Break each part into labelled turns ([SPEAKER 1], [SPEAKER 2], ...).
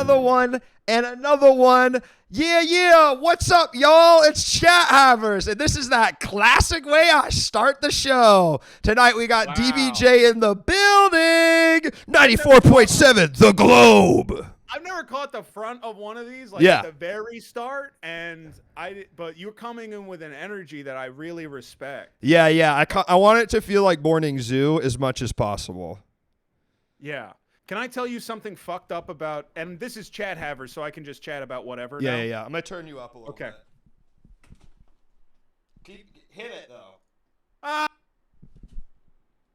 [SPEAKER 1] another one, and another one. Yeah. What's up, y'all? It's Chat Havers, and this is that classic way I start the show. Tonight we got DBJ in the building. 94.7 The Globe.
[SPEAKER 2] I've never caught the front of one of these,
[SPEAKER 1] Yeah.
[SPEAKER 2] at the very start, but you're coming in with an energy that I really respect.
[SPEAKER 1] Yeah. I want it to feel like Morning Zoo as much as possible.
[SPEAKER 2] Yeah. Can I tell you something fucked up about, and this is Chat Havers, so I can just chat about whatever now?
[SPEAKER 1] Yeah. I'm going to turn you up a little bit. Hit it, though.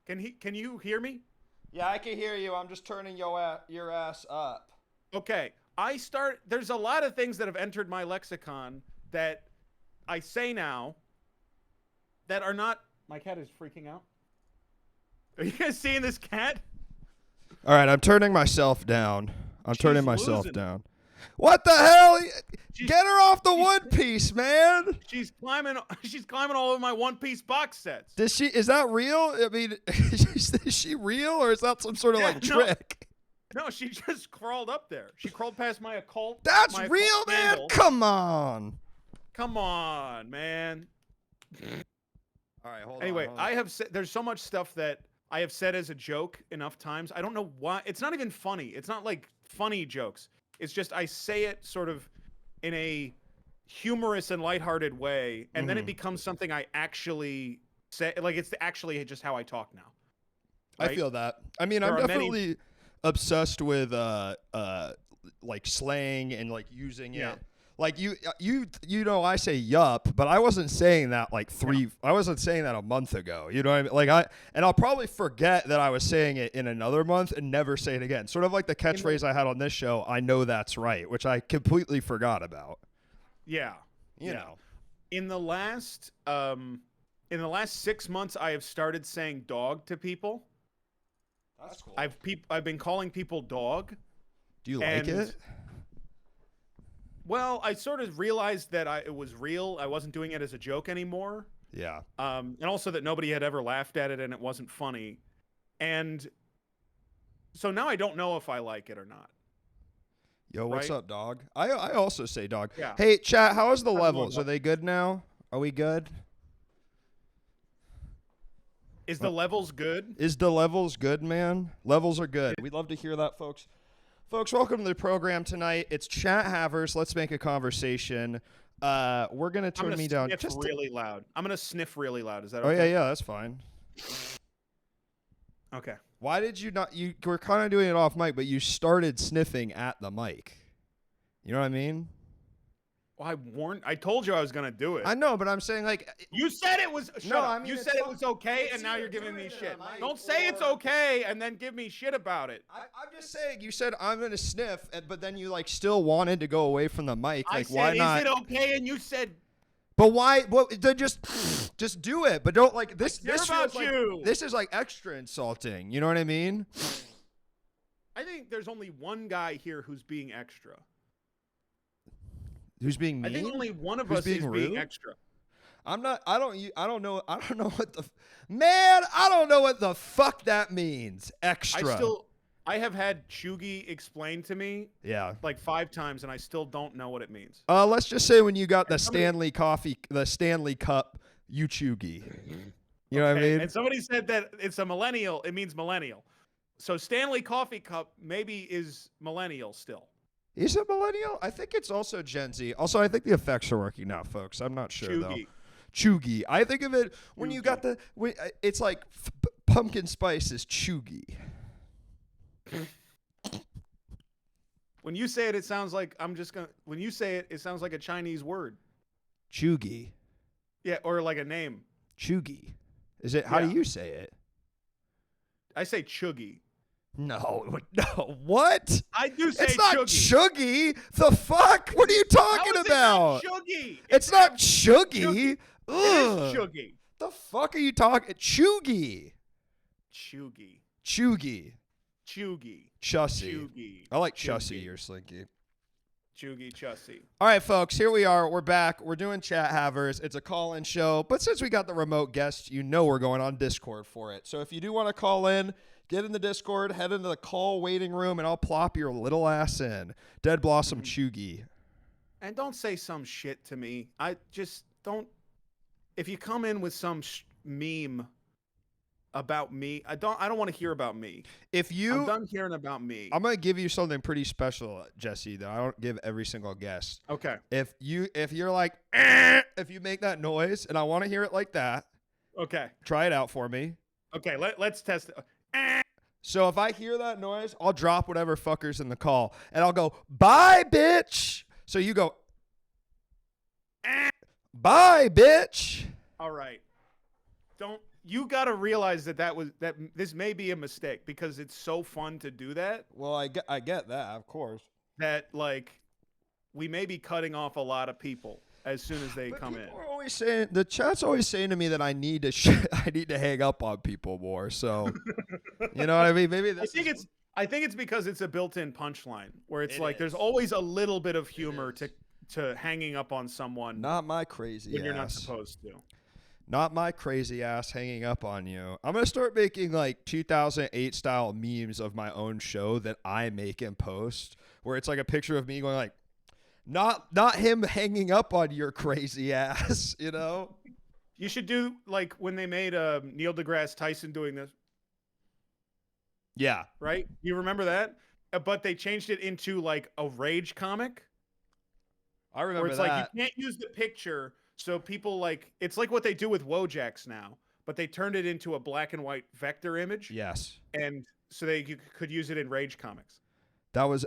[SPEAKER 2] Can you hear me?
[SPEAKER 1] Yeah, I can hear you. I'm just turning your ass up.
[SPEAKER 2] Okay. There's a lot of things that have entered my lexicon that I say now that are not, my cat is freaking out. Are you guys seeing this cat?
[SPEAKER 1] All right, I'm turning myself down.
[SPEAKER 2] She's
[SPEAKER 1] turning myself
[SPEAKER 2] losing.
[SPEAKER 1] down. What the hell? Get her off the One Piece, man.
[SPEAKER 2] She's climbing all over my One Piece box sets.
[SPEAKER 1] Is that real? I mean, is she real, or is that some sort of trick?
[SPEAKER 2] No, she just crawled up there. She crawled past my occult.
[SPEAKER 1] That's
[SPEAKER 2] my
[SPEAKER 1] real,
[SPEAKER 2] occult
[SPEAKER 1] man.
[SPEAKER 2] handle.
[SPEAKER 1] Come on,
[SPEAKER 2] man.
[SPEAKER 1] All right, hold on.
[SPEAKER 2] Anyway, I have said there's so much stuff that I have said as a joke enough times. I don't know why. It's not even funny. It's not like funny jokes. It's just I say it sort of in a humorous and lighthearted way, and then it becomes something I actually say. Like, it's actually just how I talk now. Right?
[SPEAKER 1] I feel that. I mean, I'm definitely obsessed with like slang and like using it. Like you know, I say yup, but I wasn't saying that I wasn't saying that a month ago. You know what I mean? And I'll probably forget that I was saying it in another month and never say it again. Sort of like the catchphrase I had on this show, I know that's right, which I completely forgot about.
[SPEAKER 2] Yeah.
[SPEAKER 1] You know.
[SPEAKER 2] In the last 6 months, I have started saying dog to people.
[SPEAKER 1] That's cool.
[SPEAKER 2] I've been calling people dog.
[SPEAKER 1] Do you like it?
[SPEAKER 2] Well, I sort of realized that it was real. I wasn't doing it as a joke anymore.
[SPEAKER 1] Yeah.
[SPEAKER 2] And also that nobody had ever laughed at it and it wasn't funny. And so now I don't know if I like it or not.
[SPEAKER 1] Yo, what's up, dog? I also say dog.
[SPEAKER 2] Yeah.
[SPEAKER 1] Hey, chat, how is the levels? Are they good now? Are we good?
[SPEAKER 2] Is the levels good?
[SPEAKER 1] Is the levels good, man? Levels are good. We'd love to hear that, folks. Folks, welcome to the program tonight. It's Chat Havers. Let's make a conversation. We're going to turn me down.
[SPEAKER 2] Just really loud. I'm going to sniff really loud. Is that
[SPEAKER 1] okay?
[SPEAKER 2] Okay,
[SPEAKER 1] yeah, that's fine.
[SPEAKER 2] Okay.
[SPEAKER 1] Why did you not? You were kind of doing it off mic, but you started sniffing at the mic. You know what I mean?
[SPEAKER 2] Well, I told you I was going to do it.
[SPEAKER 1] I know, but I'm saying
[SPEAKER 2] you said it was
[SPEAKER 1] No, I mean,
[SPEAKER 2] you said it was okay, and now you're giving me shit. Don't say it's okay and then give me shit about it.
[SPEAKER 1] I'm just saying, you said I'm going to sniff, but then you still wanted to go away from the mic.
[SPEAKER 2] I said,
[SPEAKER 1] why not?
[SPEAKER 2] Is it okay? And you said,
[SPEAKER 1] but why? Well, then just do it. But don't this. This
[SPEAKER 2] about
[SPEAKER 1] feels
[SPEAKER 2] you.
[SPEAKER 1] This is extra insulting. You know what I mean?
[SPEAKER 2] I think there's only one guy here who's being extra.
[SPEAKER 1] Who's being mean?
[SPEAKER 2] I think only one of us is being extra.
[SPEAKER 1] I'm not. I don't know. I don't know what the man. I don't know what the fuck that means. Extra.
[SPEAKER 2] I have had Chugi explain to me.
[SPEAKER 1] Yeah.
[SPEAKER 2] 5 times, and I still don't know what it means.
[SPEAKER 1] Let's just say when you got the Stanley Cup, you Chugi. You know what I mean?
[SPEAKER 2] And somebody said that it's a millennial. It means millennial. So Stanley Coffee Cup maybe is millennial still.
[SPEAKER 1] Is it millennial? I think it's also Gen Z. Also, I think the effects are working now, folks. I'm not sure, though. Chugi. I think of it when you got it's like pumpkin spice is Chugi.
[SPEAKER 2] When you say it, it sounds like when you say it, it sounds like a Chinese word.
[SPEAKER 1] Chugi.
[SPEAKER 2] Yeah, or like a name.
[SPEAKER 1] Chugi. Is it? How do you say it?
[SPEAKER 2] I say chuggy.
[SPEAKER 1] No. What?
[SPEAKER 2] I do say
[SPEAKER 1] it's not
[SPEAKER 2] chuggy.
[SPEAKER 1] The fuck? What are you talking about?
[SPEAKER 2] It's not chuggy.
[SPEAKER 1] It's not chuggy.
[SPEAKER 2] It is chuggy.
[SPEAKER 1] The fuck are you talking? Chuggy.
[SPEAKER 2] Chuggy.
[SPEAKER 1] Chuggy.
[SPEAKER 2] Chuggy.
[SPEAKER 1] Chussy.
[SPEAKER 2] Chuggy.
[SPEAKER 1] I like Chussy or Slinky.
[SPEAKER 2] Chugi Chussie.
[SPEAKER 1] All right, folks, here we are. We're back. We're doing Chat Havers. It's a call-in show. But since we got the remote guest, you know we're going on Discord for it. So if you do want to call in, get in the Discord, head into the call waiting room, and I'll plop your little ass in. Dead Blossom Chugi.
[SPEAKER 2] And don't say some shit to me. I just don't. If you come in with some meme about me, I don't want to hear about me. I'm done hearing about me.
[SPEAKER 1] I'm gonna give you something pretty special, Jesse, that I don't give every single guest.
[SPEAKER 2] Okay.
[SPEAKER 1] If you're like, if you make that noise, and I want to hear it like that.
[SPEAKER 2] Okay.
[SPEAKER 1] Try it out for me.
[SPEAKER 2] Okay. Let's test it.
[SPEAKER 1] So if I hear that noise, I'll drop whatever fucker's in the call, and I'll go, "Bye, bitch." So you go, "Bye, bitch."
[SPEAKER 2] All right. You got to realize that this may be a mistake because it's so fun to do that.
[SPEAKER 1] Well, I get that, of course.
[SPEAKER 2] That we may be cutting off a lot of people as soon as they come in.
[SPEAKER 1] Are always saying, the chat's always saying to me that I need to I need to hang up on people more. So, you know what I mean? Maybe
[SPEAKER 2] I think it's because it's a built-in punchline where it's there's always a little bit of humor to hanging up on someone.
[SPEAKER 1] Not my crazy
[SPEAKER 2] when
[SPEAKER 1] ass.
[SPEAKER 2] You're not supposed to.
[SPEAKER 1] Not my crazy ass hanging up on you. I'm going to start making 2008 style memes of my own show that I make and post, where it's like a picture of me going not him hanging up on your crazy ass, you know?
[SPEAKER 2] You should do when they made Neil deGrasse Tyson doing this.
[SPEAKER 1] Yeah.
[SPEAKER 2] Right? You remember that? But they changed it into a rage comic.
[SPEAKER 1] I remember
[SPEAKER 2] where it's
[SPEAKER 1] that.
[SPEAKER 2] You can't use the picture. So people it's like what they do with Wojaks now, but they turned it into a black and white vector image.
[SPEAKER 1] Yes.
[SPEAKER 2] And so you could use it in Rage comics.
[SPEAKER 1] That was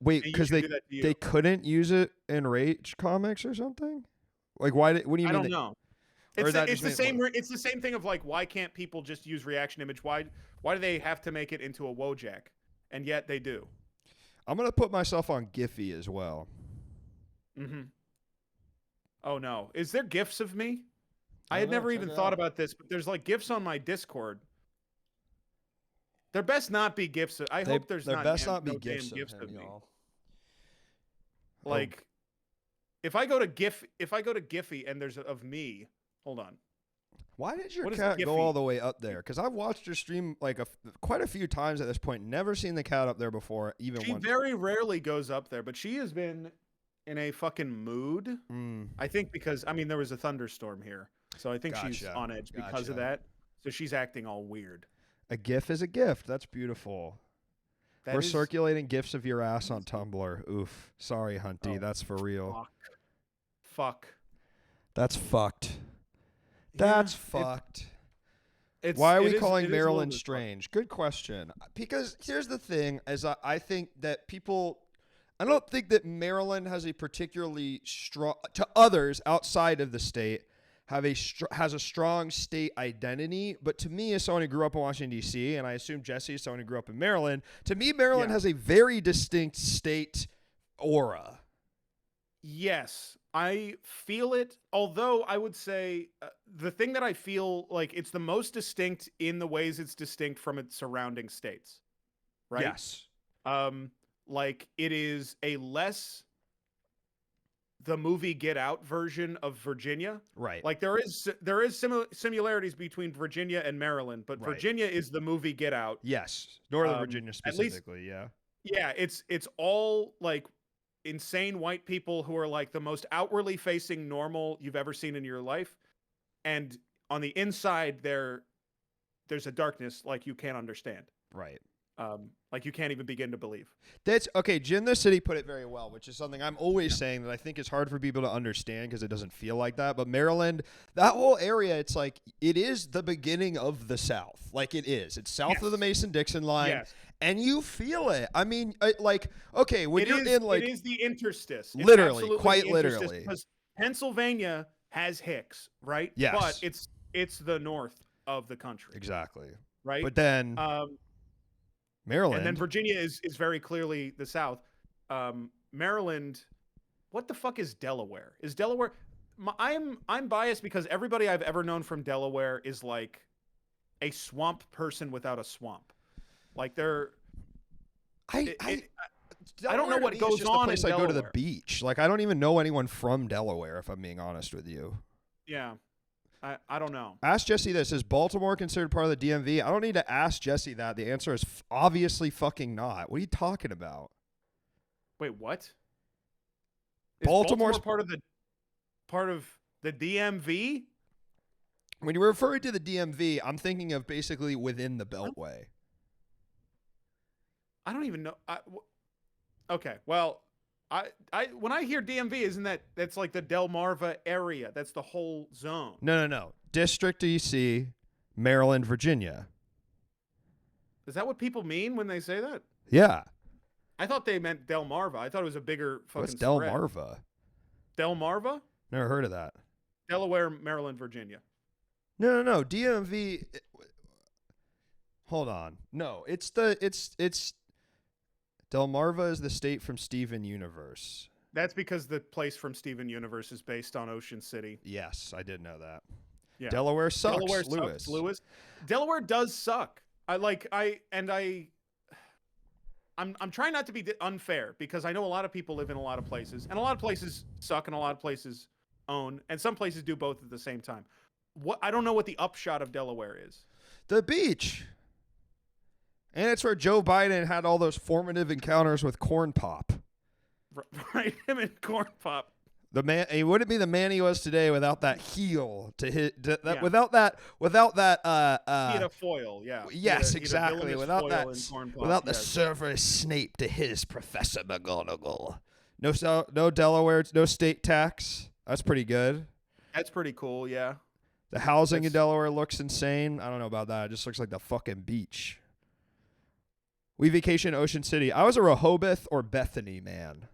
[SPEAKER 1] wait, because they couldn't use it in Rage comics or something? Why what do you mean?
[SPEAKER 2] I don't know. It's the same thing of why can't people just use reaction image? Why do they have to make it into a Wojak? And yet they do.
[SPEAKER 1] I'm gonna put myself on Giphy as well.
[SPEAKER 2] Mm-hmm. Oh no. Is there GIFs of me? I had never even thought about this, but there's GIFs on my Discord. There best not be GIFs. I hope there's not.
[SPEAKER 1] There best not be
[SPEAKER 2] no
[SPEAKER 1] GIFs
[SPEAKER 2] of me.
[SPEAKER 1] Y'all.
[SPEAKER 2] If I go to Giphy and there's of me, hold on.
[SPEAKER 1] Why did your cat go all the way up there? Because I've watched her stream quite a few times at this point. Never seen the cat up there before, even once.
[SPEAKER 2] She very rarely goes up there, but she has been in a fucking mood. I think because there was a thunderstorm here, so I think she's on edge because of that. So she's acting all weird.
[SPEAKER 1] A GIF is a gift. That's beautiful. We're circulating GIFs of your ass on Tumblr. Oof. Sorry, Hunty. That's for real.
[SPEAKER 2] Fuck.
[SPEAKER 1] That's fucked. That's fucked. Why are we calling Maryland strange? Good question. Because here's the thing: I think that people. I don't think that Maryland has a particularly strong, to others outside of the state, has a strong state identity. But to me, as someone who grew up in Washington, D.C., and I assume Jesse is someone who grew up in Maryland, to me, Maryland has a very distinct state aura.
[SPEAKER 2] Yes, I feel it. Although I would say the thing that I feel it's the most distinct in the ways it's distinct from its surrounding states. Right?
[SPEAKER 1] Yes.
[SPEAKER 2] It is a less the movie Get Out version of Virginia.
[SPEAKER 1] Right.
[SPEAKER 2] There is similarities between Virginia and Maryland, but Virginia is the movie Get Out.
[SPEAKER 1] Yes. Northern Virginia specifically, yeah.
[SPEAKER 2] Yeah, it's all insane white people who are the most outwardly facing normal you've ever seen in your life. And on the inside there's a darkness you can't understand.
[SPEAKER 1] Right.
[SPEAKER 2] You can't even begin to believe.
[SPEAKER 1] That's okay. Jin the City put it very well, which is something I'm always saying that I think is hard for people to understand because it doesn't feel like that. But Maryland, that whole area, it's it is the beginning of the South. It is. It's south of the Mason-Dixon line, and you feel it. I mean, okay, when you're in
[SPEAKER 2] it is the interstice.
[SPEAKER 1] Literally, quite literally,
[SPEAKER 2] because Pennsylvania has Hicks, right?
[SPEAKER 1] Yes,
[SPEAKER 2] but it's the north of the country.
[SPEAKER 1] Exactly.
[SPEAKER 2] Right.
[SPEAKER 1] But then. Maryland.
[SPEAKER 2] And then Virginia is very clearly the South. Maryland, what the fuck is Delaware? Is Delaware? I'm biased because everybody I've ever known from Delaware is a swamp person without a swamp. I don't know what goes
[SPEAKER 1] just
[SPEAKER 2] on
[SPEAKER 1] the place
[SPEAKER 2] in
[SPEAKER 1] I go to the
[SPEAKER 2] Delaware.
[SPEAKER 1] beach. Like, I don't even know anyone from Delaware, if I'm being honest with you.
[SPEAKER 2] Yeah. I don't know.
[SPEAKER 1] Ask Jesse this. Is Baltimore considered part of the DMV? I don't need to ask Jesse that. The answer is obviously fucking not. What are you talking about?
[SPEAKER 2] Wait, what? Is
[SPEAKER 1] Baltimore's
[SPEAKER 2] Baltimore part of the DMV?
[SPEAKER 1] When you're referring to the DMV, I'm thinking of basically within the Beltway.
[SPEAKER 2] I don't even know. Okay, well, when I hear DMV, isn't that's like the Delmarva area? That's the whole zone.
[SPEAKER 1] No. District DC, Maryland, Virginia.
[SPEAKER 2] Is that what people mean when they say that?
[SPEAKER 1] Yeah.
[SPEAKER 2] I thought they meant Delmarva. I thought it was a bigger fucking
[SPEAKER 1] What's
[SPEAKER 2] spread.
[SPEAKER 1] Delmarva?
[SPEAKER 2] Delmarva?
[SPEAKER 1] Never heard of that.
[SPEAKER 2] Delaware, Maryland, Virginia.
[SPEAKER 1] No. DMV. Hold on. No, it's Delmarva is the state from Steven Universe.
[SPEAKER 2] That's because the place from Steven Universe is based on Ocean City.
[SPEAKER 1] Yes, I did know that.
[SPEAKER 2] Yeah.
[SPEAKER 1] Delaware sucks.
[SPEAKER 2] Lewis. Delaware does suck. I'm trying not to be unfair because I know a lot of people live in a lot of places, and a lot of places suck, and a lot of places own, and some places do both at the same time. I don't know what the upshot of Delaware is.
[SPEAKER 1] The beach. And it's where Joe Biden had all those formative encounters with Corn Pop.
[SPEAKER 2] Right, him and Corn Pop.
[SPEAKER 1] The man, he wouldn't be the man he was today without that heel to hit.
[SPEAKER 2] Yeah.
[SPEAKER 1] Without that.
[SPEAKER 2] He had a foil, yeah.
[SPEAKER 1] Yes, exactly. Without that, without the
[SPEAKER 2] yes.
[SPEAKER 1] Severus Snape to his Professor McGonagall. No Delaware, no state tax. That's pretty good.
[SPEAKER 2] That's pretty cool, yeah.
[SPEAKER 1] The housing in Delaware looks insane. I don't know about that. It just looks like the fucking beach. We vacation Ocean City. I was a Rehoboth or Bethany man.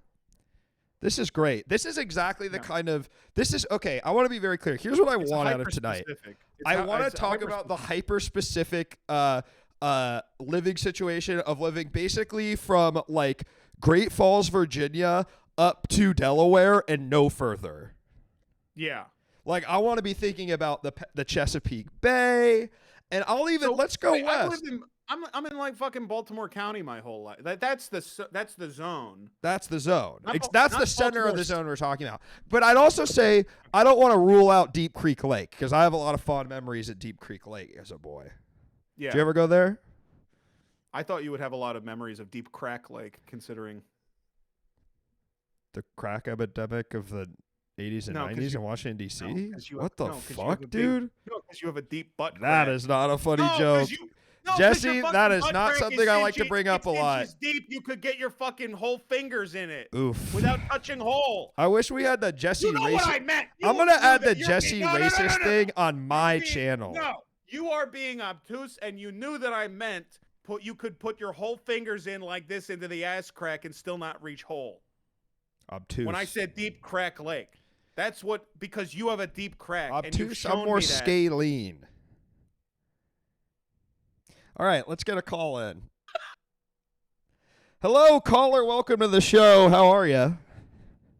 [SPEAKER 1] This is great. This is exactly the kind of... This is... Okay, I want to be very clear. Here's what I want out of tonight. I want to talk about the hyper-specific living situation of living basically from, like, Great Falls, Virginia up to Delaware and no further.
[SPEAKER 2] Yeah.
[SPEAKER 1] Like, I want to be thinking about the Chesapeake Bay, and I'll even... let's go west.
[SPEAKER 2] I'm in like fucking Baltimore County my whole life. That's the zone.
[SPEAKER 1] That's the zone.
[SPEAKER 2] That's
[SPEAKER 1] the center of the zone we're talking about. But I'd also say I don't want to rule out Deep Creek Lake because I have a lot of fond memories at Deep Creek Lake as a boy.
[SPEAKER 2] Yeah.
[SPEAKER 1] Did you ever go there?
[SPEAKER 2] I thought you would have a lot of memories of Deep Crack Lake, considering
[SPEAKER 1] the crack epidemic of the 80s and 90s in Washington, D.C.? What the fuck, dude?
[SPEAKER 2] No, because you have a deep butt crack.
[SPEAKER 1] That is not a funny joke. Jesse, that is not something I like to bring up a lot.
[SPEAKER 2] It's deep, you could get your fucking whole fingers in it.
[SPEAKER 1] Oof.
[SPEAKER 2] Without touching hole.
[SPEAKER 1] I wish we had the Jesse
[SPEAKER 2] racist.
[SPEAKER 1] What I meant. I'm going to add the Jesse racist thing on my channel.
[SPEAKER 2] No, you are being obtuse, and you knew that I meant you could put your whole fingers in like this into the ass crack and still not reach hole.
[SPEAKER 1] Obtuse.
[SPEAKER 2] When I said Deep Crack Lake. That's because you have a deep crack.
[SPEAKER 1] Obtuse, I'm more scalene. All right, let's get a call in. Hello, caller. Welcome to the show. How are you?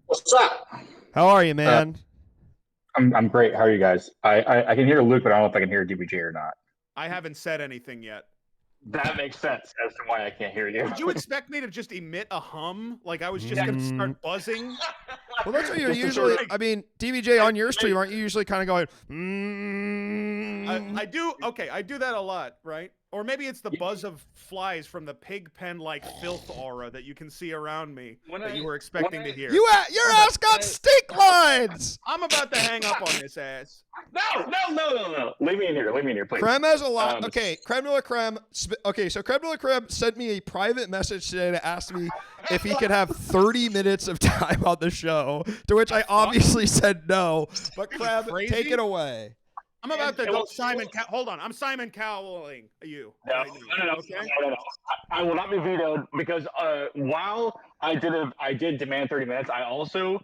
[SPEAKER 3] What's up?
[SPEAKER 1] How are you, man?
[SPEAKER 3] I'm great. How are you guys? I can hear Luke, but I don't know if I can hear DBJ or not.
[SPEAKER 2] I haven't said anything yet.
[SPEAKER 3] That makes sense as to why I can't hear you.
[SPEAKER 2] Did you expect me to just emit a hum? Like I was just going to start buzzing?
[SPEAKER 1] Well, that's what you're usually... I mean, DBJ, on your stream, aren't you usually kind of going...
[SPEAKER 2] I do. Okay, I do that a lot, right? Or maybe it's the buzz of flies from the pig pen-like filth aura that you can see around me that you were expecting to hear.
[SPEAKER 1] Your ass got stink lines!
[SPEAKER 2] I'm about to hang up on this ass.
[SPEAKER 3] No. Leave me in here, please.
[SPEAKER 1] Creme has a lot. Okay, Creme de la Creme. Okay, so Creme de la Creme sent me a private message today to ask me if he could have 30 minutes of time on the show, to which I obviously said no. But Creme, take it away.
[SPEAKER 2] I'm about to go Simon Cowell. Hold on. I'm Simon Cowelling you.
[SPEAKER 3] No. I will not be vetoed because while I did demand 30 minutes, I also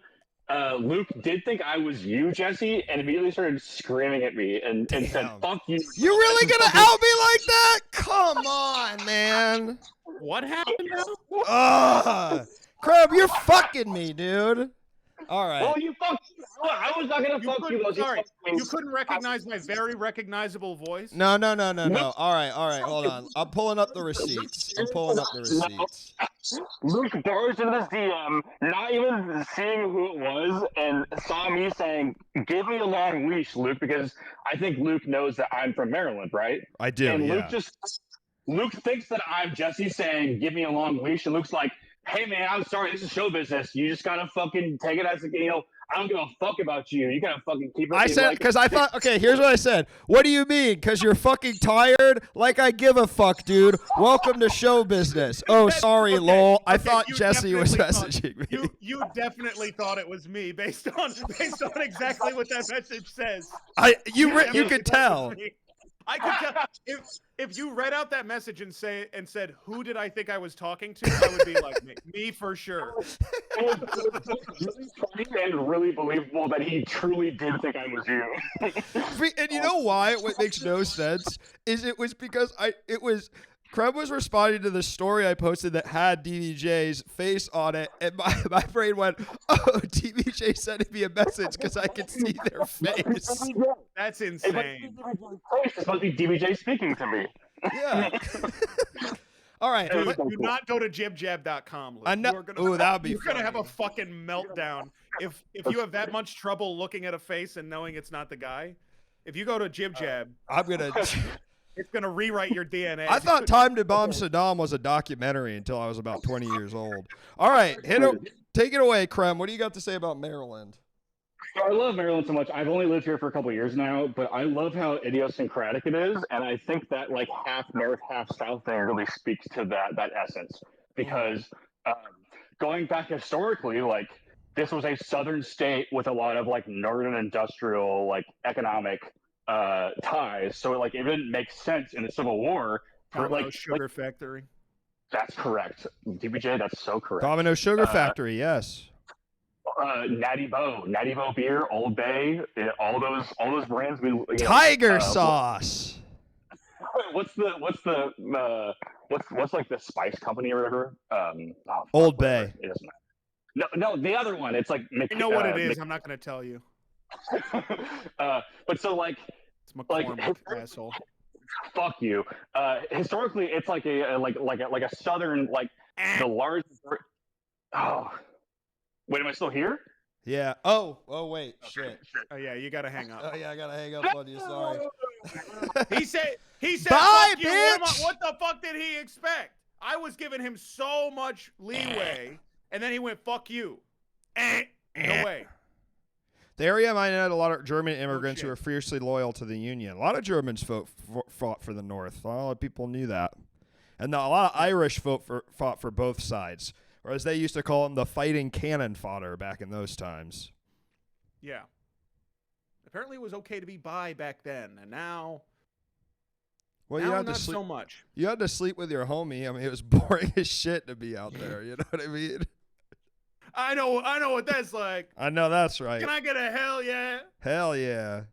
[SPEAKER 3] Luke did think I was you, Jesse, and immediately started screaming at me and said, "Fuck you."
[SPEAKER 1] You really gonna out me like that? Come on, man.
[SPEAKER 2] What happened now?
[SPEAKER 1] Crab, you're fucking me, dude. All right.
[SPEAKER 3] Well, you fuck. I was not gonna fuck you.
[SPEAKER 2] Sorry, you couldn't recognize my very recognizable voice.
[SPEAKER 1] No. All right. Hold on. I'm pulling up the receipts.
[SPEAKER 3] Luke barged into this DM, not even seeing who it was, and saw me saying, "Give me a long leash, Luke," because I think Luke knows that I'm from Maryland, right?
[SPEAKER 1] I do.
[SPEAKER 3] And
[SPEAKER 1] yeah.
[SPEAKER 3] Luke thinks that I'm Jesse saying, "Give me a long leash," and Luke's like, "Hey man, I'm sorry, this is show business. You just gotta fucking take it as I don't give a fuck about you. You gotta fucking keep it."
[SPEAKER 1] I said, because I thought, okay, here's what I said. What do you mean? Because you're fucking tired? Like I give a fuck, dude. Welcome to show business. Oh, sorry, lol. I thought Jesse was messaging
[SPEAKER 2] me. You definitely thought it was me based on exactly what that message says.
[SPEAKER 1] You could tell.
[SPEAKER 2] I could tell if you read out that message and said, "Who did I think I was talking to?" I would be like, me for sure.
[SPEAKER 3] It was really funny and really believable that he truly did think I was you.
[SPEAKER 1] And you know why? What makes no sense is it was because Krem was responding to the story I posted that had DBJ's face on it, and my brain went, "Oh, DBJ sent me a message because I could see their face."
[SPEAKER 2] That's insane.
[SPEAKER 3] It's supposed to be DBJ speaking to me.
[SPEAKER 1] Yeah. All right.
[SPEAKER 2] Do not go to jibjab.com.
[SPEAKER 1] I know. That'd be.
[SPEAKER 2] You're gonna have a fucking meltdown if you have that much trouble looking at a face and knowing it's not the guy. If you go to jibjab,
[SPEAKER 1] I'm gonna.
[SPEAKER 2] It's going to rewrite your DNA.
[SPEAKER 1] I thought Time to Bomb Saddam was a documentary until I was about 20 years old. All right, take it away, Krem. What do you got to say about Maryland?
[SPEAKER 3] I love Maryland so much. I've only lived here for a couple of years now, but I love how idiosyncratic it is, and I think that like half north, half south thing really speaks to that essence. Because going back historically, like this was a southern state with a lot of like northern industrial, like economic ties, so like it didn't make sense in the Civil War for
[SPEAKER 2] Domino Sugar Factory.
[SPEAKER 3] That's correct, DBJ. That's so correct.
[SPEAKER 1] Domino Sugar Factory, yes.
[SPEAKER 3] Natty Bo beer, Old Bay, all those brands.
[SPEAKER 1] Tiger sauce.
[SPEAKER 3] What's like the spice company or whatever?
[SPEAKER 1] Old Bay.
[SPEAKER 3] It doesn't matter. No, the other one. It's like
[SPEAKER 2] I know what it is. I'm not going to tell you.
[SPEAKER 3] But so like
[SPEAKER 2] it's McCormick, asshole.
[SPEAKER 3] Fuck you. Historically, it's like a southern the largest. Oh, wait, am I still here?
[SPEAKER 1] Yeah. Oh, wait.
[SPEAKER 3] Okay.
[SPEAKER 1] Shit.
[SPEAKER 2] Oh yeah, you gotta hang up.
[SPEAKER 1] Oh yeah, I gotta hang up on you. Sorry.
[SPEAKER 2] He said.
[SPEAKER 1] Bye,
[SPEAKER 2] fuck you.
[SPEAKER 1] bitch.
[SPEAKER 2] What the fuck did he expect? I was giving him so much leeway, and then he went, "Fuck you." No way.
[SPEAKER 1] The area might have had a lot of German immigrants who were fiercely loyal to the Union. A lot of Germans fought for the North. A lot of people knew that. And a lot of Irish fought for both sides. Or as they used to call them, the fighting cannon fodder back in those times.
[SPEAKER 2] Yeah. Apparently it was okay to be bi back then. And now...
[SPEAKER 1] Well,
[SPEAKER 2] now
[SPEAKER 1] you had
[SPEAKER 2] not
[SPEAKER 1] to sleep,
[SPEAKER 2] so much.
[SPEAKER 1] You had to sleep with your homie. I mean, it was boring as shit to be out there. You know what I mean?
[SPEAKER 2] I know what that's like.
[SPEAKER 1] I know that's right.
[SPEAKER 2] Can I get a hell yeah?
[SPEAKER 1] Hell yeah.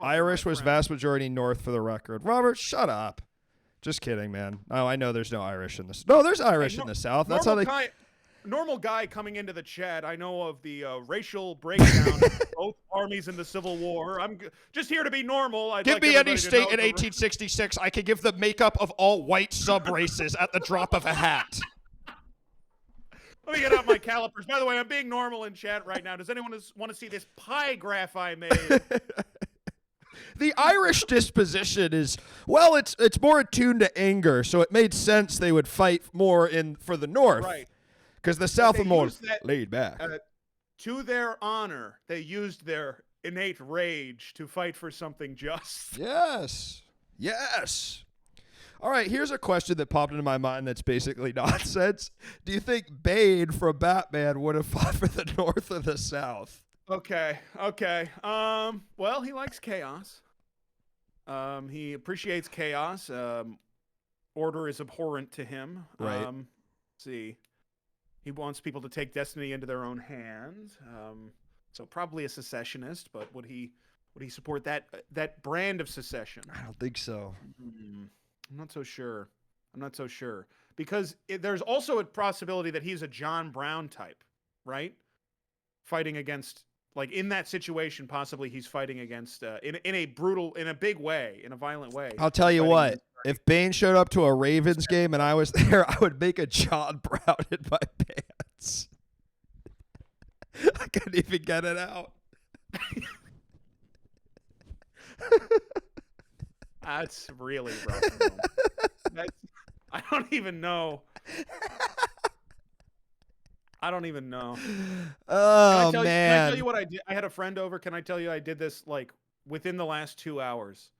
[SPEAKER 1] Irish was vast majority North for the record. Robert, shut up. Just kidding, man. Oh, I know there's no Irish in this. No, there's Irish in the South. That's how they...
[SPEAKER 2] Normal guy coming into the chat, I know of the racial breakdown of both armies in the Civil War. I'm just here to be normal.
[SPEAKER 1] Give me any state in 1866. I could give the makeup of all white sub-races at the drop of a hat.
[SPEAKER 2] Let me get out my calipers. By the way, I'm being normal in chat right now. Does anyone want to see this pie graph I made?
[SPEAKER 1] The Irish disposition is, well, it's more attuned to anger, so it made sense they would fight more for the North.
[SPEAKER 2] Right.
[SPEAKER 1] Because the South are more laid back.
[SPEAKER 2] To their honor, they used their innate rage to fight for something just.
[SPEAKER 1] Yes. Yes. All right, here's a question that popped into my mind that's basically nonsense. Do you think Bane from Batman would have fought for the North or the South?
[SPEAKER 2] Okay. Well, he likes chaos. He appreciates chaos. Order is abhorrent to him.
[SPEAKER 1] Right.
[SPEAKER 2] Let's see. He wants people to take destiny into their own hands. So probably a secessionist, but would he support that brand of secession?
[SPEAKER 1] I don't think so.
[SPEAKER 2] I'm not so sure. Because there's also a possibility that he's a John Brown type, right? fighting against, like in that situation, possibly he's fighting against in a brutal, in a big way, in a violent way.
[SPEAKER 1] I'll tell you what. If Bane showed up to a Ravens game and I was there, I would make a John Brown in my pants. I couldn't even get it out.
[SPEAKER 2] That's really rough. I don't even know. I don't even know.
[SPEAKER 1] Oh, man.
[SPEAKER 2] Can I tell you what I did? I had a friend over. Can I tell you I did this like within the last 2 hours?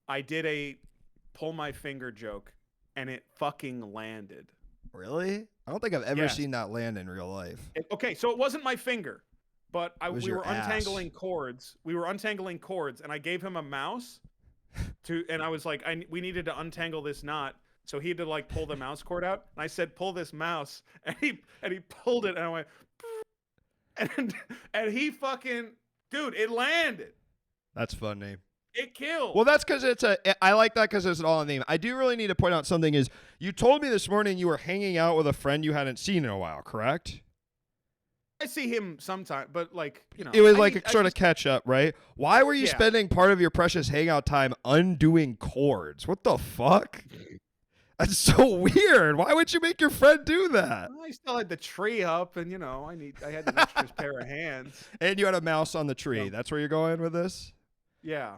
[SPEAKER 2] I did a pull my finger joke, and it fucking landed.
[SPEAKER 1] Really? I don't think I've ever seen that land in real life.
[SPEAKER 2] Okay, so it wasn't my finger, but we were
[SPEAKER 1] ass.
[SPEAKER 2] untangling cords. We were untangling cords, and I gave him a mouse and I was like, we needed to untangle this knot. So he had to like pull the mouse cord out, and I said, "Pull this mouse," and he pulled it, and I went, and he fucking, dude, it landed.
[SPEAKER 1] That's funny.
[SPEAKER 2] It killed.
[SPEAKER 1] Well, that's because I like that because it's an all name. I do really need to point out something is you told me this morning you were hanging out with a friend you hadn't seen in a while, correct?
[SPEAKER 2] I see him sometime, but like, you know.
[SPEAKER 1] It was like a sort of catch up, right? Why were you spending part of your precious hangout time undoing cords? What the fuck? That's so weird. Why would you make your friend do that?
[SPEAKER 2] I still had the tree up, and you know, I had an extra pair of hands.
[SPEAKER 1] And you had a mouse on the tree. That's where you're going with this?
[SPEAKER 2] Yeah.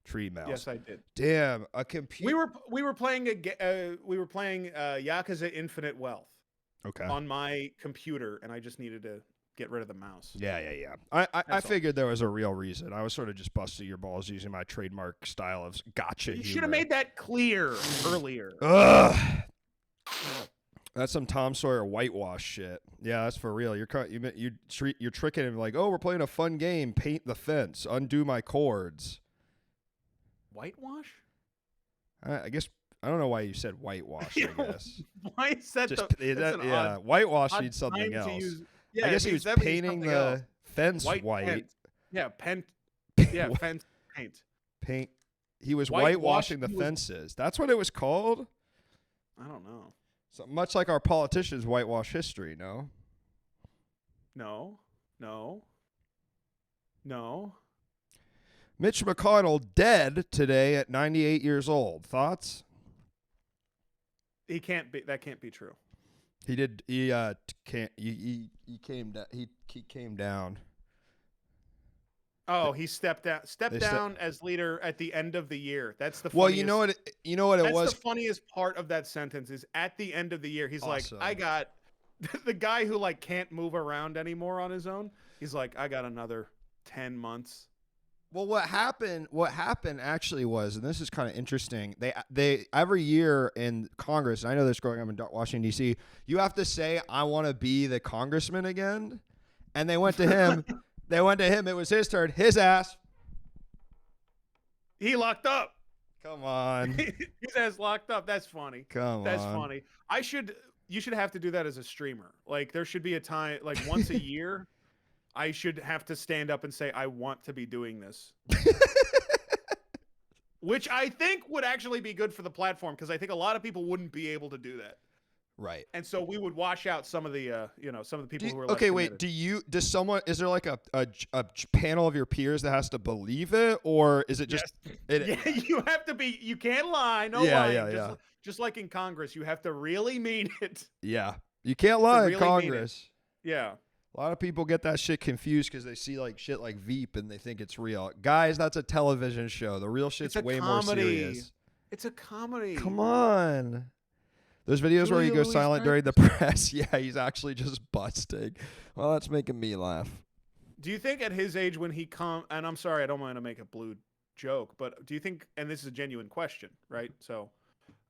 [SPEAKER 1] Tree mouse.
[SPEAKER 2] Yes, I did.
[SPEAKER 1] Damn, a computer.
[SPEAKER 2] We were playing Yakuza Infinite Wealth.
[SPEAKER 1] Okay.
[SPEAKER 2] On my computer, and I just needed to get rid of the mouse.
[SPEAKER 1] Yeah. I figured there was a real reason. I was sort of just busting your balls using my trademark style of gotcha humor.
[SPEAKER 2] You should have made that clear earlier.
[SPEAKER 1] Ugh. That's some Tom Sawyer whitewash shit. Yeah, that's for real. You're tricking him like, oh, we're playing a fun game. Paint the fence. Undo my cords.
[SPEAKER 2] Whitewash?
[SPEAKER 1] I guess I don't know why you said whitewash. I guess.
[SPEAKER 2] Why is that?
[SPEAKER 1] Whitewash needs something else. I guess he was painting the fence white.
[SPEAKER 2] Paint. Yeah, fence paint.
[SPEAKER 1] Paint. He was whitewashing the fences. That's what it was called?
[SPEAKER 2] I don't know.
[SPEAKER 1] So much like our politicians whitewash history, no?
[SPEAKER 2] No.
[SPEAKER 1] Mitch McConnell dead today at 98 years old. Thoughts?
[SPEAKER 2] He can't be. That can't be true.
[SPEAKER 1] He did. He can't. He came down. He came down.
[SPEAKER 2] Oh, he stepped down. Stepped down as leader at the end of the year. That's the.
[SPEAKER 1] Well, you know what? It was.
[SPEAKER 2] That's the funniest part of that sentence is at the end of the year. He's
[SPEAKER 1] awesome.
[SPEAKER 2] like, I got the guy who like can't move around anymore on his own. He's like, I got another 10 months.
[SPEAKER 1] Well, what happened actually was, and this is kind of interesting. They every year in Congress, and I know this growing up in Washington D.C., you have to say, "I want to be the congressman again," and they went to him. It was his turn. His ass.
[SPEAKER 2] He locked up.
[SPEAKER 1] Come on.
[SPEAKER 2] His ass locked up. That's funny. That's funny. You should have to do that as a streamer. Like there should be a time, like once a year. I should have to stand up and say, I want to be doing this. Which I think would actually be good for the platform because I think a lot of people wouldn't be able to do that.
[SPEAKER 1] Right.
[SPEAKER 2] And so we would wash out some of the, some of the people who are
[SPEAKER 1] okay,
[SPEAKER 2] less
[SPEAKER 1] committed. Is there like a panel of your peers that has to believe it? Or is it just.
[SPEAKER 2] Yes. You have to be, you can't lie. No lying. Just like in Congress, you have to really mean it.
[SPEAKER 1] Yeah. You can't lie in Congress.
[SPEAKER 2] Yeah.
[SPEAKER 1] A lot of people get that shit confused because they see like shit like Veep and they think it's real. Guys, that's a television show. The real shit's way more serious.
[SPEAKER 2] It's a comedy.
[SPEAKER 1] Come on. Those videos where he goes silent during the press. Yeah, he's actually just busting. Well, that's making me laugh.
[SPEAKER 2] Do you think at his age when he and I'm sorry, I don't want to make a blue joke, but do you think, and this is a genuine question, right? So,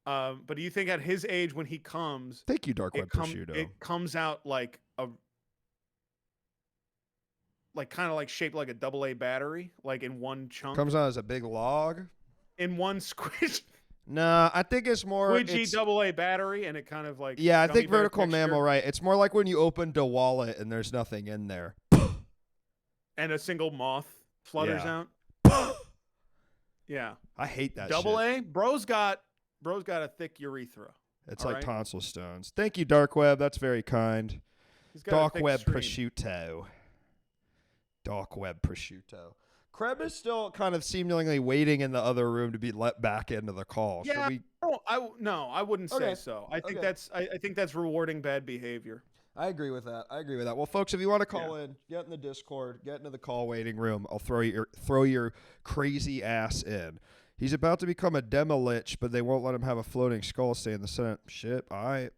[SPEAKER 2] but do you think at his age when he comes.
[SPEAKER 1] Thank you, Dark Web Prosciutto.
[SPEAKER 2] It comes out like a. Like kind of like shaped like a AA battery, like in one chunk.
[SPEAKER 1] Comes out as a big log?
[SPEAKER 2] In one squish.
[SPEAKER 1] Nah, I think it's more.
[SPEAKER 2] Squidgy AA battery, and it kind of like.
[SPEAKER 1] Yeah, I think Vertical Mammal, right. It's more like when you open the wallet and there's nothing in there.
[SPEAKER 2] And a single moth flutters out. Yeah.
[SPEAKER 1] I hate that
[SPEAKER 2] AA? Bro's got a thick urethra.
[SPEAKER 1] It's like tonsil stones. Thank you, Dark Web. That's very kind. Dark Web Prosciutto. Dark web prosciutto. Kreb is still kind of seemingly waiting in the other room to be let back into the call.
[SPEAKER 2] Yeah,
[SPEAKER 1] Should we...
[SPEAKER 2] no, I wouldn't
[SPEAKER 1] Okay.
[SPEAKER 2] say so. I think
[SPEAKER 1] Okay.
[SPEAKER 2] I think that's rewarding bad behavior.
[SPEAKER 1] I agree with that. Well, folks, if you want to call in, get in the Discord, get into the call waiting room. I'll throw your crazy ass in. He's about to become a demolich, but they won't let him have a floating skull stay in the Senate. Shit, all right.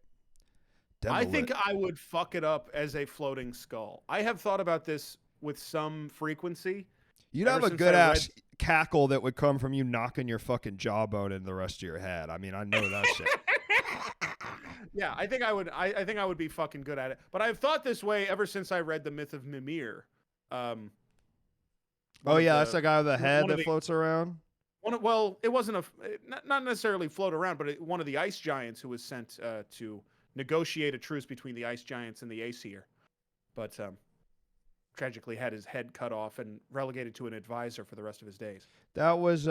[SPEAKER 2] I think I would fuck it up as a floating skull. I have thought about this with some frequency.
[SPEAKER 1] You'd have a good ass cackle that would come from you knocking your fucking jawbone in the rest of your head. I mean, I know that shit.
[SPEAKER 2] Yeah, I think I would. I think I would be fucking good at it. But I've thought this way ever since I read The Myth of Mimir.
[SPEAKER 1] Oh yeah, that's the guy with the head that floats around.
[SPEAKER 2] Well, it wasn't not necessarily float around, but one of the ice giants who was sent to negotiate a truce between the ice giants and the Aesir, but tragically had his head cut off and relegated to an advisor for the rest of his days.
[SPEAKER 1] That was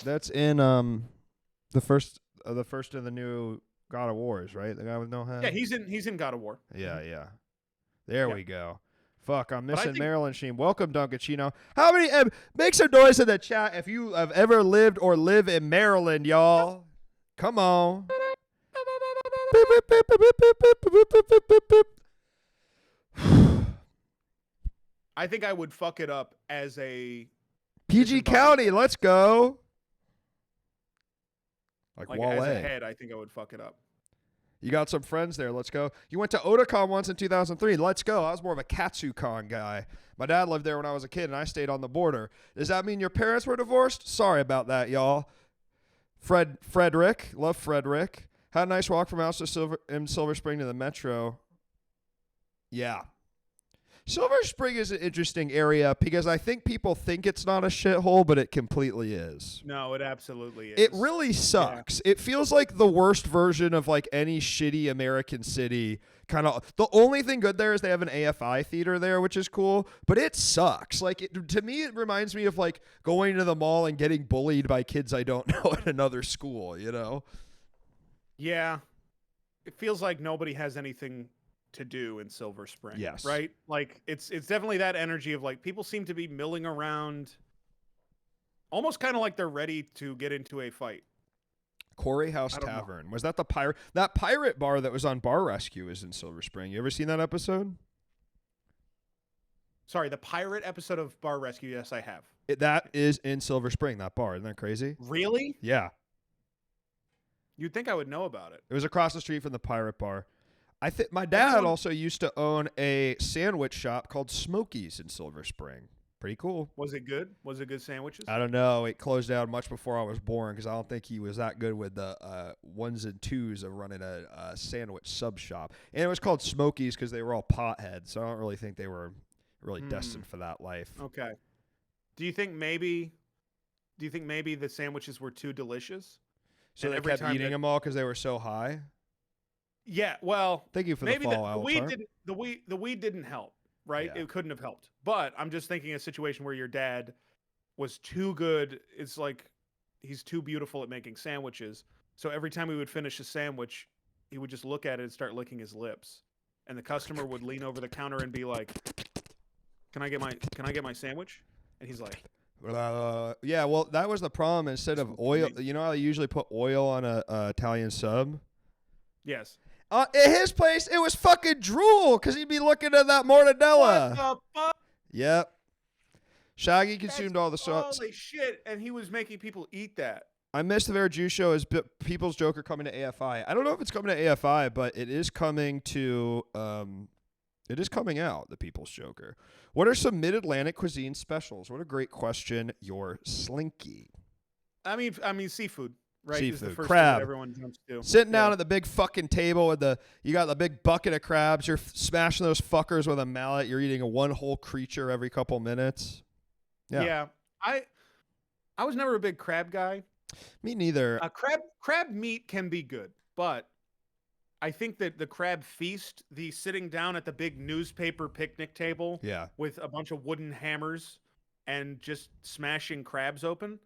[SPEAKER 1] that's in the first of the new God of Wars, right? The guy with no head.
[SPEAKER 2] Yeah, he's in God of War.
[SPEAKER 1] Yeah. There we go. Fuck, I'm missing Marilyn Sheen. Welcome, Dunkachino. How many? Make some noise in the chat if you have ever lived or live in Maryland, y'all. Come on.
[SPEAKER 2] I think I would fuck it up as a
[SPEAKER 1] PG County. Let's go. Like Wale.
[SPEAKER 2] As a head, I think I would fuck it up.
[SPEAKER 1] You got some friends there. Let's go. You went to Otakon once in 2003. Let's go. I was more of a Katsucon guy. My dad lived there when I was a kid, and I stayed on the border. Does that mean your parents were divorced? Sorry about that, y'all. Frederick. Love Frederick. Had a nice walk from house to Silver Spring to the metro. Yeah. Silver Spring is an interesting area because I think people think it's not a shithole, but it completely is.
[SPEAKER 2] No, it absolutely is.
[SPEAKER 1] It really sucks. Yeah. It feels like the worst version of like any shitty American city. Kind of the only thing good there is they have an AFI theater there, which is cool, but it sucks. Like to me, it reminds me of like going to the mall and getting bullied by kids I don't know at another school, you know?
[SPEAKER 2] Yeah. It feels like nobody has anything to do in Silver Spring.
[SPEAKER 1] Yes.
[SPEAKER 2] Right? Like it's definitely that energy of like people seem to be milling around almost kind of like they're ready to get into a fight.
[SPEAKER 1] Quarry House Tavern. Was that the pirate? That pirate bar that was on Bar Rescue is in Silver Spring. You ever seen that episode?
[SPEAKER 2] Sorry, the pirate episode of Bar Rescue. Yes, I have.
[SPEAKER 1] That is in Silver Spring, that bar. Isn't that crazy?
[SPEAKER 2] Really?
[SPEAKER 1] Yeah.
[SPEAKER 2] You'd think I would know about it.
[SPEAKER 1] It was across the street from the pirate bar. I think my dad also used to own a sandwich shop called Smokies in Silver Spring. Pretty cool.
[SPEAKER 2] Was it good? Was it good sandwiches?
[SPEAKER 1] I don't know. It closed down much before I was born because I don't think he was that good with the ones and twos of running a sandwich sub shop. And it was called Smokies because they were all potheads, so I don't really think they were really destined for that life.
[SPEAKER 2] Okay. Do you think maybe the sandwiches were too delicious?
[SPEAKER 1] So they kept eating them all because they were so high?
[SPEAKER 2] Yeah, well,
[SPEAKER 1] thank you for the follow.
[SPEAKER 2] The weed didn't help, right? Yeah. It couldn't have helped. But I'm just thinking a situation where your dad was too good. It's like he's too beautiful at making sandwiches. So every time we would finish a sandwich, he would just look at it and start licking his lips. And the customer would lean over the counter and be like, "Can I get my sandwich?" And he's like,
[SPEAKER 1] yeah, well, that was the problem. Instead of oil, you know how they usually put oil on a Italian sub?
[SPEAKER 2] Yes.
[SPEAKER 1] At his place, it was fucking drool because he'd be looking at that mortadella.
[SPEAKER 2] What the fuck?
[SPEAKER 1] Yep. Shaggy consumed all the sauce.
[SPEAKER 2] Holy shit! And he was making people eat that.
[SPEAKER 1] I missed the Vera Juice show. Is People's Joker coming to AFI? I don't know if it's coming to AFI, but it is coming to. It is coming out. The People's Joker. What are some Mid-Atlantic cuisine specials? What a great question, your Slinky.
[SPEAKER 2] I mean seafood. Right,
[SPEAKER 1] seafood,
[SPEAKER 2] is the first
[SPEAKER 1] crab.
[SPEAKER 2] thing that everyone jumps to.
[SPEAKER 1] Sitting down at the big fucking table with you got the big bucket of crabs. You're smashing those fuckers with a mallet. You're eating one whole creature every couple minutes. Yeah.
[SPEAKER 2] I was never a big crab guy.
[SPEAKER 1] Me neither.
[SPEAKER 2] Crab meat can be good, but I think that the crab feast, the sitting down at the big newspaper picnic table, with a bunch of wooden hammers and just smashing crabs open,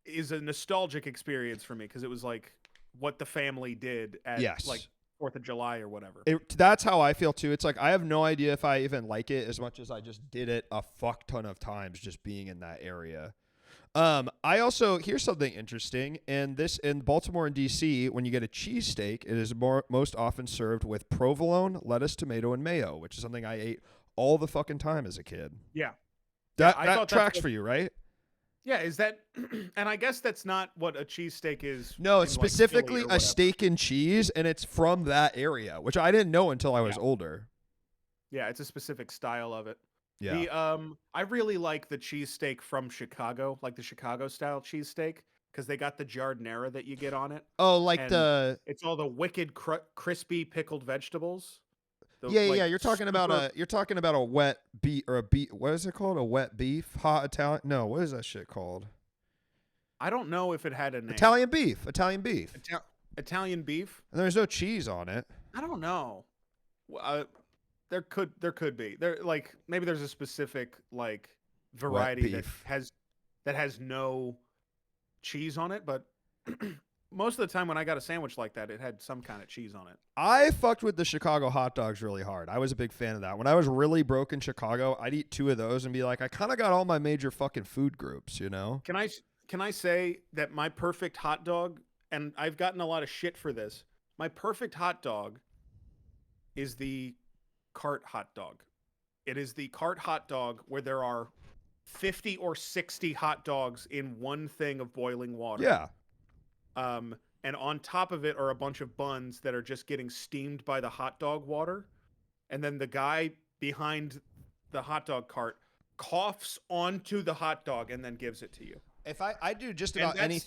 [SPEAKER 2] is a nostalgic experience for me because it was like what the family did at like 4th of July or whatever.
[SPEAKER 1] That's how I feel too. It's like I have no idea if I even like it as much as I just did it a fuck ton of times just being in that area. I also, here's something interesting. In Baltimore and DC, when you get a cheesesteak, it is most often served with provolone, lettuce, tomato, and mayo, which is something I ate all the fucking time as a kid.
[SPEAKER 2] Yeah.
[SPEAKER 1] That tracks for you, right?
[SPEAKER 2] Yeah, is that, and I guess that's not what a cheesesteak is.
[SPEAKER 1] No, it's specifically a steak and cheese, and it's from that area, which I didn't know until I was older.
[SPEAKER 2] Yeah, it's a specific style of it.
[SPEAKER 1] Yeah.
[SPEAKER 2] I really like the cheesesteak from Chicago, like the Chicago style cheesesteak, because they got the giardiniera that you get on it.
[SPEAKER 1] Oh, like
[SPEAKER 2] it's all the wicked crispy pickled vegetables.
[SPEAKER 1] Yeah. You're talking about a wet beef or a beef. What is it called? A wet beef, hot Italian? No, what is that shit called?
[SPEAKER 2] I don't know if it had a name.
[SPEAKER 1] Italian beef.
[SPEAKER 2] Italian beef.
[SPEAKER 1] And there's no cheese on it.
[SPEAKER 2] I don't know. There could be. Maybe there's a specific variety that has no cheese on it, but most of the time when I got a sandwich like that, it had some kind of cheese on it.
[SPEAKER 1] I fucked with the Chicago hot dogs really hard. I was a big fan of that. When I was really broke in Chicago, I'd eat 2 of those and be like, I kind of got all my major fucking food groups, you know?
[SPEAKER 2] Can I say that my perfect hot dog, and I've gotten a lot of shit for this, my perfect hot dog is the cart hot dog. It is the cart hot dog where there are 50 or 60 hot dogs in one thing of boiling water.
[SPEAKER 1] Yeah.
[SPEAKER 2] And on top of it are a bunch of buns that are just getting steamed by the hot dog water. And then the guy behind the hot dog cart coughs onto the hot dog and then gives it to you.
[SPEAKER 1] If I do just about any...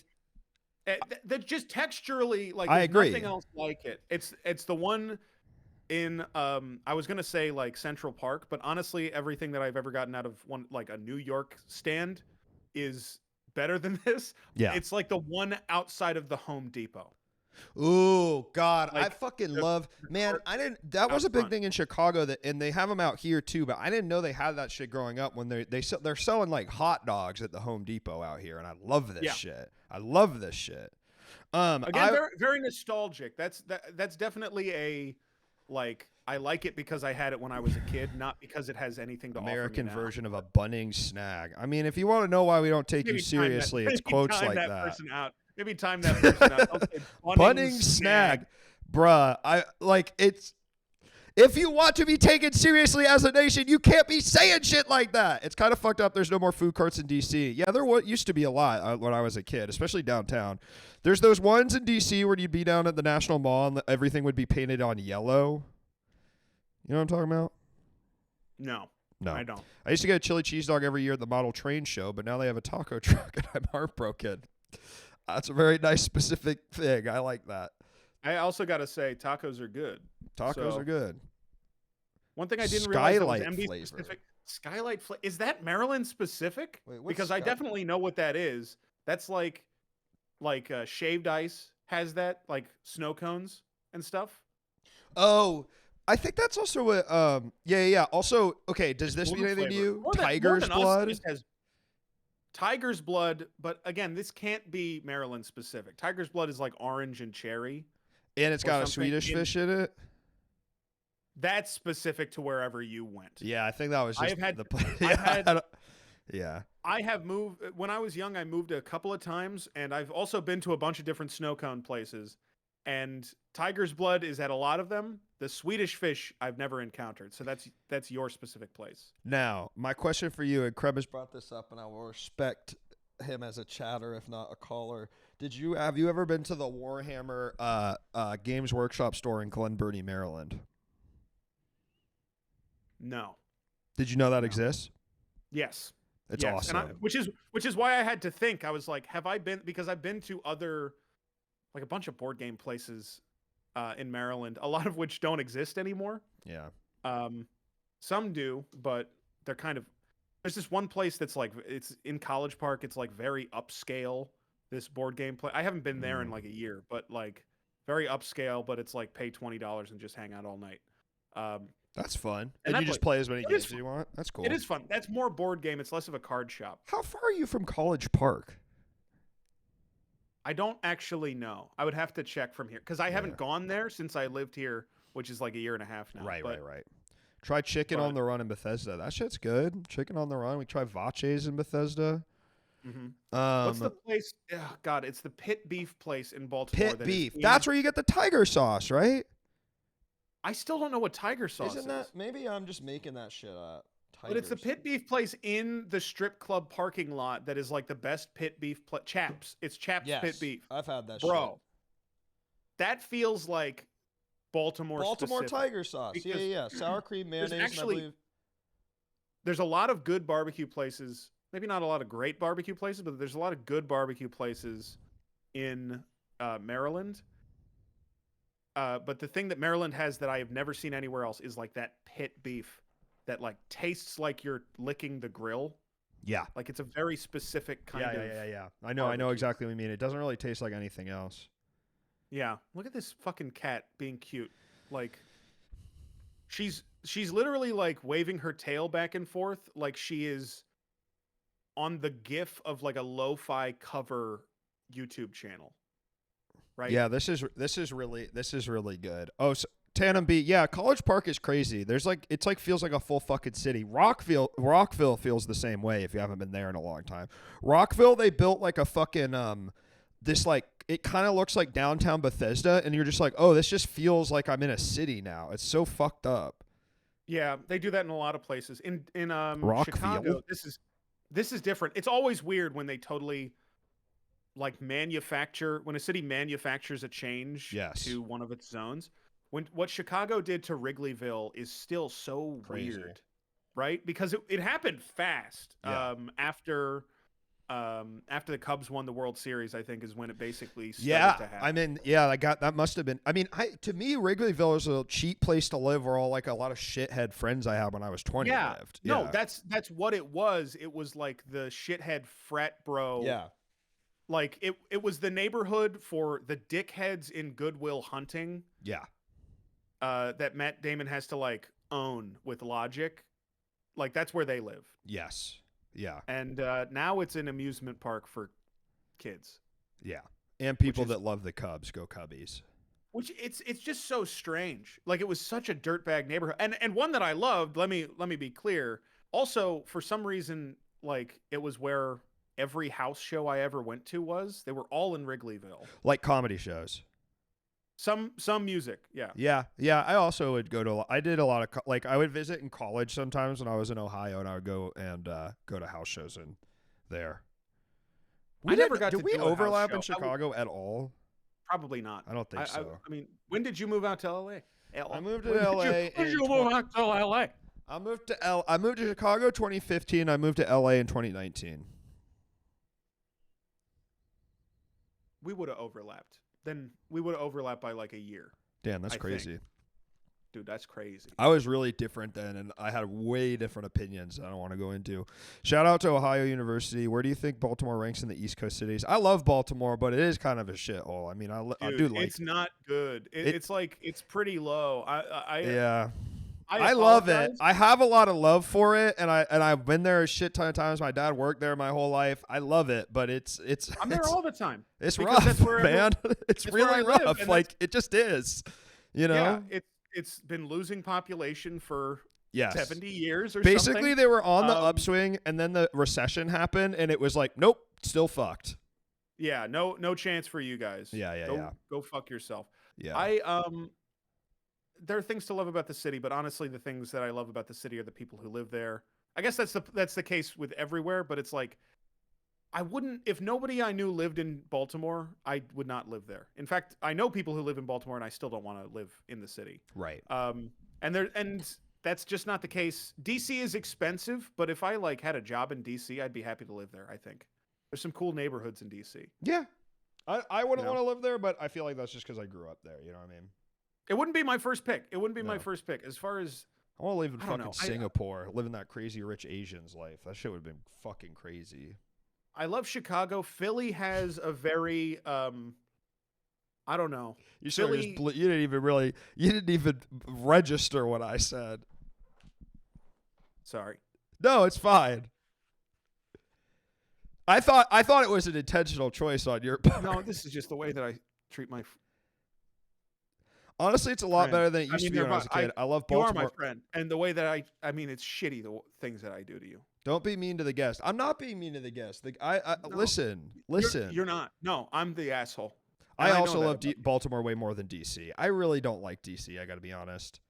[SPEAKER 2] That just texturally,
[SPEAKER 1] I agree.
[SPEAKER 2] Nothing else like it. It's the one in I was gonna say Central Park, but honestly, everything that I've ever gotten out of one a New York stand is better than this.
[SPEAKER 1] Yeah,
[SPEAKER 2] it's like the one outside of the Home Depot.
[SPEAKER 1] Ooh, God, I fucking love, man. That was a big thing in Chicago, and they have them out here too, but I didn't know they had that shit growing up. When they're selling hot dogs at the Home Depot out here, and I love this shit. I love this shit.
[SPEAKER 2] Again, very, very nostalgic. That's definitely a I like it because I had it when I was a kid, not because it has anything to
[SPEAKER 1] American
[SPEAKER 2] offer me now.
[SPEAKER 1] version of a Bunning snag. I mean, if you want to know why we don't take you seriously, it's quotes like that.
[SPEAKER 2] Person out. Maybe time that person out.
[SPEAKER 1] Bunning snag. Bruh, it's... If you want to be taken seriously as a nation, you can't be saying shit like that. It's kind of fucked up. There's no more food carts in D.C. Yeah, there used to be a lot when I was a kid, especially downtown. There's those ones in D.C. where you'd be down at the National Mall and everything would be painted on yellow. You know what I'm talking about?
[SPEAKER 2] No, I don't.
[SPEAKER 1] I used to get a chili cheese dog every year at the model train show, but now they have a taco truck and I'm heartbroken. That's a very nice specific thing. I like that.
[SPEAKER 2] I also got to say, tacos are good.
[SPEAKER 1] Tacos are good.
[SPEAKER 2] One thing I didn't realize was
[SPEAKER 1] MD flavor.
[SPEAKER 2] Specific. Skylight flavor. Is that Maryland specific?
[SPEAKER 1] Wait,
[SPEAKER 2] because I definitely know what that is. That's like shaved ice has that, like snow cones and stuff.
[SPEAKER 1] Oh, I think that's also what. Yeah. Also, okay. Does this mean anything to you? Tiger's blood.
[SPEAKER 2] Tiger's blood, but again, this can't be Maryland specific. Tiger's blood is like orange and cherry.
[SPEAKER 1] And it's got a Swedish fish in it.
[SPEAKER 2] That's specific to wherever you went.
[SPEAKER 1] Yeah, I think that was just the place. Yeah.
[SPEAKER 2] I have moved when I was young. I moved a couple of times, and I've also been to a bunch of different snow cone places. And Tiger's blood is at a lot of them. The Swedish fish I've never encountered. So that's your specific place.
[SPEAKER 1] Now, my question for you, and Kreb has brought this up, and I will respect him as a chatter, if not a caller. Have you ever been to the Warhammer Games Workshop store in Glen Burnie, Maryland?
[SPEAKER 2] No.
[SPEAKER 1] Did you know that exists?
[SPEAKER 2] Yes.
[SPEAKER 1] It's awesome.
[SPEAKER 2] And which is why I had to think. I was like, have I been, because I've been to other, like a bunch of board game places in Maryland, a lot of which don't exist anymore.
[SPEAKER 1] Yeah.
[SPEAKER 2] Some do, but they're kind of, there's this one place that's like, it's in College Park. It's like very upscale, this board game play. I haven't been there in like a year, but like very upscale, but it's like pay $20 and just hang out all night.
[SPEAKER 1] That's fun. And you just play as many games as you want? That's cool.
[SPEAKER 2] It is fun. That's more board game. It's less of a card shop.
[SPEAKER 1] How far are you from College Park?
[SPEAKER 2] I don't actually know. I would have to check from here because I haven't gone there since I lived here, which is like a year and a half now.
[SPEAKER 1] Right. Try Chicken on the Run in Bethesda. That shit's good. Chicken on the Run. We try Vaches in Bethesda.
[SPEAKER 2] What's the place? Oh, God, it's the Pit Beef place in Baltimore.
[SPEAKER 1] Pit Beef. That's where you get the tiger sauce, right?
[SPEAKER 2] I still don't know what tiger sauce is.
[SPEAKER 1] Maybe I'm just making that shit up.
[SPEAKER 2] But it's the Pit Beef place in the strip club parking lot that is like the best pit beef. Chaps. It's Chaps Pit Beef.
[SPEAKER 1] I've had that
[SPEAKER 2] Bro,
[SPEAKER 1] shit.
[SPEAKER 2] That feels like Baltimore specific.
[SPEAKER 1] tiger sauce. Yeah. Sour cream, mayonnaise,
[SPEAKER 2] actually,
[SPEAKER 1] I believe.
[SPEAKER 2] There's a lot of good barbecue places. Maybe not a lot of great barbecue places, but there's a lot of good barbecue places in Maryland. But the thing that Maryland has that I have never seen anywhere else is like that pit beef that like tastes like you're licking the grill.
[SPEAKER 1] Yeah.
[SPEAKER 2] Like it's a very specific kind of.
[SPEAKER 1] Yeah. I know exactly what you mean. It doesn't really taste like anything else.
[SPEAKER 2] Yeah. Look at this fucking cat being cute. Like she's literally like waving her tail back and forth like she is on the gif of like a lo-fi cover YouTube channel. Right?
[SPEAKER 1] Yeah, this is really good. Oh, so Tandem Beat. Yeah, College Park is crazy. There's like feels like a full fucking city. Rockville feels the same way if you haven't been there in a long time. Rockville, they built like a fucking this like it kind of looks like downtown Bethesda, and you're just like, oh, this just feels like I'm in a city now. It's so fucked up.
[SPEAKER 2] Yeah, they do that in a lot of places. In
[SPEAKER 1] Rockville?
[SPEAKER 2] Chicago, this is different. It's always weird when they totally like when a city manufactures a change to one of its zones. What Chicago did to Wrigleyville is still so
[SPEAKER 1] crazy.
[SPEAKER 2] Weird, right? Because it happened fast.
[SPEAKER 1] Yeah.
[SPEAKER 2] After the Cubs won the World Series, I think is when it basically started to happen.
[SPEAKER 1] I mean, that must have been. I mean, to me, Wrigleyville is a cheap place to live, where all like a lot of shithead friends I had when I was 20 lived.
[SPEAKER 2] No, that's what it was. It was like the shithead frat bro.
[SPEAKER 1] Yeah.
[SPEAKER 2] Like it was the neighborhood for the dickheads in Goodwill Hunting.
[SPEAKER 1] Yeah.
[SPEAKER 2] That Matt Damon has to like own with logic. Like that's where they live.
[SPEAKER 1] Yes. Yeah.
[SPEAKER 2] And now it's an amusement park for kids.
[SPEAKER 1] Yeah. And people that love the Cubs, go Cubbies.
[SPEAKER 2] Which it's just so strange. Like it was such a dirtbag neighborhood. And one that I loved, let me be clear. Also, for some reason, like it was where every house show I ever went to was. They were all in Wrigleyville.
[SPEAKER 1] Like comedy shows.
[SPEAKER 2] Some music, yeah.
[SPEAKER 1] Yeah. I also would I did a lot of I would visit in college sometimes when I was in Ohio, and I would go to house shows in there. Did we overlap in Chicago at all?
[SPEAKER 2] Probably not.
[SPEAKER 1] I don't think so.
[SPEAKER 2] I mean, when did you move out to LA?
[SPEAKER 1] I moved to LA.
[SPEAKER 2] When did you move out to LA?
[SPEAKER 1] I moved to Chicago 2015. I moved to LA in 2019.
[SPEAKER 2] We would have overlapped. Then we would have overlapped by like a year.
[SPEAKER 1] Damn, that's crazy.
[SPEAKER 2] Dude, that's crazy.
[SPEAKER 1] I was really different then, and I had way different opinions I don't want to go into. Shout out to Ohio University. Where do you think Baltimore ranks in the East Coast cities? I love Baltimore, but it is kind of a shithole. I mean, I do like
[SPEAKER 2] it's not good. It's like it's pretty low.
[SPEAKER 1] I love it. I have a lot of love for it, and I've been there a shit ton of times. My dad worked there my whole life. I love it, but
[SPEAKER 2] I'm there all the time.
[SPEAKER 1] It's rough, man. It's really rough. Like it just is. You know?
[SPEAKER 2] Yeah, it's been losing population for
[SPEAKER 1] Yes.
[SPEAKER 2] 70 years or
[SPEAKER 1] Basically,
[SPEAKER 2] something.
[SPEAKER 1] they were on the upswing, and then the recession happened, and it was like, nope, still fucked.
[SPEAKER 2] Yeah, no chance for you guys.
[SPEAKER 1] Yeah.
[SPEAKER 2] Go fuck yourself.
[SPEAKER 1] Yeah.
[SPEAKER 2] There are things to love about the city, but honestly, the things that I love about the city are the people who live there. I guess that's the case with everywhere, but it's like, I wouldn't, if nobody I knew lived in Baltimore, I would not live there. In fact, I know people who live in Baltimore, and I still don't want to live in the city.
[SPEAKER 1] Right.
[SPEAKER 2] And that's just not the case. DC is expensive, but if I like had a job in DC, I'd be happy to live there. I think there's some cool neighborhoods in DC.
[SPEAKER 1] Yeah. I wouldn't want to live there, but I feel like that's just because I grew up there. You know what I mean?
[SPEAKER 2] It wouldn't be my first pick. My first pick. As far as
[SPEAKER 1] I want to live in fucking Singapore, living that crazy rich Asian's life. That shit would have been fucking crazy.
[SPEAKER 2] I love Chicago. Philly has a very I don't know.
[SPEAKER 1] You didn't even register what I said.
[SPEAKER 2] Sorry.
[SPEAKER 1] No, it's fine. I thought it was an intentional choice on your part.
[SPEAKER 2] No, this is just the way that I treat my.
[SPEAKER 1] Honestly, it's a lot
[SPEAKER 2] friend.
[SPEAKER 1] better than it used to be when I was a kid. I love Baltimore.
[SPEAKER 2] You are my friend, and the way that I mean, it's shitty the things that I do to you.
[SPEAKER 1] Don't be mean to the guest. I'm not being mean to the guest.
[SPEAKER 2] No,
[SPEAKER 1] listen.
[SPEAKER 2] You're not. No, I'm the asshole.
[SPEAKER 1] I also love Baltimore way more than DC. I really don't like DC. I got to be honest.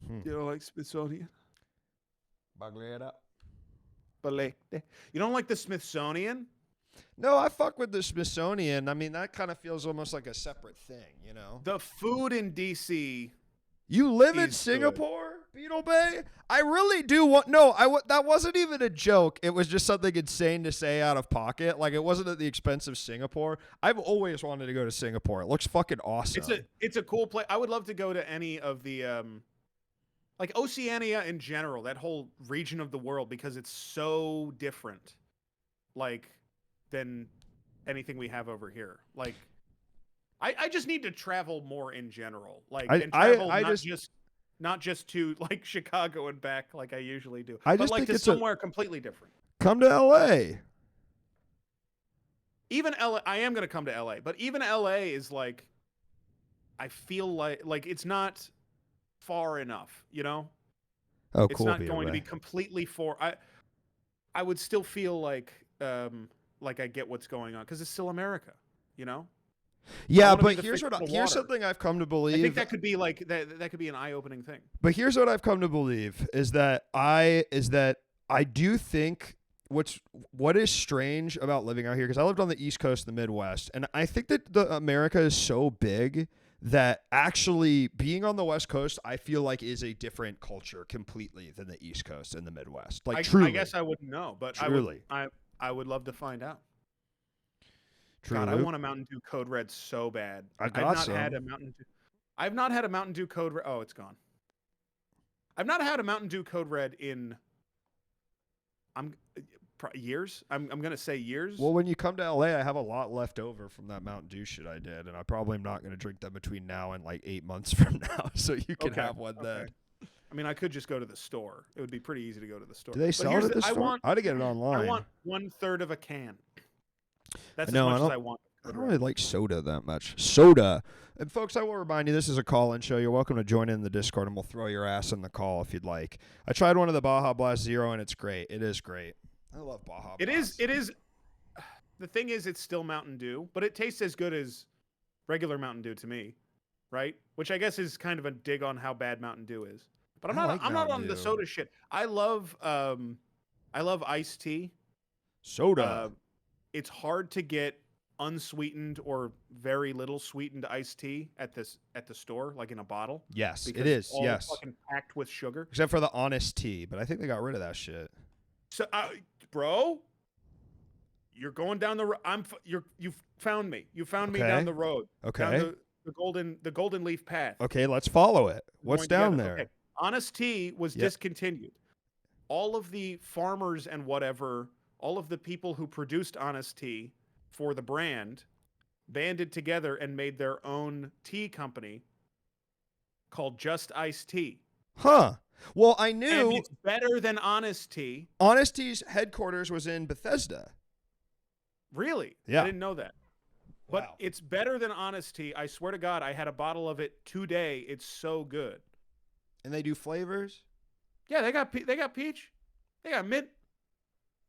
[SPEAKER 2] You don't like Smithsonian?
[SPEAKER 1] Bagliera.
[SPEAKER 2] You don't like the Smithsonian?
[SPEAKER 1] No, I fuck with the Smithsonian. I mean, that kind of feels almost like a separate thing, you know?
[SPEAKER 2] The food in DC.
[SPEAKER 1] You live in Singapore, Beetle Bay? I really do want. No, that wasn't even a joke. It was just something insane to say out of pocket. Like, it wasn't at the expense of Singapore. I've always wanted to go to Singapore. It looks fucking awesome.
[SPEAKER 2] It's a cool place. I would love to go to any of the like Oceania in general, that whole region of the world, because it's so different, like, than anything we have over here. Like, I just need to travel more in general. Like, not just to like Chicago and back like I usually do. But like to somewhere completely different.
[SPEAKER 1] Come to LA.
[SPEAKER 2] Even LA, I am gonna come to LA, but even LA is like, I feel like it's not far enough, you know?
[SPEAKER 1] Oh,
[SPEAKER 2] it's not going to be completely I would still feel like I get what's going on because it's still America, you know?
[SPEAKER 1] Yeah, but here's something I've come to believe.
[SPEAKER 2] I think that could be like that could be an eye-opening thing.
[SPEAKER 1] But here's what I've come to believe is that I do think what is strange about living out here, because I lived on the East Coast, the Midwest, and I think that America is so big that actually being on the West Coast, I feel like is a different culture completely than the East Coast and the Midwest. Like, truly.
[SPEAKER 2] I guess I wouldn't know, but
[SPEAKER 1] truly.
[SPEAKER 2] I would love to find out.
[SPEAKER 1] Truly.
[SPEAKER 2] God, I want a Mountain Dew Code Red so bad.
[SPEAKER 1] I've not had a
[SPEAKER 2] Mountain Dew Code Red. Oh, it's gone. I've not had a Mountain Dew Code Red in years. I'm gonna say years.
[SPEAKER 1] Well, when you come to LA, I have a lot left over from that Mountain Dew shit I did, and I probably am not gonna drink that between now and like 8 months from now. So you can have one then.
[SPEAKER 2] I mean, I could just go to the store. It would be pretty easy to go to the store.
[SPEAKER 1] Do they sell it at the store? I had to get it online.
[SPEAKER 2] I want 1/3 of a can. That's as much as I want.
[SPEAKER 1] I don't really like soda that much. Soda. And folks, I will remind you, this is a call-in show. You're welcome to join in the Discord, and we'll throw your ass in the call if you'd like. I tried one of the Baja Blast Zero, and it's great. It is great. I love Baja Blast.
[SPEAKER 2] It is. The thing is, it's still Mountain Dew, but it tastes as good as regular Mountain Dew to me, right? Which I guess is kind of a dig on how bad Mountain Dew is. But I'm not on the soda shit. I love iced tea.
[SPEAKER 1] Soda.
[SPEAKER 2] It's hard to get unsweetened or very little sweetened iced tea at the store, like in a bottle.
[SPEAKER 1] Yes, it is.
[SPEAKER 2] It's all fucking packed with sugar.
[SPEAKER 1] Except for the Honest Tea, but I think they got rid of that shit.
[SPEAKER 2] So, bro, you're going down the road. You found me. You found me down the road.
[SPEAKER 1] Okay.
[SPEAKER 2] Down the golden leaf path.
[SPEAKER 1] Okay, let's follow it. What's down there?
[SPEAKER 2] Okay. Honest Tea was discontinued. All of the farmers and whatever, all of the people who produced Honest Tea for the brand banded together and made their own tea company called Just Iced Tea.
[SPEAKER 1] Huh. Well, I knew.
[SPEAKER 2] And it's better than Honest Tea.
[SPEAKER 1] Honest Tea's headquarters was in Bethesda.
[SPEAKER 2] Really?
[SPEAKER 1] Yeah.
[SPEAKER 2] I didn't know that. But wow. It's better than Honest Tea. I swear to God, I had a bottle of it today. It's so good.
[SPEAKER 1] And they do flavors?
[SPEAKER 2] Yeah, they got peach. They got mint.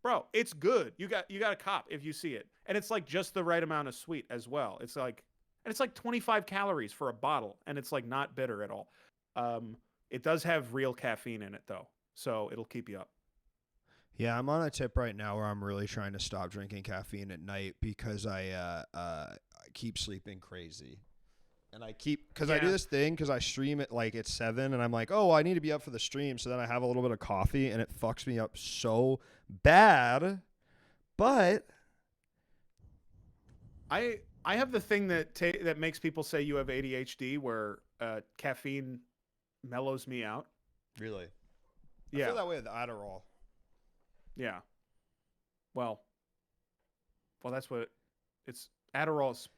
[SPEAKER 2] Bro, it's good. You got a cop if you see it. And it's like just the right amount of sweet as well. It's like 25 calories for a bottle, and it's like not bitter at all. It does have real caffeine in it though, so it'll keep you up.
[SPEAKER 1] Yeah, I'm on a tip right now where I'm really trying to stop drinking caffeine at night because I keep sleeping crazy. And I do this thing because I stream at like at 7 and I'm like, oh, I need to be up for the stream. So then I have a little bit of coffee and it fucks me up so bad. But
[SPEAKER 2] I have the thing that makes people say you have ADHD where caffeine mellows me out.
[SPEAKER 1] Really?
[SPEAKER 2] Yeah.
[SPEAKER 1] I feel that way with Adderall.
[SPEAKER 2] Yeah. Well, that's what it's Adderall's.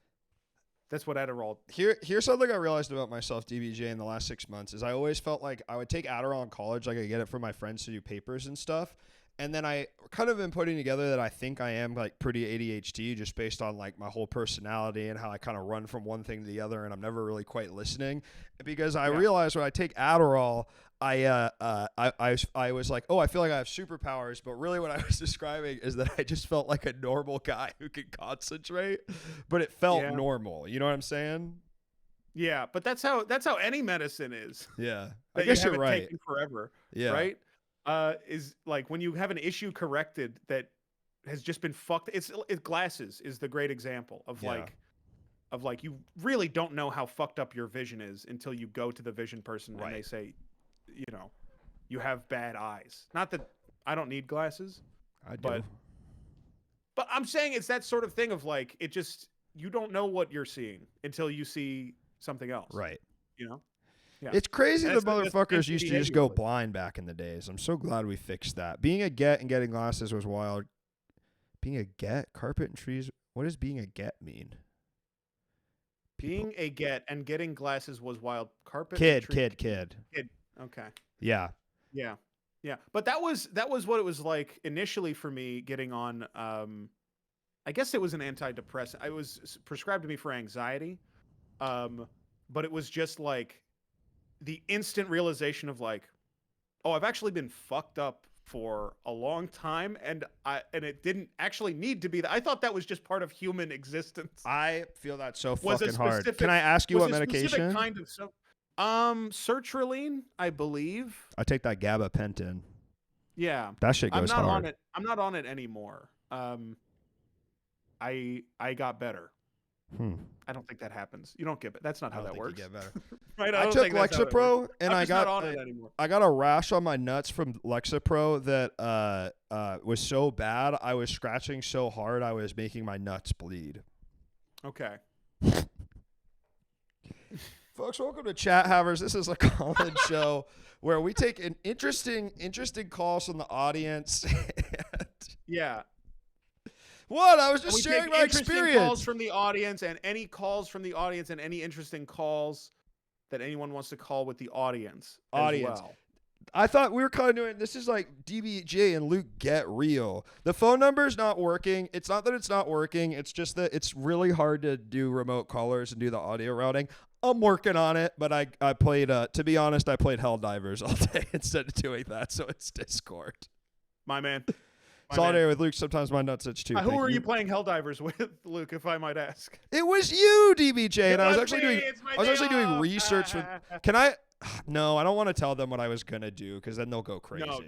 [SPEAKER 2] That's what Adderall.
[SPEAKER 1] Here's something I realized about myself, DBJ, in the last 6 months is I always felt like I would take Adderall in college, like I get it from my friends to do papers and stuff. And then I kind of been putting together that I think I am like pretty ADHD just based on like my whole personality and how I kind of run from one thing to the other, and I'm never really quite listening. Because I realized when I take Adderall, I was like, oh, I feel like I have superpowers, but really what I was describing is that I just felt like a normal guy who could concentrate, but it felt normal. You know what I'm saying?
[SPEAKER 2] Yeah, but that's how any medicine is.
[SPEAKER 1] Yeah,
[SPEAKER 2] I
[SPEAKER 1] guess you're right.
[SPEAKER 2] Taken forever.
[SPEAKER 1] Yeah,
[SPEAKER 2] right. Is like when you have an issue corrected that has just been fucked. Glasses is the great example of like you really don't know how fucked up your vision is until you go to the vision person and they say, you know, you have bad eyes. Not that I don't need glasses.
[SPEAKER 1] I do.
[SPEAKER 2] But I'm saying it's that sort of thing of like, it just, you don't know what you're seeing until you see something else.
[SPEAKER 1] Right.
[SPEAKER 2] You know? Yeah.
[SPEAKER 1] It's crazy the motherfuckers used to just go blind back in the days. I'm so glad we fixed that. Being a get and getting glasses was wild. Being a get? Carpet and trees? What does being a get mean?
[SPEAKER 2] Being a get and getting glasses was wild. Carpet.
[SPEAKER 1] Kid.
[SPEAKER 2] Okay.
[SPEAKER 1] Yeah.
[SPEAKER 2] Yeah. Yeah. But that was what it was like initially for me getting on. I guess it was an antidepressant. It was prescribed to me for anxiety. But it was just like the instant realization of like, oh, I've actually been fucked up for a long time, and it didn't actually need to be that. I thought that was just part of human existence.
[SPEAKER 1] I feel that so fucking hard. Can I ask you what medication?
[SPEAKER 2] Kind of sertraline, I believe.
[SPEAKER 1] I take that gabapentin.
[SPEAKER 2] Yeah,
[SPEAKER 1] that shit goes hard.
[SPEAKER 2] I'm not on it anymore. I got better. I don't think that happens. You don't get it. That's not how that works. You get better. Right? I
[SPEAKER 1] took Lexapro and I got a rash on my nuts from Lexapro that was so bad. I was scratching so hard I was making my nuts bleed.
[SPEAKER 2] Okay.
[SPEAKER 1] Folks, welcome to Chat Havers. This is a call-in show where we take an interesting calls from the audience.
[SPEAKER 2] Yeah.
[SPEAKER 1] What? I was just sharing my experience.
[SPEAKER 2] Calls from the audience and any calls from the audience and any interesting calls that anyone wants to call with the audience. As well.
[SPEAKER 1] I thought we were kind of doing this is like DBJ and Luke get real. The phone number is not working. It's not that it's not working. It's just that it's really hard to do remote callers and do the audio routing. I'm working on it, but I played to be honest, I played Helldivers all day instead of doing that, so it's Discord.
[SPEAKER 2] My man.
[SPEAKER 1] Solidarity with Luke. Sometimes my nuts itch too.
[SPEAKER 2] Who are you playing Helldivers with, Luke? If I might ask.
[SPEAKER 1] It was you, DBJ, and I was actually doing research with. Can I? No, I don't want to tell them what I was gonna do because then they'll go crazy.
[SPEAKER 2] No,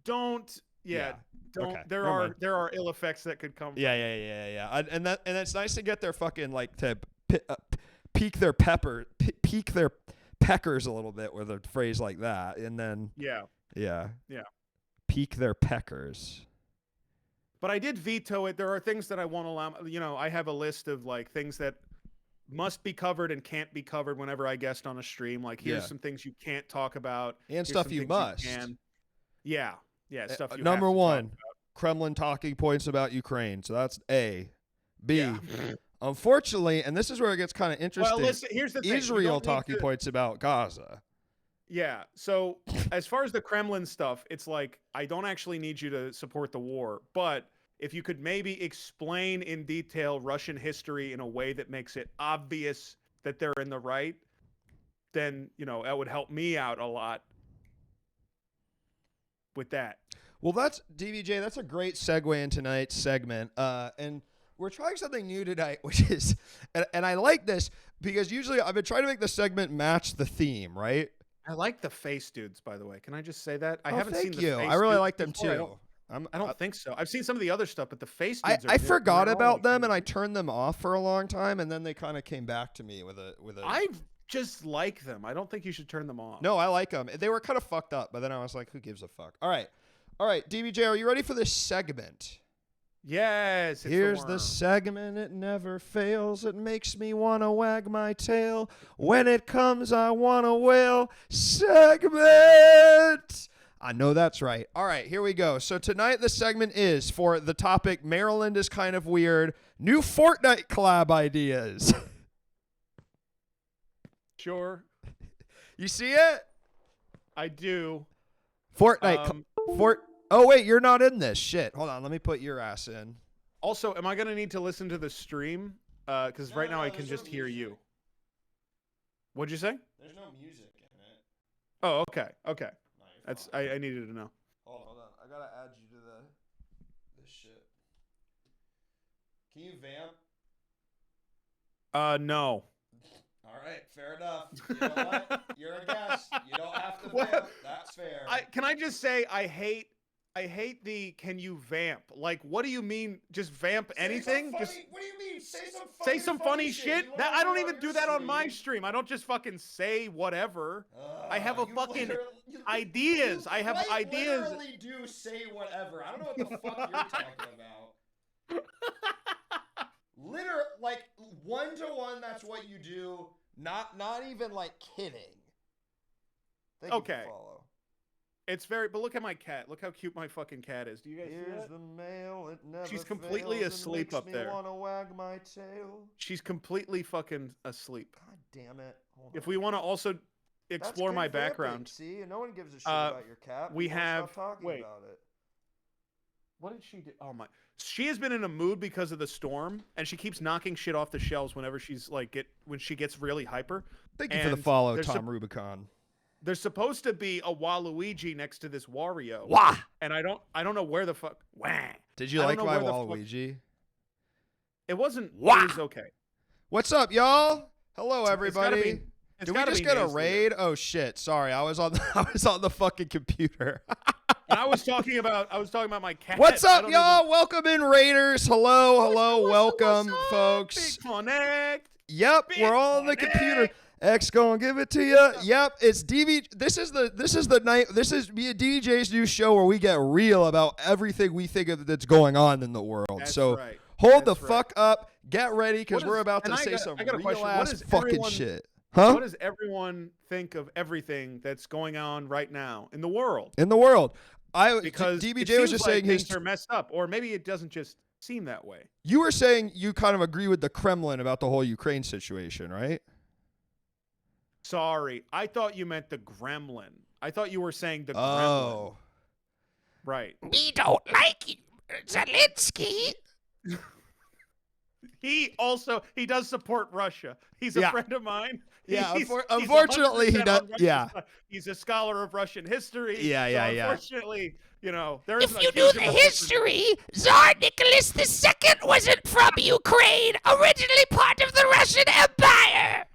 [SPEAKER 2] don't. Yeah, don't. Okay. There are ill effects that could come.
[SPEAKER 1] Yeah. And it's nice to get their fucking like to peak their peckers a little bit with a phrase like that, and then yeah, peak their peckers.
[SPEAKER 2] But I did veto it. There are things that I won't allow. You know, I have a list of like things that must be covered and can't be covered whenever I guest on a stream. Like, here's some things you can't talk about.
[SPEAKER 1] And stuff you must.
[SPEAKER 2] Yeah, stuff you
[SPEAKER 1] Number one, Kremlin talking points about Ukraine. So that's A. B. Unfortunately, and this is where it gets kind of interesting.
[SPEAKER 2] Well, listen, here's the thing.
[SPEAKER 1] Israel talking points about Gaza.
[SPEAKER 2] Yeah. So as far as the Kremlin stuff, it's like, I don't actually need you to support the war, but if you could maybe explain in detail Russian history in a way that makes it obvious that they're in the right, then, you know, that would help me out a lot with that.
[SPEAKER 1] Well, that's DBJ. That's a great segue in tonight's segment. And we're trying something new tonight, which is, and I like this because usually I've been trying to make the segment match the theme, right?
[SPEAKER 2] I like the face dudes, by the way. Can I just say that? I haven't seen the face
[SPEAKER 1] I really like them too.
[SPEAKER 2] I don't think so. I've seen some of the other stuff, but the face dudes
[SPEAKER 1] I forgot about them and I turned them off for a long time, and then they kind of came back to me with a.
[SPEAKER 2] I just like them. I don't think you should turn them off.
[SPEAKER 1] No, I like them. They were kind of fucked up, but then I was like, who gives a fuck? All right, DBJ, are you ready for this segment?
[SPEAKER 2] Yes.
[SPEAKER 1] Here's the segment. It never fails. It makes me want to wag my tail. When it comes, I want to wail. Segment. I know that's right. All right, here we go. So tonight the segment is for the topic Maryland is kind of weird. New Fortnite collab ideas.
[SPEAKER 2] Sure.
[SPEAKER 1] You see it?
[SPEAKER 2] I do.
[SPEAKER 1] Fortnite. Oh, wait, you're not in this. Shit. Hold on. Let me put your ass in.
[SPEAKER 2] Also, am I going to need to listen to the stream? Because right now I can just hear you. What'd you say?
[SPEAKER 1] There's no music in it.
[SPEAKER 2] Oh, okay. Okay.
[SPEAKER 1] No,
[SPEAKER 2] That's I needed to know.
[SPEAKER 1] Hold on. I got to add you to this shit. Can you vamp?
[SPEAKER 2] No.
[SPEAKER 1] All right, fair enough. You know what? You're a guest. You don't have to vamp. That's fair.
[SPEAKER 2] Can I just say I hate the can you vamp? Like, what do you mean? Just vamp anything? Just
[SPEAKER 1] what do you mean?
[SPEAKER 2] say some funny shit. That I don't even do that on my stream. I don't just fucking say whatever. I have a fucking ideas. I have ideas.
[SPEAKER 1] You literally do say whatever. I don't know what the fuck you're talking about. Literally, like 1-to-1. That's what you do. Not even like kidding. Thank
[SPEAKER 2] okay.
[SPEAKER 1] You for follow.
[SPEAKER 2] It's very, but look at my cat. Look how cute my fucking cat is. Do you guys see that?
[SPEAKER 1] The mail, it never
[SPEAKER 2] She's completely asleep up there.
[SPEAKER 1] Wanna wag my tail.
[SPEAKER 2] She's completely fucking asleep.
[SPEAKER 1] God damn it.
[SPEAKER 2] If we want to also explore my background.
[SPEAKER 1] See, no one gives a shit about your cat.
[SPEAKER 2] We have.
[SPEAKER 1] Stop talking about it.
[SPEAKER 2] What did she do? Oh my! She has been in a mood because of the storm, and she keeps knocking shit off the shelves whenever she's like when she gets really hyper.
[SPEAKER 1] Thank you for the follow, Tom Rubicon.
[SPEAKER 2] There's supposed to be a Waluigi next to this Wario.
[SPEAKER 1] Wah!
[SPEAKER 2] And I don't know where the fuck. Wah!
[SPEAKER 1] Did you like my Waluigi?
[SPEAKER 2] It wasn't.
[SPEAKER 1] Wah!
[SPEAKER 2] It was okay.
[SPEAKER 1] What's up, y'all? Hello, everybody.
[SPEAKER 2] Did
[SPEAKER 1] we just get a raid? Oh shit! Sorry, I was on the fucking computer.
[SPEAKER 2] And I was talking about my cat.
[SPEAKER 1] What's up, y'all? Welcome in, Raiders. Hello, welcome, folks.
[SPEAKER 2] Big Connect.
[SPEAKER 1] Yep, we're all on the computer. X gonna give it to you. Yep, it's DV. This is the night. This is me and DJ's new show where we get real about everything we think of that's going on in the world.
[SPEAKER 2] That's
[SPEAKER 1] so
[SPEAKER 2] right.
[SPEAKER 1] hold the fuck up. Get ready because we're about to say some real ass fucking shit. Huh?
[SPEAKER 2] What does everyone think of everything that's going on right now in the world? Because
[SPEAKER 1] DBJ was just saying
[SPEAKER 2] things are messed up, or maybe it doesn't just seem that way.
[SPEAKER 1] You were saying you kind of agree with the Kremlin about the whole Ukraine situation, right?
[SPEAKER 2] Sorry, I thought you meant the Gremlin. I thought you were saying the Gremlin.
[SPEAKER 1] Oh.
[SPEAKER 2] Right.
[SPEAKER 4] We don't like Zelensky.
[SPEAKER 2] He does support Russia. He's a friend of mine.
[SPEAKER 1] Yeah, unfortunately he does. Yeah.
[SPEAKER 2] He's a scholar of Russian history.
[SPEAKER 1] Yeah.
[SPEAKER 2] Unfortunately, there is.
[SPEAKER 4] If you knew the history, Tsar Nicholas II wasn't from Ukraine, originally part of the Russian Empire.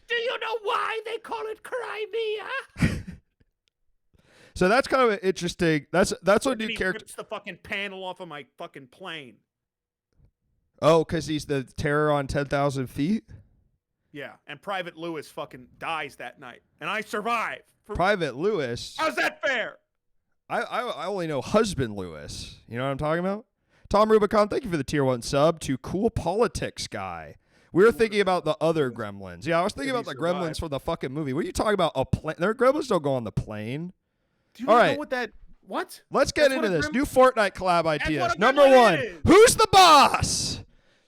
[SPEAKER 4] Do you know why they call it Crimea?
[SPEAKER 1] So that's kind of an interesting. That's what new character.
[SPEAKER 2] Rips the fucking panel off of my fucking plane.
[SPEAKER 1] Oh, because he's the terror on 10,000 feet?
[SPEAKER 2] Yeah, and Private Lewis fucking dies that night, and I survive.
[SPEAKER 1] Private Lewis?
[SPEAKER 2] How's that fair?
[SPEAKER 1] I only know Husband Lewis. You know what I'm talking about? Tom Rubicon, thank you for the tier 1 sub to Cool Politics Guy. We were thinking about the other gremlins. Yeah, I was thinking about the gremlins from the fucking movie. What are you talking about? A plane? Their gremlins don't go on the plane.
[SPEAKER 2] Do you know what that... What?
[SPEAKER 1] Let's get into this. New Fortnite collab ideas. Number 1, who's the boss?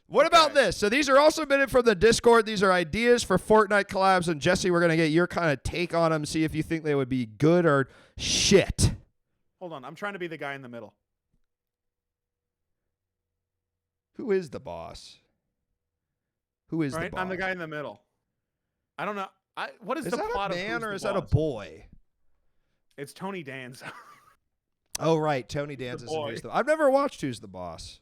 [SPEAKER 1] What about this? So these are all submitted from the Discord. These are ideas for Fortnite collabs. And Jesse, we're going to get your kind of take on them, see if you think they would be good or shit.
[SPEAKER 2] Hold on. I'm trying to be the guy in the middle.
[SPEAKER 1] Who is the boss? Who is the boss?
[SPEAKER 2] I'm the guy in the middle. I don't know. What is the plot of
[SPEAKER 1] Is that a man or is
[SPEAKER 2] boss?
[SPEAKER 1] that a boy?
[SPEAKER 2] It's Tony Danza.
[SPEAKER 1] Oh, right. Tony Danza is Who's the I've never watched Who's the Boss.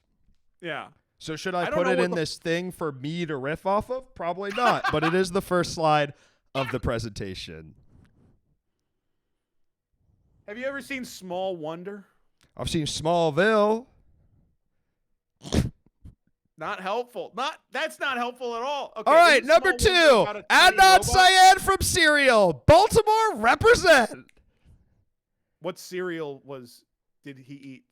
[SPEAKER 2] Yeah.
[SPEAKER 1] So should I put it in this thing for me to riff off of? Probably not, but it is the first slide of the presentation.
[SPEAKER 2] Have you ever seen Small Wonder?
[SPEAKER 1] I've seen Smallville.
[SPEAKER 2] Not helpful. That's not helpful at all. Okay,
[SPEAKER 1] all right, number 2. Adnan Syed from Serial. Baltimore represent.
[SPEAKER 2] What cereal did he eat?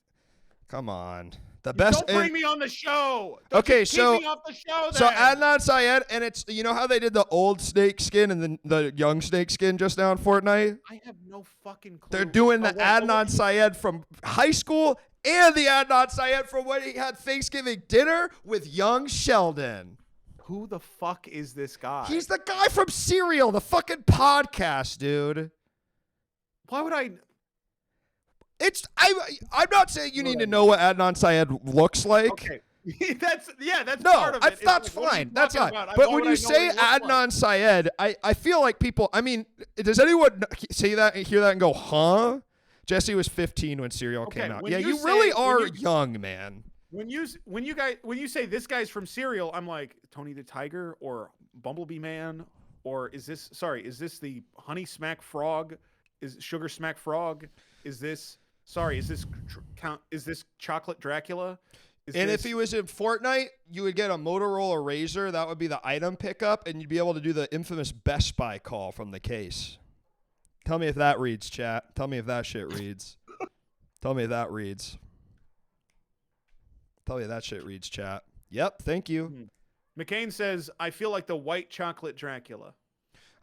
[SPEAKER 1] Come on. The best.
[SPEAKER 2] Don't bring me on the show.
[SPEAKER 1] Keep
[SPEAKER 2] me off the show then.
[SPEAKER 1] So Adnan Syed, and it's, you know how they did the old snake skin and the young snake skin just now in Fortnite?
[SPEAKER 2] I have no fucking clue.
[SPEAKER 1] They're doing the Adnan Syed from high school and the Adnan Syed from when he had Thanksgiving dinner with young Sheldon.
[SPEAKER 2] Who the fuck is this guy?
[SPEAKER 1] He's the guy from Serial, the fucking podcast, dude.
[SPEAKER 2] Why would I?
[SPEAKER 1] I'm not saying you need to know what Adnan Syed looks like.
[SPEAKER 2] Okay. that's
[SPEAKER 1] no,
[SPEAKER 2] part of it.
[SPEAKER 1] That's fine. That's fine. But when you say Adnan Syed, I feel like people. I mean, does anyone see that, hear that, and go, "Huh"? Jesse was 15 when Serial came out. Yeah, you really are young, man.
[SPEAKER 2] When you say this guy's from Serial, I'm like Tony the Tiger or Bumblebee Man, or is this the Honey Smack Frog? Is Sugar Smack Frog? Is this Chocolate Dracula?
[SPEAKER 1] If he was in Fortnite, you would get a Motorola Razr. That would be the item pickup, and you'd be able to do the infamous Best Buy call from the case. Tell me if that reads, chat. Tell me if that shit reads. Tell me if that reads. Tell me if that shit reads, chat. Yep, thank you.
[SPEAKER 2] McCain says, I feel like the white chocolate Dracula.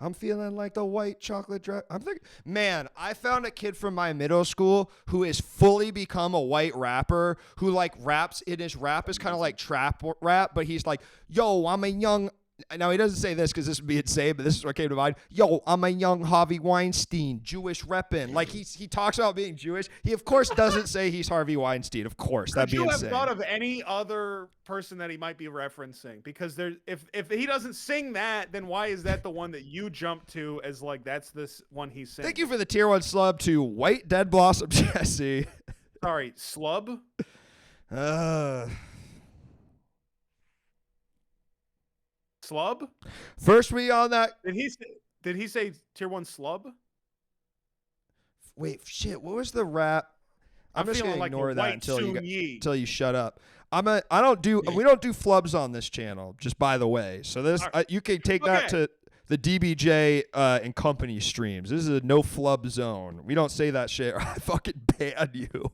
[SPEAKER 1] I'm feeling like the white chocolate I'm thinking, man, I found a kid from my middle school who has fully become a white rapper who like raps in his rap is kind of like trap rap, but he's like, yo, I'm a young. Now, he doesn't say this because this would be insane, but this is what came to mind. Yo, I'm a young Harvey Weinstein, Jewish reppin'. Like, he talks about being Jewish. He, of course, doesn't say he's Harvey Weinstein. Of course, that'd be insane.
[SPEAKER 2] Could you have thought of any other person that he might be referencing? Because if he doesn't sing that, then why is that the one that you jump to as, like, that's this one he's singing?
[SPEAKER 1] Thank you for the tier 1 slub to White Dead Blossom Jesse.
[SPEAKER 2] Sorry, slub? Slub?
[SPEAKER 1] First we on that.
[SPEAKER 2] Did he say tier 1 slub?
[SPEAKER 1] Wait, shit. What was the rap? I'm just gonna ignore that until you shut up. We don't do flubs on this channel. Just by the way, so this you can take that to the DBJ and company streams. This is a no flub zone. We don't say that shit, or I fucking ban you.
[SPEAKER 2] Well,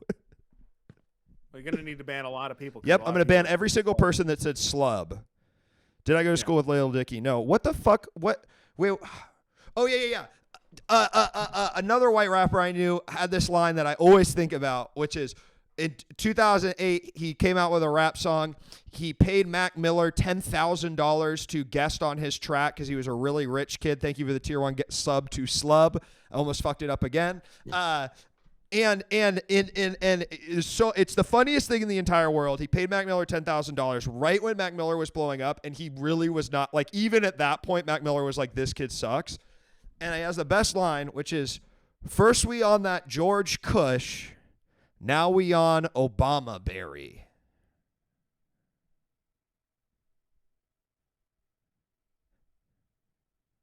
[SPEAKER 2] you're gonna need to ban a lot of people.
[SPEAKER 1] Yep, I'm gonna ban every single person that said slub. Did I go to school with Lil Dicky? No. What the fuck? What? Wait. Oh, yeah. Another white rapper I knew had this line that I always think about, which is in 2008, he came out with a rap song. He paid Mac Miller $10,000 to guest on his track because he was a really rich kid. Thank you for the tier 1 sub to Slub. I almost fucked it up again. And so it's the funniest thing in the entire world. He paid Mac Miller $10,000 right when Mac Miller was blowing up, and he really was not like, even at that point, Mac Miller was like, this kid sucks. And he has the best line, which is, first we on that George Kush, now we on Obama Berry.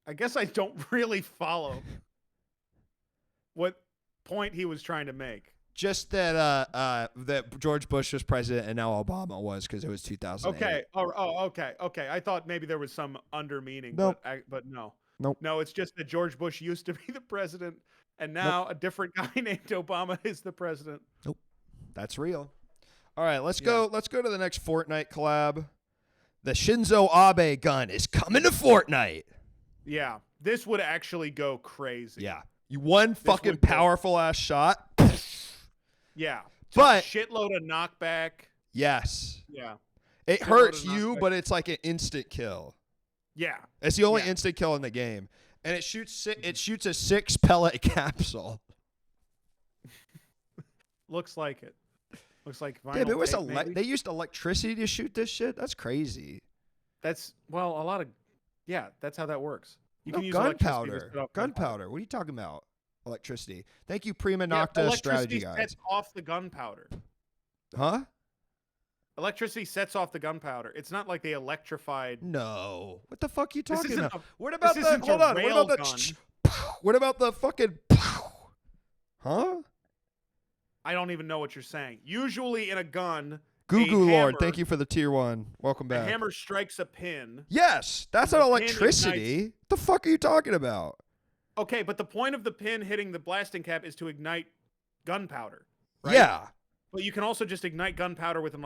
[SPEAKER 2] I guess I don't really follow what point he was trying to make.
[SPEAKER 1] Just that that George Bush was president and now Obama was because it was 2008.
[SPEAKER 2] Okay. Okay. I thought maybe there was some under meaning.
[SPEAKER 1] Nope.
[SPEAKER 2] But no.
[SPEAKER 1] Nope.
[SPEAKER 2] No, it's just that George Bush used to be the president, and now a different guy named Obama is the president.
[SPEAKER 1] Nope. That's real. All right, let's go. Let's go to the next Fortnite collab. The Shinzo Abe gun is coming to Fortnite.
[SPEAKER 2] Yeah, this would actually go crazy.
[SPEAKER 1] Yeah. You one fucking powerful ass shot.
[SPEAKER 2] Yeah.
[SPEAKER 1] But
[SPEAKER 2] shitload of knockback.
[SPEAKER 1] Yes.
[SPEAKER 2] Yeah.
[SPEAKER 1] It hurts you, but it's like an instant kill.
[SPEAKER 2] Yeah.
[SPEAKER 1] It's the only instant kill in the game. And it shoots a 6 pellet capsule.
[SPEAKER 2] Looks like it. Looks like vinyl.
[SPEAKER 1] Dude, it was
[SPEAKER 2] tape,
[SPEAKER 1] they used electricity to shoot this shit? That's crazy.
[SPEAKER 2] That's a lot of that's how that works. You can use
[SPEAKER 1] gunpowder. Gunpowder. What are you talking about? Electricity. Thank you, Prima Nocta strategy guys.
[SPEAKER 2] Electricity sets off the gunpowder.
[SPEAKER 1] Huh?
[SPEAKER 2] Electricity sets off the gunpowder. It's not like they electrified.
[SPEAKER 1] No. What the fuck are you talking about?
[SPEAKER 2] What about the hold on? What about the
[SPEAKER 1] what about the fucking huh?
[SPEAKER 2] I don't even know what you're saying. Usually in a gun,
[SPEAKER 1] Goo Goo Lord, thank you for the tier 1. Welcome back.
[SPEAKER 2] A hammer strikes a pin.
[SPEAKER 1] Yes, that's not electricity. What the fuck are you talking about?
[SPEAKER 2] Okay, but the point of the pin hitting the blasting cap is to ignite gunpowder. Right?
[SPEAKER 1] Yeah.
[SPEAKER 2] But you can also just ignite gunpowder with an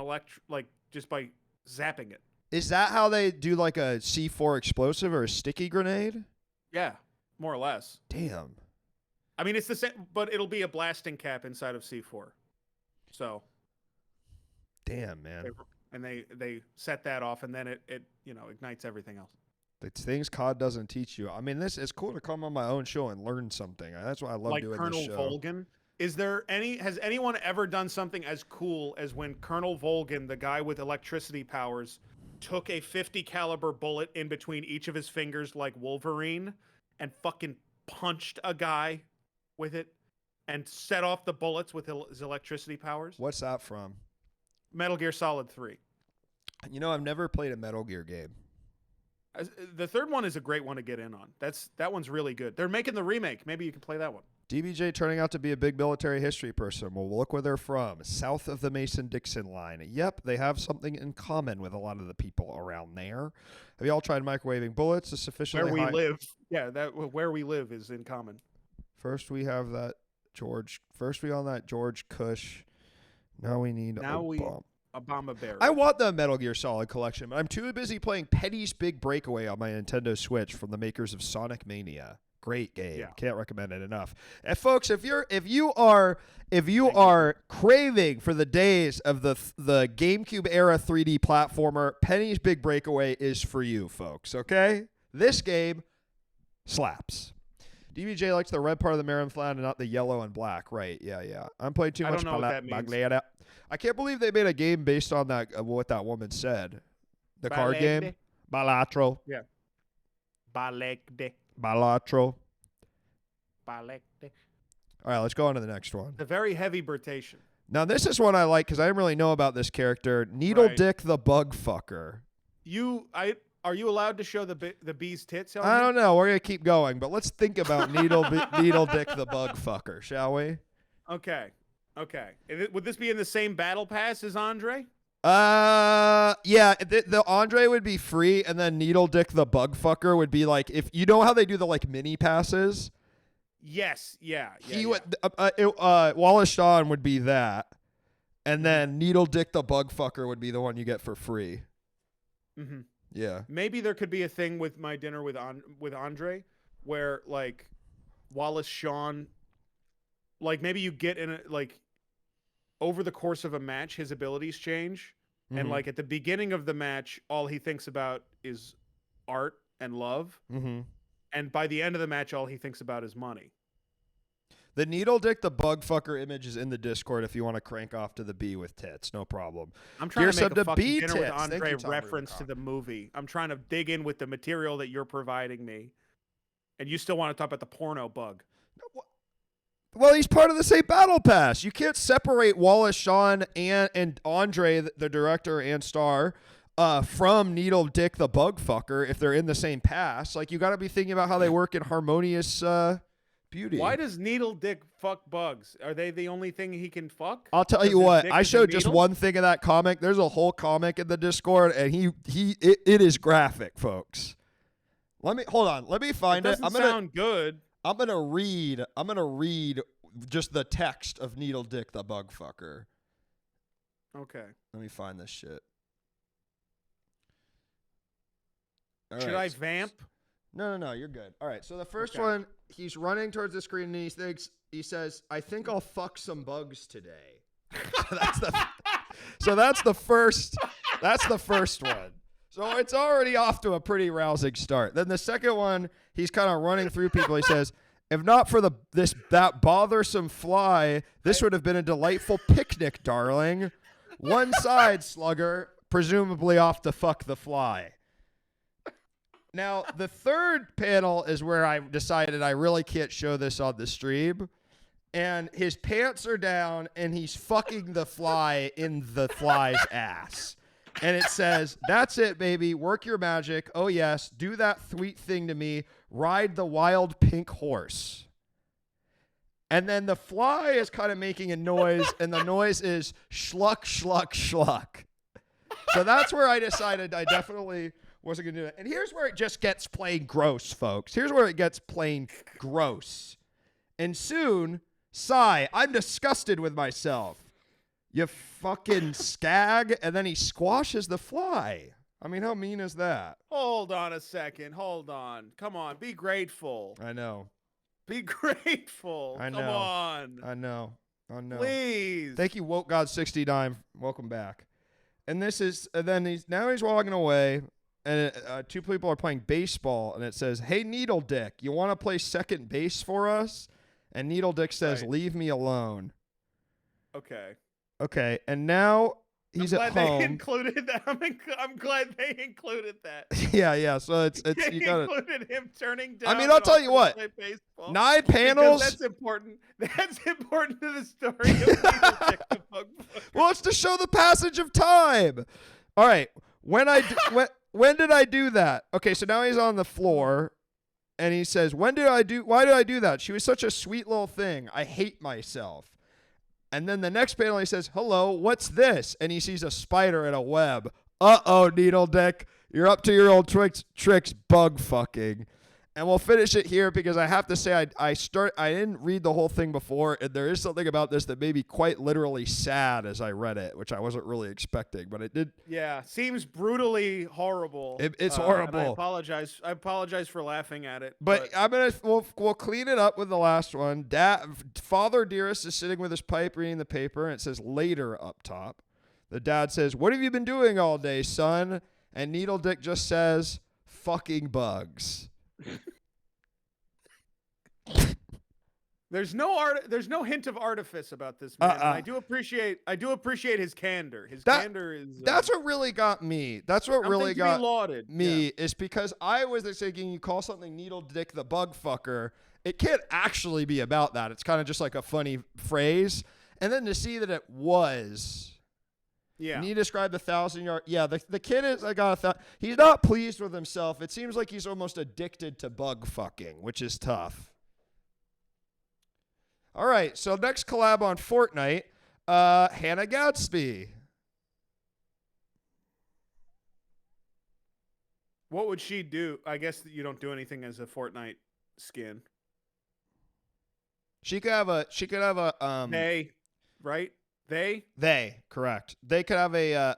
[SPEAKER 2] just by zapping it.
[SPEAKER 1] Is that how they do like a C4 explosive or a sticky grenade?
[SPEAKER 2] Yeah, more or less.
[SPEAKER 1] Damn.
[SPEAKER 2] I mean, it's the same, but it'll be a blasting cap inside of C4. So.
[SPEAKER 1] Damn, man.
[SPEAKER 2] And they set that off, and then it ignites everything else.
[SPEAKER 1] The things COD doesn't teach you. I mean, it's cool to come on my own show and learn something. That's why I love doing
[SPEAKER 2] Colonel
[SPEAKER 1] this show.
[SPEAKER 2] Volgan. Has anyone ever done something as cool as when Colonel Volgin, the guy with electricity powers, took a 50 caliber bullet in between each of his fingers like Wolverine and fucking punched a guy with it and set off the bullets with his electricity powers?
[SPEAKER 1] What's that from?
[SPEAKER 2] Metal Gear Solid 3.
[SPEAKER 1] You know, I've never played a Metal Gear game.
[SPEAKER 2] The third one is a great one to get in on. That one's really good. They're making the remake. Maybe you can play that one.
[SPEAKER 1] DBJ turning out to be a big military history person. Well, look where they're from. South of the Mason-Dixon line. Yep, they have something in common with a lot of the people around there. Have you all tried microwaving bullets? A sufficiently
[SPEAKER 2] where we live. Yeah, where we live is in common.
[SPEAKER 1] First we have that George. First we on that George Cush. Now we need
[SPEAKER 2] Obama Bear.
[SPEAKER 1] I want the Metal Gear Solid collection, but I'm too busy playing Penny's Big Breakaway on my Nintendo Switch from the makers of Sonic Mania. Great game. Yeah. Can't recommend it enough. And folks, if you are craving for the days of the GameCube era 3D platformer, Penny's Big Breakaway is for you, folks. Okay, this game slaps. DBJ likes the red part of the Maryland flag and not the yellow and black. Right? Yeah. I'm playing too much.
[SPEAKER 2] I don't know what that means.
[SPEAKER 1] I can't believe they made a game based on that what that woman said. The card game. Balatro.
[SPEAKER 2] Yeah. Balegde.
[SPEAKER 1] Balatro.
[SPEAKER 2] Balegde.
[SPEAKER 1] All right, let's go on to the next one.
[SPEAKER 2] The very heavy birtation.
[SPEAKER 1] Now, this is one I like because I didn't really know about this character. Needle Dick the Bug Fucker.
[SPEAKER 2] Are you allowed to show the bee's tits?
[SPEAKER 1] I don't know. We're going to keep going, but let's think about Needle Dick the Bug Fucker, shall we?
[SPEAKER 2] Okay. Would this be in the same battle pass as Andre?
[SPEAKER 1] Yeah, the Andre would be free, and then Needle Dick the Bug Fucker would be like, if you know how they do the like mini passes.
[SPEAKER 2] Yes, yeah.
[SPEAKER 1] Wallace Shawn would be that, and then Needle Dick the Bug Fucker would be the one you get for free.
[SPEAKER 2] Mm-hmm.
[SPEAKER 1] Yeah.
[SPEAKER 2] Maybe there could be a thing with my dinner with Andre, where like Wallace Shawn, like maybe you get in over the course of a match, his abilities change. Mm-hmm. And like at the beginning of the match, all he thinks about is art and love.
[SPEAKER 1] Mm-hmm.
[SPEAKER 2] And by the end of the match, all he thinks about is money.
[SPEAKER 1] The Needle Dick the Bug Fucker image is in the Discord if you want to crank off to the B with tits. No problem.
[SPEAKER 2] I'm trying to make a fucking dinner with Andre reference to the movie. I'm trying to dig in with the material that you're providing me. And you still want to talk about the porno bug.
[SPEAKER 1] Well, he's part of the same battle pass. You can't separate Wallace Shawn and Andre, the director and star, from Needle Dick the Bug Fucker if they're in the same pass. Like, you got to be thinking about how they work in harmonious beauty.
[SPEAKER 2] Why does Needle Dick fuck bugs? Are they the only thing he can fuck?
[SPEAKER 1] I'll tell you what. I showed just one thing of that comic. There's a whole comic in the Discord, and it is graphic, folks. Hold on. Let me find it.
[SPEAKER 2] Doesn't sound good.
[SPEAKER 1] I'm gonna read just the text of Needle Dick the Bug Fucker.
[SPEAKER 2] Okay.
[SPEAKER 1] Let me find this shit.
[SPEAKER 2] Should I vamp?
[SPEAKER 1] No, you're good. All right. So the first one, he's running towards the screen and he says, "I think I'll fuck some bugs today." So that's the first one. So it's already off to a pretty rousing start. Then the second one, he's kind of running through people. He says, "If not for that bothersome fly, this would have been a delightful picnic, darling. One side, slugger, presumably off to fuck the fly." Now, the third panel is where I decided I really can't show this on the stream. And his pants are down, and he's fucking the fly in the fly's ass. And it says, "That's it, baby. Work your magic. Oh, yes. Do that sweet thing to me. Ride the wild pink horse." And then the fly is kind of making a noise, and the noise is schluck, schluck, schluck. So that's where I decided I definitely wasn't going to do it. And here's where it just gets plain gross, folks. Here's where it gets plain gross. And soon, sigh, I'm disgusted with myself. You fucking skag. And then he squashes the fly. I mean, how mean is that?
[SPEAKER 2] Hold on a second. Hold on. Come on. Be grateful.
[SPEAKER 1] I know.
[SPEAKER 2] Be grateful.
[SPEAKER 1] I know.
[SPEAKER 2] Come on.
[SPEAKER 1] I know.
[SPEAKER 2] Please.
[SPEAKER 1] Thank you, Woke God 69. Welcome back. And this is, then he's walking away. And two people are playing baseball, and it says, "Hey, Needle Dick, you want to play second base for us?" And Needle Dick says,
[SPEAKER 2] Right.
[SPEAKER 1] "Leave me alone."
[SPEAKER 2] Okay.
[SPEAKER 1] Okay, and now he's
[SPEAKER 2] I'm
[SPEAKER 1] at
[SPEAKER 2] glad
[SPEAKER 1] home.
[SPEAKER 2] They included that. I'm glad they included that.
[SPEAKER 1] Yeah. So it's
[SPEAKER 2] They
[SPEAKER 1] you gotta.
[SPEAKER 2] included him turning down.
[SPEAKER 1] I mean, I'll
[SPEAKER 2] an
[SPEAKER 1] tell you
[SPEAKER 2] offer to
[SPEAKER 1] what.
[SPEAKER 2] play baseball.
[SPEAKER 1] 9
[SPEAKER 2] Because
[SPEAKER 1] panels.
[SPEAKER 2] that's important. That's important to the story of Needle Dick the Bug Fucker.
[SPEAKER 1] Well, it's to show the passage of time. All right. When did I do that? Okay, so now he's on the floor, and he says, why did I do that? She was such a sweet little thing. I hate myself. And then the next panel, he says, hello, what's this? And he sees a spider in a web. Uh-oh, Needle Dick. You're up to your old tricks, bug fucking. And we'll finish it here because I have to say I didn't read the whole thing before, and there is something about this that made me quite literally sad as I read it, which I wasn't really expecting, but it did.
[SPEAKER 2] Yeah, seems brutally horrible.
[SPEAKER 1] It's horrible.
[SPEAKER 2] And I apologize for laughing at it.
[SPEAKER 1] But we'll clean it up with the last one. Father Dearest is sitting with his pipe reading the paper, and it says later up top. The dad says, "What have you been doing all day, son?" And Needle Dick just says, "Fucking bugs."
[SPEAKER 2] There's no hint of artifice about this man. And I do appreciate his candor. Candor is
[SPEAKER 1] that's what really got me. That's what really got me
[SPEAKER 2] yeah.
[SPEAKER 1] is because I was thinking you call something Needle Dick the Bug Fucker. It can't actually be about that. It's kind of just like a funny phrase. And then to see that it was.
[SPEAKER 2] Yeah.
[SPEAKER 1] And you described the 1,000-yard. Yeah, the kid is. He's not pleased with himself. It seems like he's almost addicted to bug fucking, which is tough. All right, so next collab on Fortnite, Hannah Gadsby.
[SPEAKER 2] What would she do? I guess that you don't do anything as a Fortnite skin.
[SPEAKER 1] She could have a
[SPEAKER 2] They, right?
[SPEAKER 1] They, correct. They could have a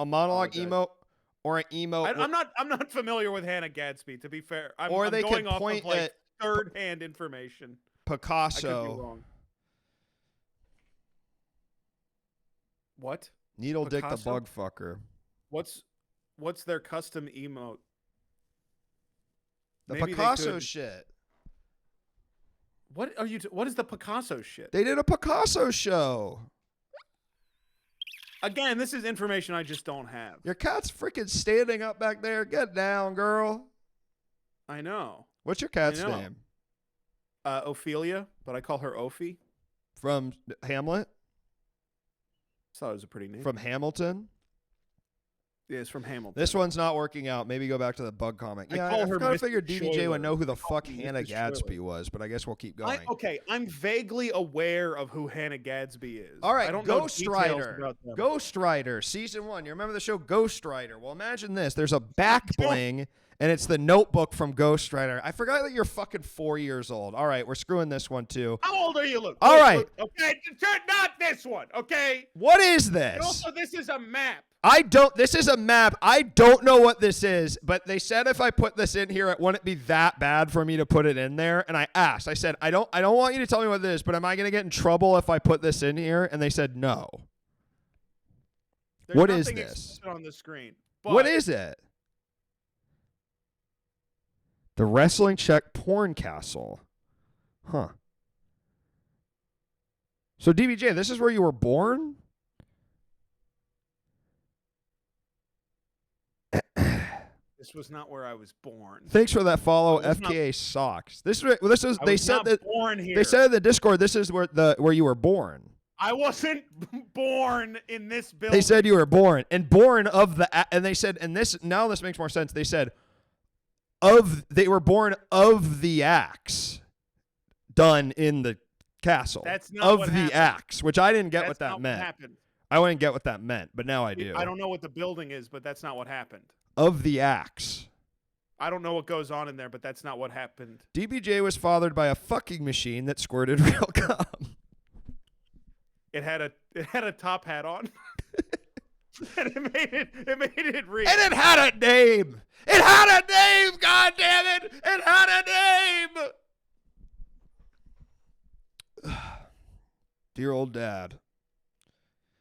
[SPEAKER 1] monologue emote or an emote.
[SPEAKER 2] I'm not familiar with Hannah Gadsby, to be fair. I'm
[SPEAKER 1] they
[SPEAKER 2] going
[SPEAKER 1] could
[SPEAKER 2] off
[SPEAKER 1] point
[SPEAKER 2] of like
[SPEAKER 1] at
[SPEAKER 2] third-hand information.
[SPEAKER 1] Picasso.
[SPEAKER 2] I could be wrong. What?
[SPEAKER 1] Needle Dick the
[SPEAKER 2] Picasso?
[SPEAKER 1] Bug Fucker.
[SPEAKER 2] What's their custom emote?
[SPEAKER 1] The
[SPEAKER 2] Maybe
[SPEAKER 1] Picasso shit.
[SPEAKER 2] What is the Picasso shit?
[SPEAKER 1] They did a Picasso show.
[SPEAKER 2] Again, this is information I just don't have.
[SPEAKER 1] Your cat's freaking standing up back there. Get down, girl.
[SPEAKER 2] I know.
[SPEAKER 1] What's your cat's name?
[SPEAKER 2] Ophelia, but I call her Ophi.
[SPEAKER 1] From Hamlet?
[SPEAKER 2] Thought it was a pretty name.
[SPEAKER 1] From Hamilton?
[SPEAKER 2] Yeah, it's from Hamilton.
[SPEAKER 1] This one's not working out. Maybe go back to the bug comic.
[SPEAKER 2] I kind of
[SPEAKER 1] figured DBJ would know who the fuck Hannah Gadsby was, but I guess we'll keep going.
[SPEAKER 2] I'm vaguely aware of who Hannah Gadsby is.
[SPEAKER 1] All right,
[SPEAKER 2] I don't
[SPEAKER 1] Ghost
[SPEAKER 2] know
[SPEAKER 1] Rider.
[SPEAKER 2] about them.
[SPEAKER 1] Ghost Rider, season 1. You remember the show Ghost Rider? Well, imagine this. There's a back bling, and it's the notebook from Ghost Rider. I forgot that you're fucking 4 years old. All right, we're screwing this one too.
[SPEAKER 2] How old are you, Luke?
[SPEAKER 1] All right.
[SPEAKER 2] Okay, not this one, okay?
[SPEAKER 1] What is this?
[SPEAKER 2] And also, this is a map.
[SPEAKER 1] This is a map. I don't know what this is, but they said if I put this in here, it wouldn't be that bad for me to put it in there. And I asked, I said, I don't want you to tell me what this is, but am I going to get in trouble if I put this in here? And they said, no.
[SPEAKER 2] There's
[SPEAKER 1] what is
[SPEAKER 2] nothing
[SPEAKER 1] this?
[SPEAKER 2] explicit on the screen. But
[SPEAKER 1] What is it? The Wrestling Check Porn Castle. Huh. So DBJ, this is where you were born?
[SPEAKER 2] This was not where I was born.
[SPEAKER 1] Thanks for that follow,
[SPEAKER 2] I was
[SPEAKER 1] FKA Socks. They said
[SPEAKER 2] not born here.
[SPEAKER 1] They said in the Discord this is where you were born.
[SPEAKER 2] I wasn't born in this building.
[SPEAKER 1] They said you were born and born of and they said this makes more sense. They said they were born of the axe done in the castle.
[SPEAKER 2] That's not
[SPEAKER 1] of
[SPEAKER 2] what
[SPEAKER 1] the
[SPEAKER 2] happened.
[SPEAKER 1] Axe, which I didn't get
[SPEAKER 2] That's
[SPEAKER 1] what that
[SPEAKER 2] not
[SPEAKER 1] meant.
[SPEAKER 2] What happened.
[SPEAKER 1] I wouldn't get what that meant, but now I do.
[SPEAKER 2] I don't know what the building is, but that's not what happened.
[SPEAKER 1] Of the Axe.
[SPEAKER 2] I don't know what goes on in there, but that's not what happened.
[SPEAKER 1] DBJ was fathered by a fucking machine that squirted real cum.
[SPEAKER 2] It had a top hat on. And it made it real.
[SPEAKER 1] And it had a name. It had a name, god damn it. It had a name. Dear old dad.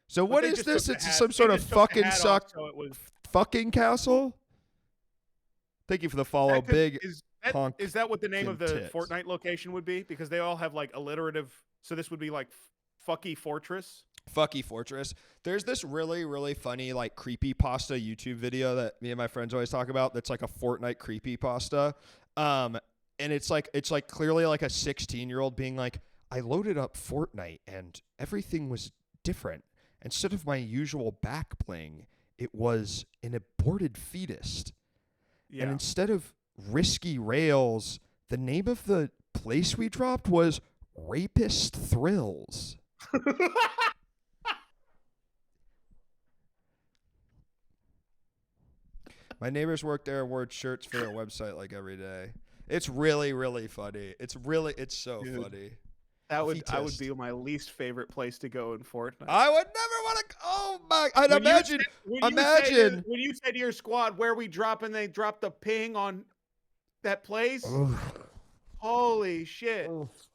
[SPEAKER 1] So what is this? It's some sort of fucking fucking castle? Thank you for the follow, Big Honk
[SPEAKER 2] Is that what the name of the
[SPEAKER 1] tits.
[SPEAKER 2] Fortnite location would be? Because they all have like alliterative. So this would be like Fucky Fortress.
[SPEAKER 1] Fucky Fortress. There's this really, really funny like creepypasta YouTube video that me and my friends always talk about. That's like a Fortnite creepypasta. And it's like clearly like a 16-year-old being like, I loaded up Fortnite and everything was different. Instead of my usual back bling, it was an aborted fetus.
[SPEAKER 2] Yeah.
[SPEAKER 1] And instead of risky rails, the name of the place we dropped was Rapist Thrills. My neighbors work there and wore shirts for their website like every day. It's really, really funny. It's so funny.
[SPEAKER 2] I would be my least favorite place to go in Fortnite.
[SPEAKER 1] I would never want to. Oh my! Imagine.
[SPEAKER 2] When you say to your squad where we drop and they drop the ping on that place. Holy shit.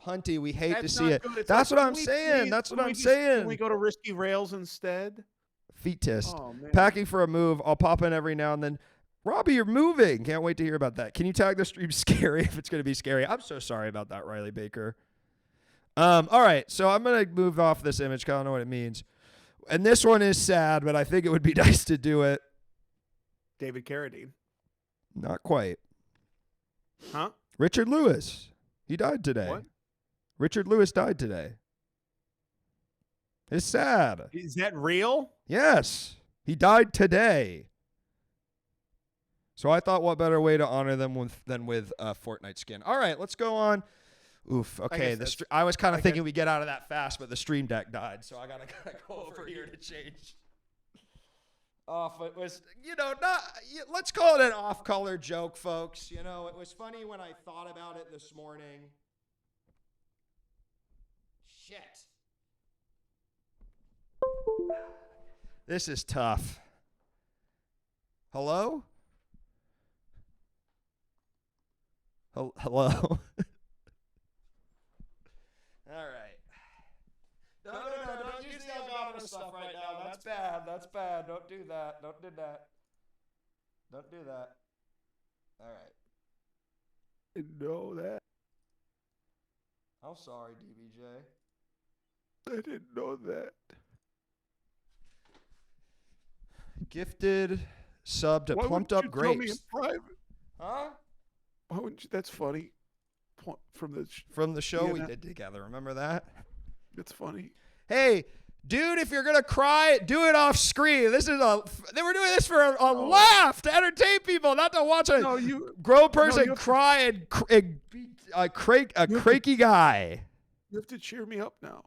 [SPEAKER 1] Hunty, we hate to see it.
[SPEAKER 2] That's
[SPEAKER 1] what I'm saying. That's what I'm saying.
[SPEAKER 2] Can we go to Risky Rails instead?
[SPEAKER 1] Feet test.
[SPEAKER 2] Oh, man.
[SPEAKER 1] Packing for a move. I'll pop in every now and then. Robbie, you're moving. Can't wait to hear about that. Can you tag the stream scary if it's going to be scary? I'm so sorry about that, Riley Baker. All right, so I'm going to move off this image because I don't know what it means. And this one is sad, but I think it would be nice to do it.
[SPEAKER 2] David Carradine.
[SPEAKER 1] Not quite.
[SPEAKER 2] Huh?
[SPEAKER 1] Richard Lewis. He died today.
[SPEAKER 2] What?
[SPEAKER 1] Richard Lewis died today. It's sad.
[SPEAKER 2] Is that real?
[SPEAKER 1] Yes. He died today. So I thought what better way to honor them than with Fortnite skin. All right, let's go on. Oof. Okay. I was kind of thinking we get out of that fast, but the stream deck died, so I gotta go over here to change. It was, let's call it an off-color joke, folks. It was funny when I thought about it this morning. Shit. This is tough. Hello? Hello? All right. No, don't use the Elgato stuff right now. That's bad. That's bad. Don't do that. Don't do that. Don't do that. All right.
[SPEAKER 2] Didn't know that.
[SPEAKER 1] I'm sorry, DBJ.
[SPEAKER 2] I didn't know that.
[SPEAKER 1] Gifted sub to Plumped Up Grapes.
[SPEAKER 2] Tell me in private?
[SPEAKER 1] Huh?
[SPEAKER 2] Why wouldn't you? That's funny. From
[SPEAKER 1] the show we did together. Remember that?
[SPEAKER 2] That's funny.
[SPEAKER 1] Hey, dude, if you're gonna cry, do it off screen. They were doing this for a laugh to entertain people, not to watch a grown person cry and be a cranky guy.
[SPEAKER 2] You have to cheer me up now.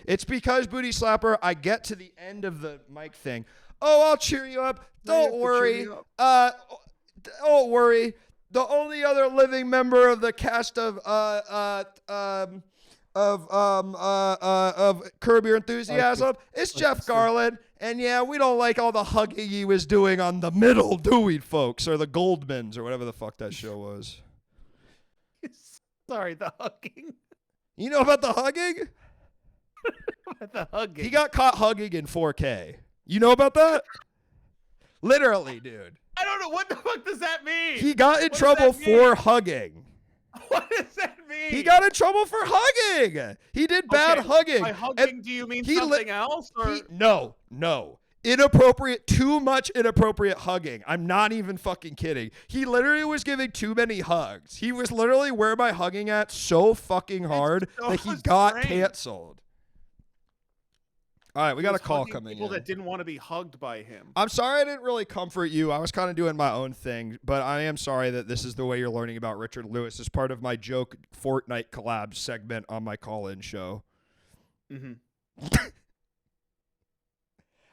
[SPEAKER 1] It's because, Booty Slapper, I get to the end of the mic thing. Oh, I'll cheer you up. Don't worry. Don't worry. The only other living member of the cast of Curb Your Enthusiasm is Jeff Garland. And yeah, we don't like all the hugging he was doing on the middle, do we, folks? Or the Goldmans, or whatever the fuck that show was.
[SPEAKER 2] Sorry, the hugging.
[SPEAKER 1] You know about the hugging?
[SPEAKER 2] The hugging.
[SPEAKER 1] He got caught hugging in 4K. You know about that? Literally, dude.
[SPEAKER 2] I don't know. What the fuck does that mean?
[SPEAKER 1] He got in trouble for hugging.
[SPEAKER 2] What does that mean?
[SPEAKER 1] He got in trouble for hugging. He did bad hugging.
[SPEAKER 2] By hugging, do you mean something else? Or?
[SPEAKER 1] No. Inappropriate, too much inappropriate hugging. I'm not even fucking kidding. He literally was giving too many hugs. He was literally where am I hugging at so fucking hard that he got canceled. All right, we got a call coming in.
[SPEAKER 2] People that didn't want to be hugged by him.
[SPEAKER 1] I'm sorry I didn't really comfort you. I was kind of doing my own thing, but I am sorry that this is the way you're learning about Richard Lewis as part of my joke Fortnite collab segment on my call-in show.
[SPEAKER 2] Mm-hmm.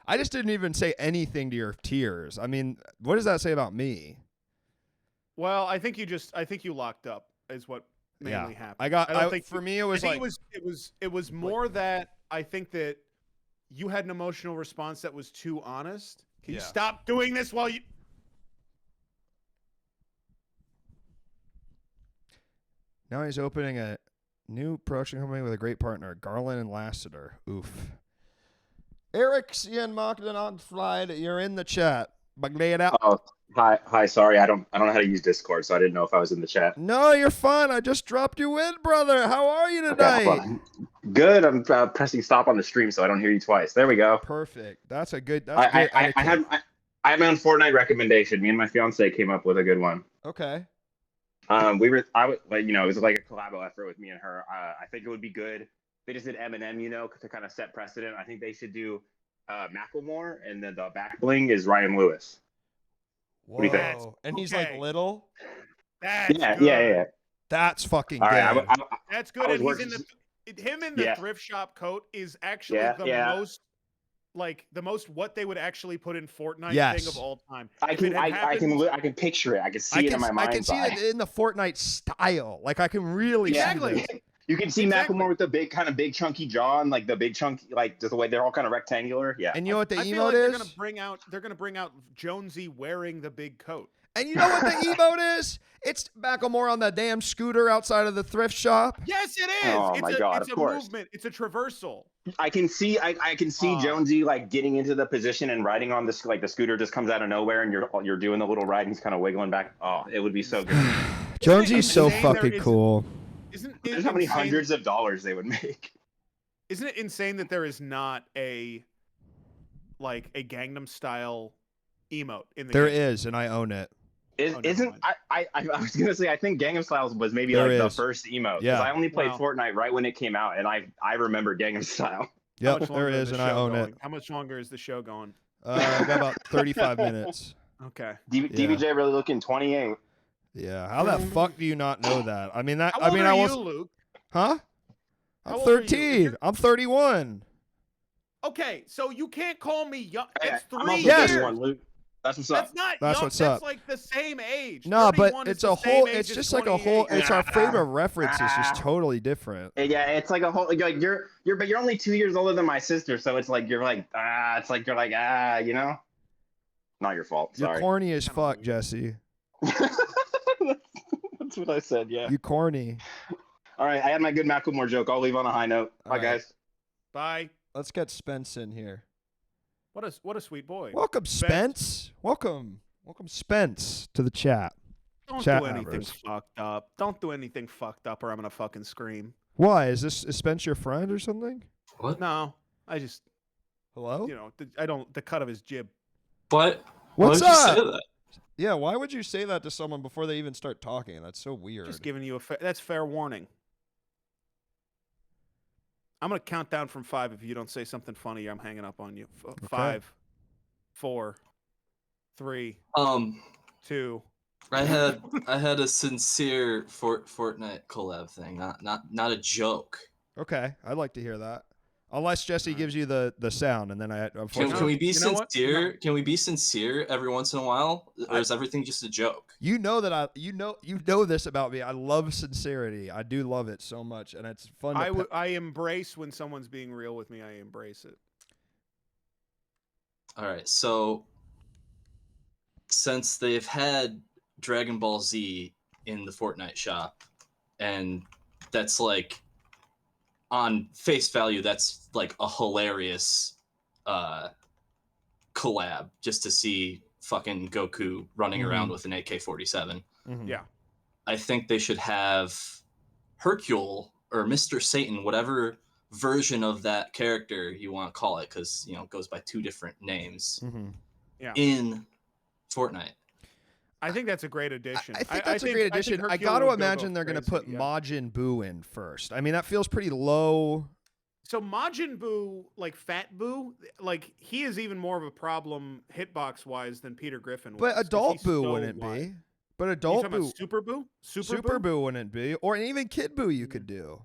[SPEAKER 1] I just didn't even say anything to your tears. I mean, what does that say about me?
[SPEAKER 2] Well, I think you locked up is what mainly happened.
[SPEAKER 1] For me, it was like
[SPEAKER 2] it was more that I think that you had an emotional response that was too honest. Can you stop doing this while you...
[SPEAKER 1] Now he's opening a new production company with a great partner, Garland and Lassiter. Oof. Eric Cian Magdanonflied, you're in the chat. lay it out.
[SPEAKER 3] Oh, hi. Sorry, I don't know how to use Discord, so I didn't know if I was in the chat.
[SPEAKER 1] No, you're fine. I just dropped you in, brother. How are you tonight?
[SPEAKER 3] Okay, good. I'm pressing stop on the stream so I don't hear you twice. There we go.
[SPEAKER 1] Perfect. That's good.
[SPEAKER 3] I have my own Fortnite recommendation. Me and my fiance came up with a good one.
[SPEAKER 1] Okay.
[SPEAKER 3] It was like a collabo effort with me and her. I think it would be good. They just did Eminem, to kind of set precedent. I think they should do Macklemore, and then the back bling is Ryan Lewis.
[SPEAKER 1] Whoa.
[SPEAKER 3] What do you think?
[SPEAKER 1] And he's like little.
[SPEAKER 2] That's good.
[SPEAKER 3] Yeah.
[SPEAKER 1] That's fucking
[SPEAKER 3] All
[SPEAKER 1] good.
[SPEAKER 3] right,
[SPEAKER 2] That's good. And he's him in the thrift shop coat is actually the most what they would actually put in Fortnite thing of all time.
[SPEAKER 3] I can picture it. I can see it in my mind.
[SPEAKER 1] I can see it in the Fortnite style. Like I can really see it.
[SPEAKER 3] You can see Macklemore with the big chunky jaw and like the big chunky, like just the way they're all kind of rectangular. Yeah.
[SPEAKER 1] And you know what the emote
[SPEAKER 2] feel like
[SPEAKER 1] is?
[SPEAKER 2] They're gonna bring out Jonesy wearing the big coat.
[SPEAKER 1] And you know what the emote is? It's Macklemore on the damn scooter outside of the thrift shop.
[SPEAKER 2] Yes, it is.
[SPEAKER 3] Oh
[SPEAKER 2] it's
[SPEAKER 3] my
[SPEAKER 2] a,
[SPEAKER 3] God,
[SPEAKER 2] it's
[SPEAKER 3] of
[SPEAKER 2] a
[SPEAKER 3] course.
[SPEAKER 2] movement. It's a traversal.
[SPEAKER 3] I can see Jonesy like getting into the position and riding on this, like the scooter just comes out of nowhere and you're doing the little ride and he's kind of wiggling back. Oh, it would be so good.
[SPEAKER 1] Jonesy's so fucking cool.
[SPEAKER 3] There's how many hundreds of dollars they would make.
[SPEAKER 2] Isn't it insane that there is not a Gangnam Style emote in the
[SPEAKER 1] There
[SPEAKER 2] game?
[SPEAKER 1] is, and I own it.
[SPEAKER 3] I was gonna say I think Gangnam Style was maybe the first emote.
[SPEAKER 1] Yeah.
[SPEAKER 3] I only played Fortnite right when it came out, and I remember Gangnam Style.
[SPEAKER 1] Yep, there is, and I own it.
[SPEAKER 2] How much longer is the show going?
[SPEAKER 1] I got about 35 minutes.
[SPEAKER 2] Okay.
[SPEAKER 3] DBJ really looking 28.
[SPEAKER 1] Yeah. How the fuck do you not know that? I mean that.
[SPEAKER 2] How old
[SPEAKER 1] I
[SPEAKER 2] are
[SPEAKER 1] was.
[SPEAKER 2] you, Luke?
[SPEAKER 1] Huh?
[SPEAKER 2] How
[SPEAKER 1] I'm
[SPEAKER 2] old are you?
[SPEAKER 1] 13. I'm 31.
[SPEAKER 2] Okay, so you can't call me young. It's
[SPEAKER 3] I'm
[SPEAKER 2] 3
[SPEAKER 3] also
[SPEAKER 2] years.
[SPEAKER 3] 31, Luke. That's what's up.
[SPEAKER 2] That's not
[SPEAKER 1] That's
[SPEAKER 2] young.
[SPEAKER 1] what's
[SPEAKER 2] That's
[SPEAKER 1] up.
[SPEAKER 2] like the same age.
[SPEAKER 1] No, but
[SPEAKER 2] 31
[SPEAKER 1] it's
[SPEAKER 2] is
[SPEAKER 1] a
[SPEAKER 2] the
[SPEAKER 1] whole.
[SPEAKER 2] same age
[SPEAKER 1] It's
[SPEAKER 2] as
[SPEAKER 1] just like a whole.
[SPEAKER 2] 28.
[SPEAKER 1] It's our frame of reference is just totally different.
[SPEAKER 3] Yeah, it's like a whole. Like but you're only 2 years older than my sister, so it's like you're like Not your fault. Sorry.
[SPEAKER 1] You're corny as fuck, Jesse.
[SPEAKER 3] That's what I said. Yeah.
[SPEAKER 1] You corny.
[SPEAKER 3] All right, I had my good Macklemore joke. I'll leave on a high note. Bye, guys.
[SPEAKER 2] Bye.
[SPEAKER 1] Let's get Spence in here.
[SPEAKER 2] What a sweet boy.
[SPEAKER 1] Welcome, Spence. Welcome, Spence, to the chat.
[SPEAKER 2] Don't
[SPEAKER 1] Chat
[SPEAKER 2] do anything
[SPEAKER 1] members.
[SPEAKER 2] fucked up. Don't do anything fucked up, or I'm gonna fucking scream.
[SPEAKER 1] Why is Spence your friend or something?
[SPEAKER 5] What?
[SPEAKER 2] No, I just
[SPEAKER 1] Hello?
[SPEAKER 2] the cut of his jib.
[SPEAKER 5] But
[SPEAKER 1] What's
[SPEAKER 5] why would
[SPEAKER 1] up?
[SPEAKER 5] you say that?
[SPEAKER 1] Yeah, why would you say that to someone before they even start talking? That's so weird.
[SPEAKER 2] Just giving you that's fair warning. I'm gonna count down from 5. If you don't say something funny, I'm hanging up on you. 5, 4, 3, 2.
[SPEAKER 5] I had a sincere Fortnite collab thing, not a joke.
[SPEAKER 1] Okay, I'd like to hear that. Unless Jesse gives you the sound, and then
[SPEAKER 5] Can we be
[SPEAKER 2] You know what?
[SPEAKER 5] sincere? Can we be sincere every once in a while, or is everything just a joke?
[SPEAKER 1] You know that you know this about me. I love sincerity. I do love it so much, and it's fun.
[SPEAKER 2] I embrace when someone's being real with me. I embrace it.
[SPEAKER 5] All right, so since they've had Dragon Ball Z in the Fortnite shop, and that's like on face value, that's like a hilarious collab just to see fucking Goku running around with an AK-47.
[SPEAKER 1] Mhm.
[SPEAKER 2] Yeah.
[SPEAKER 5] I think they should have Hercule or Mr. Satan, whatever version of that character you want to call it, because it goes by 2 different names in Fortnite.
[SPEAKER 2] I think that's a great addition.
[SPEAKER 1] I think that's a great addition. I got to imagine they're going to put
[SPEAKER 2] yeah.
[SPEAKER 1] Majin Buu in first. I mean, that feels pretty low.
[SPEAKER 2] So Majin Buu, like Fat Buu, like he is even more of a problem hitbox wise than Peter Griffin was.
[SPEAKER 1] But adult Buu
[SPEAKER 2] so
[SPEAKER 1] wouldn't
[SPEAKER 2] wide.
[SPEAKER 1] be. But adult
[SPEAKER 2] You talking
[SPEAKER 1] Buu,
[SPEAKER 2] about Super Buu,
[SPEAKER 1] Super Buu wouldn't be, or even Kid Buu you could do.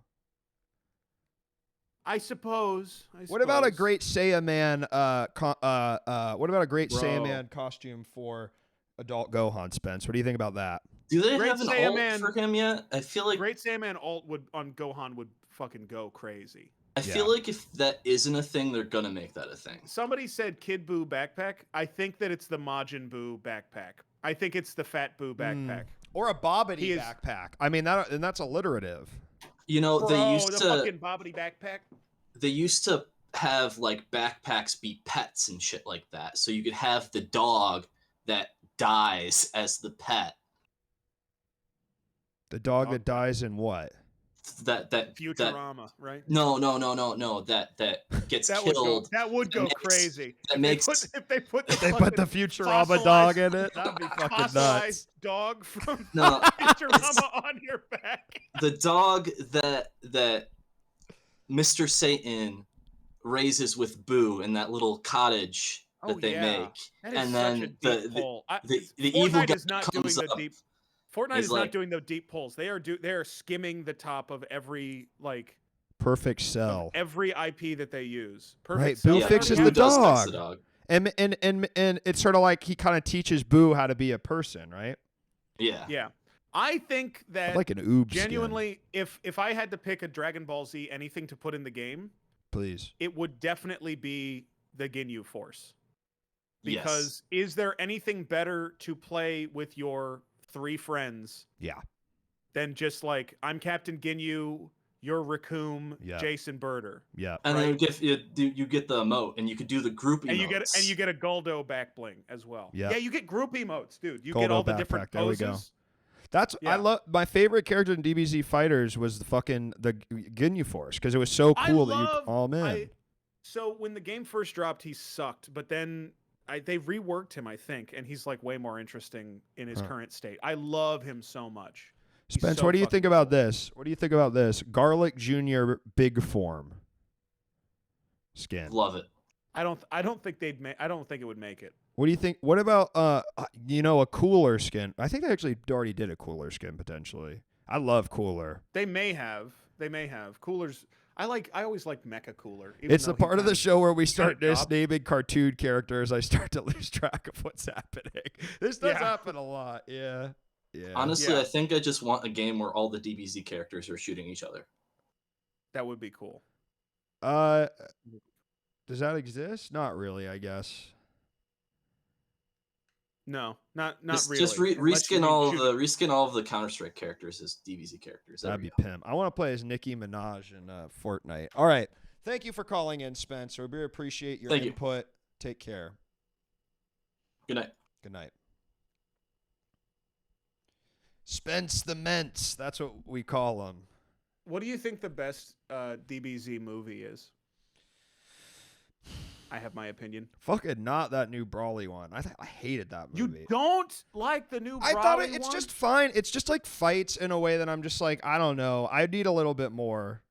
[SPEAKER 2] I suppose.
[SPEAKER 1] What about a great Saiyaman? What about a great
[SPEAKER 2] Bro.
[SPEAKER 1] Saiyaman costume for adult Gohan, Spence? What do you think about that?
[SPEAKER 5] Do they
[SPEAKER 2] Great
[SPEAKER 5] have an
[SPEAKER 2] Saiyaman-
[SPEAKER 5] alt for him yet? I feel like
[SPEAKER 2] Great Saiyaman alt on Gohan would fucking go crazy.
[SPEAKER 5] I feel like if that isn't a thing, they're gonna make that a thing.
[SPEAKER 2] Somebody said Kid Buu backpack. I think that it's the Majin Buu backpack. I think it's the Fat Buu backpack.
[SPEAKER 1] Or a Bobbity
[SPEAKER 2] He is-
[SPEAKER 1] backpack. I mean, that's alliterative.
[SPEAKER 2] Bro,
[SPEAKER 5] They used
[SPEAKER 2] the
[SPEAKER 5] to
[SPEAKER 2] fucking Bobbity backpack.
[SPEAKER 5] they used to have like backpacks be pets and shit like that. So you could have the dog that dies as the pet.
[SPEAKER 1] The dog that dies in what?
[SPEAKER 5] That
[SPEAKER 2] Futurama, right?
[SPEAKER 5] No. That gets killed.
[SPEAKER 2] That would go crazy. If they put
[SPEAKER 1] the Futurama dog in it, that'd be fucking nuts.
[SPEAKER 2] Dog from Futurama on your back.
[SPEAKER 5] The dog that Mr. Satan raises with Boo in that little cottage that they make, and then the evil guy comes up.
[SPEAKER 2] Fortnite is not doing the deep pulls. They are skimming the top of every
[SPEAKER 1] perfect cell,
[SPEAKER 2] every IP that they use.
[SPEAKER 1] Perfect. Right, Boo fixes the dog. And it's sort of like he kind of teaches Boo how to be a person, right?
[SPEAKER 5] Yeah.
[SPEAKER 2] Yeah. I think that
[SPEAKER 1] like an oob
[SPEAKER 2] genuinely, if I had to pick a Dragon Ball Z anything to put in the game,
[SPEAKER 1] please,
[SPEAKER 2] it would definitely be the Ginyu Force. Because is there anything better to play with your 3 friends?
[SPEAKER 1] Yeah.
[SPEAKER 2] Than just I'm Captain Ginyu, you're Raccoon, Jason Birder.
[SPEAKER 1] Yeah.
[SPEAKER 5] And then you get the emote, and you could do the group emotes.
[SPEAKER 2] And you get a Goldo back bling as well.
[SPEAKER 1] Yeah.
[SPEAKER 2] Yeah, you get group emotes, dude. You get all the different poses.
[SPEAKER 1] There we go. I love my favorite character in DBZ Fighters was the Ginyu Force because it was so cool
[SPEAKER 2] So when the game first dropped, he sucked, but then they reworked him, I think, and he's way more interesting in his current state. I love him so much.
[SPEAKER 1] Spence, what do you think about this? What do you think about this Garlic Jr. Big Form skin?
[SPEAKER 5] Love it.
[SPEAKER 2] I don't think I don't think it would make it.
[SPEAKER 1] What do you think? What about a cooler skin? I think they actually already did a cooler skin potentially. I love cooler.
[SPEAKER 2] They may have. Coolers. I always like Mecha Cooler.
[SPEAKER 1] It's the part of the show where we start naming cartoon characters. I start to lose track of what's happening. This does happen a lot. Yeah. Yeah.
[SPEAKER 5] Honestly, I think I just want a game where all the DBZ characters are shooting each other.
[SPEAKER 2] That would be cool.
[SPEAKER 1] Does that exist? Not really, I guess.
[SPEAKER 2] No, not really.
[SPEAKER 5] Just reskin all of the Counter-Strike characters as DBZ characters.
[SPEAKER 1] That'd be pimp. I want to play as Nicki Minaj in Fortnite. All right. Thank you for calling in, Spencer. We appreciate your input. Take care.
[SPEAKER 5] Good night.
[SPEAKER 1] Good night. Spence the Ments. That's what we call him.
[SPEAKER 2] What do you think the best DBZ movie is? I have my opinion.
[SPEAKER 1] Fucking not that new Brawly one. I hated that movie.
[SPEAKER 2] You don't like the new Brawly one? I thought
[SPEAKER 1] it's just fine. It's just fights in a way that I'm just I don't know. I need a little bit more.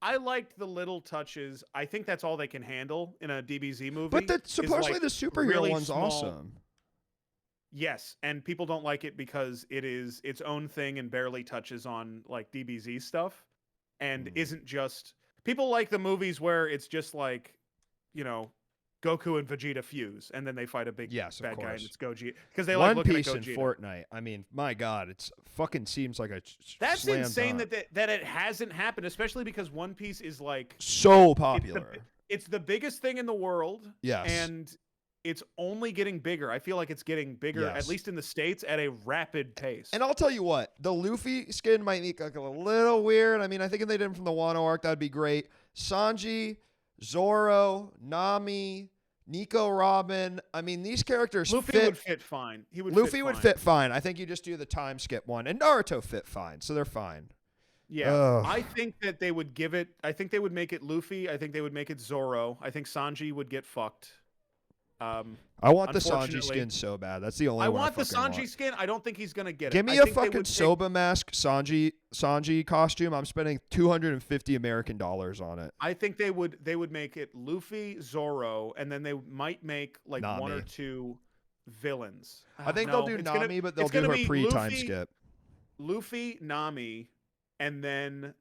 [SPEAKER 2] I liked the little touches. I think that's all they can handle in a DBZ movie.
[SPEAKER 1] But supposedly the superhero really one's awesome.
[SPEAKER 2] Yes, and people don't like it because it is its own thing and barely touches on DBZ stuff and isn't just... People like the movies where it's just Goku and Vegeta fuse, and then they fight a big bad guy, and it's Gogeta. Because they like looking at Gogeta.
[SPEAKER 1] One Piece in Fortnite. I mean, my God, it's fucking seems like a
[SPEAKER 2] That's insane that it hasn't happened, especially because One Piece is
[SPEAKER 1] so popular.
[SPEAKER 2] It's the biggest thing in the world.
[SPEAKER 1] Yes.
[SPEAKER 2] And it's only getting bigger. I feel like it's getting bigger, at least in the States, at a rapid pace.
[SPEAKER 1] And I'll tell you what, the Luffy skin might be a little weird. I mean, I think if they did him from the Wano arc, that'd be great. Sanji, Zoro, Nami, Nico Robin. I mean, these characters
[SPEAKER 2] Luffy would fit fine.
[SPEAKER 1] Luffy would fit fine. I think you just do the time skip one. And Naruto fit fine, so they're fine.
[SPEAKER 2] Yeah. Ugh. I think that they would give it... I think they would make it Luffy. I think they would make it Zoro. I think Sanji would get fucked.
[SPEAKER 1] I want the Sanji skin so bad. That's the only one I
[SPEAKER 2] want. The Sanji skin. I don't think he's going to get it.
[SPEAKER 1] Give me a fucking Soba mask Sanji costume. I'm spending $250 American on it.
[SPEAKER 2] I think they would make it Luffy, Zoro, and then they might make Nami. 1 or 2 villains.
[SPEAKER 1] I think they'll do Nami, but they'll do her pre-time skip.
[SPEAKER 2] Luffy, Nami, and then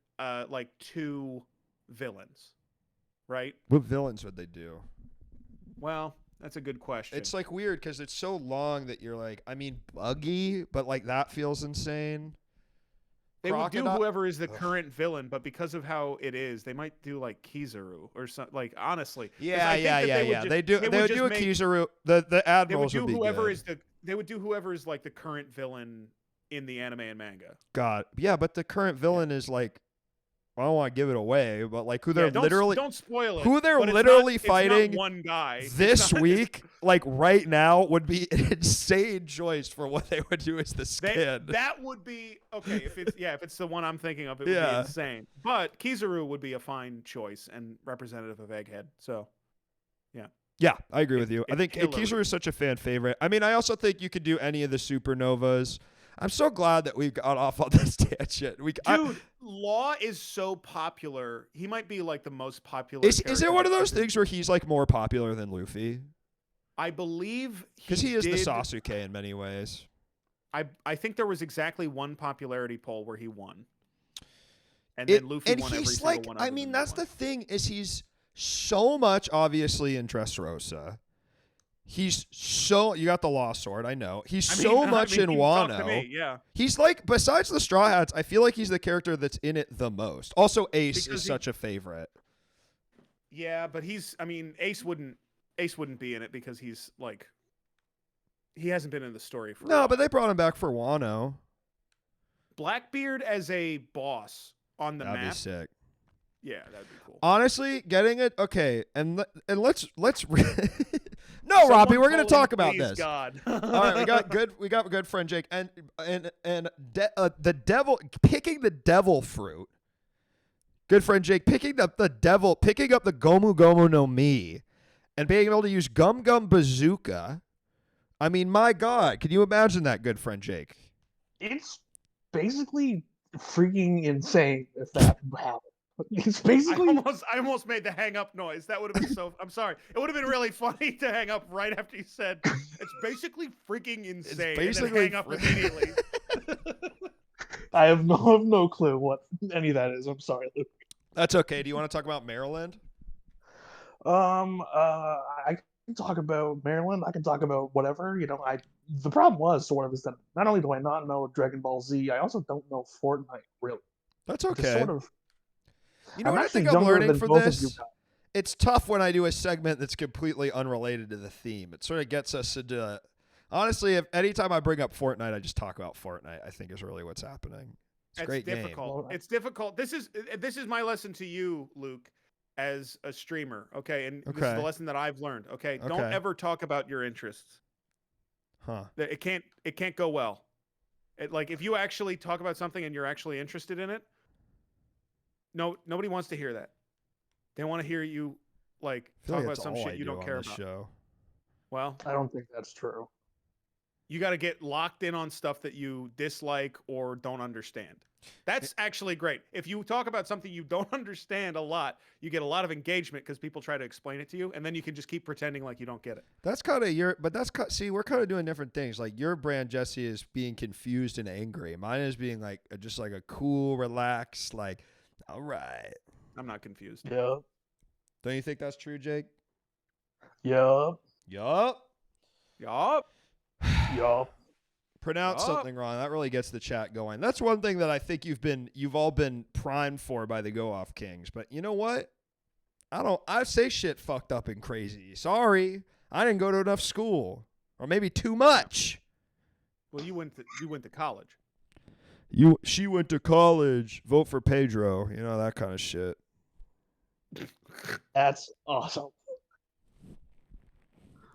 [SPEAKER 2] 2 villains. Right?
[SPEAKER 1] What villains would they do?
[SPEAKER 2] Well, that's a good question.
[SPEAKER 1] It's weird because it's so long that you're Buggy, but that feels insane.
[SPEAKER 2] They would do whoever is the current villain, but because of how it is, they might do Kizaru or something. Honestly,
[SPEAKER 1] yeah. They would do a Kizaru. The admirals would be good.
[SPEAKER 2] They would do whoever is the current villain in the anime and manga.
[SPEAKER 1] God, yeah, but the current villain is I don't want to give it away, but like who they're
[SPEAKER 2] don't spoil it.
[SPEAKER 1] Who they're literally fighting.
[SPEAKER 2] It's not one guy
[SPEAKER 1] This week, like right now, would be an insane choice for what they would do as the skin.
[SPEAKER 2] That would be okay if it's the one I'm thinking of. It would be insane. But Kizaru would be a fine choice and representative of Egghead. So, yeah.
[SPEAKER 1] Yeah, I agree with you. I think Kizaru is such a fan favorite. I mean, I also think you could do any of the supernovas. I'm so glad that we got off on this tangent.
[SPEAKER 2] Dude, Law is so popular. He might be like the most popular.
[SPEAKER 1] Is it one of those things where he's like more popular than Luffy?
[SPEAKER 2] I believe
[SPEAKER 1] because he is the Sasuke in many ways.
[SPEAKER 2] I think there was exactly one popularity poll where he won, and then Luffy won every single one.
[SPEAKER 1] I mean, that's the thing is he's so much obviously in Dressrosa. He's so you got the Lost Sword, I know. He's so much in Wano.
[SPEAKER 2] Yeah.
[SPEAKER 1] He's like besides the Straw Hats, I feel like he's the character that's in it the most. Also, Ace is such a favorite.
[SPEAKER 2] Yeah, but Ace wouldn't be in it because he's like he hasn't been in the story for a while.
[SPEAKER 1] But they brought him back for Wano.
[SPEAKER 2] Blackbeard as a boss on the map.
[SPEAKER 1] That'd be sick.
[SPEAKER 2] Yeah, that'd be cool.
[SPEAKER 1] Honestly, getting it okay, and let's No, Robbie, we're going to talk about this.
[SPEAKER 2] God.
[SPEAKER 1] All right, we got good friend Jake and the devil picking the devil fruit. Good friend Jake picking up the Gomu Gomu no Mi and being able to use Gum Gum Bazooka. I mean, my God, can you imagine that, good friend Jake?
[SPEAKER 6] It's basically freaking insane if that happened. It's basically.
[SPEAKER 2] I almost made the hang up noise. That would have been so. I'm sorry. It would have been really funny to hang up right after you said it's basically freaking insane. It's basically and then hang up immediately.
[SPEAKER 6] I have no clue what any of that is. I'm sorry, Luke.
[SPEAKER 1] That's okay. Do you want to talk about Maryland?
[SPEAKER 6] I can talk about Maryland. I can talk about whatever. The problem was sort of is that not only do I not know Dragon Ball Z, I also don't know Fortnite really.
[SPEAKER 1] That's okay.
[SPEAKER 6] Sort of.
[SPEAKER 1] You know what I think I'm learning from this? It's tough when I do a segment that's completely unrelated to the theme. It sort of gets us into. Honestly, if anytime I bring up Fortnite, I just talk about Fortnite. I think is really what's happening. It's a great
[SPEAKER 2] difficult.
[SPEAKER 1] Game.
[SPEAKER 2] It's difficult. This is my lesson to you, Luke, as a streamer. Okay, and this is the lesson that I've learned. Okay, don't ever talk about your interests.
[SPEAKER 1] Huh?
[SPEAKER 2] It can't go well. Like if you actually talk about something and you're actually interested in it. No, nobody wants to hear that. They want to hear you like talk about some shit you don't care about.
[SPEAKER 1] Show.
[SPEAKER 2] Well,
[SPEAKER 6] I don't think that's true.
[SPEAKER 2] You got to get locked in on stuff that you dislike or don't understand. That's actually great. If you talk about something you don't understand a lot, you get a lot of engagement because people try to explain it to you, and then you can just keep pretending like you don't get it.
[SPEAKER 1] That's kind of see, we're kind of doing different things. Like your brand, Jesse, is being confused and angry. Mine is being like just like a cool, relaxed, like, all right.
[SPEAKER 2] I'm not confused.
[SPEAKER 6] Yeah.
[SPEAKER 1] Don't you think that's true, Jake?
[SPEAKER 6] Yup.
[SPEAKER 1] Yup.
[SPEAKER 2] Yup.
[SPEAKER 6] Yup.
[SPEAKER 1] Pronounce something wrong. That really gets the chat going. That's one thing that I think you've all been primed for by the Go Off Kings. But you know what? I say shit fucked up and crazy. Sorry. I didn't go to enough school. Or maybe too much.
[SPEAKER 2] Well, you went to college.
[SPEAKER 1] She went to college. Vote for Pedro. You know, that kind of shit.
[SPEAKER 6] That's awesome.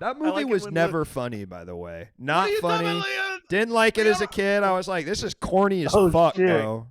[SPEAKER 1] That movie was never funny, by the way. Not funny. Didn't like it as a kid. I was like, this is corny as fuck, bro.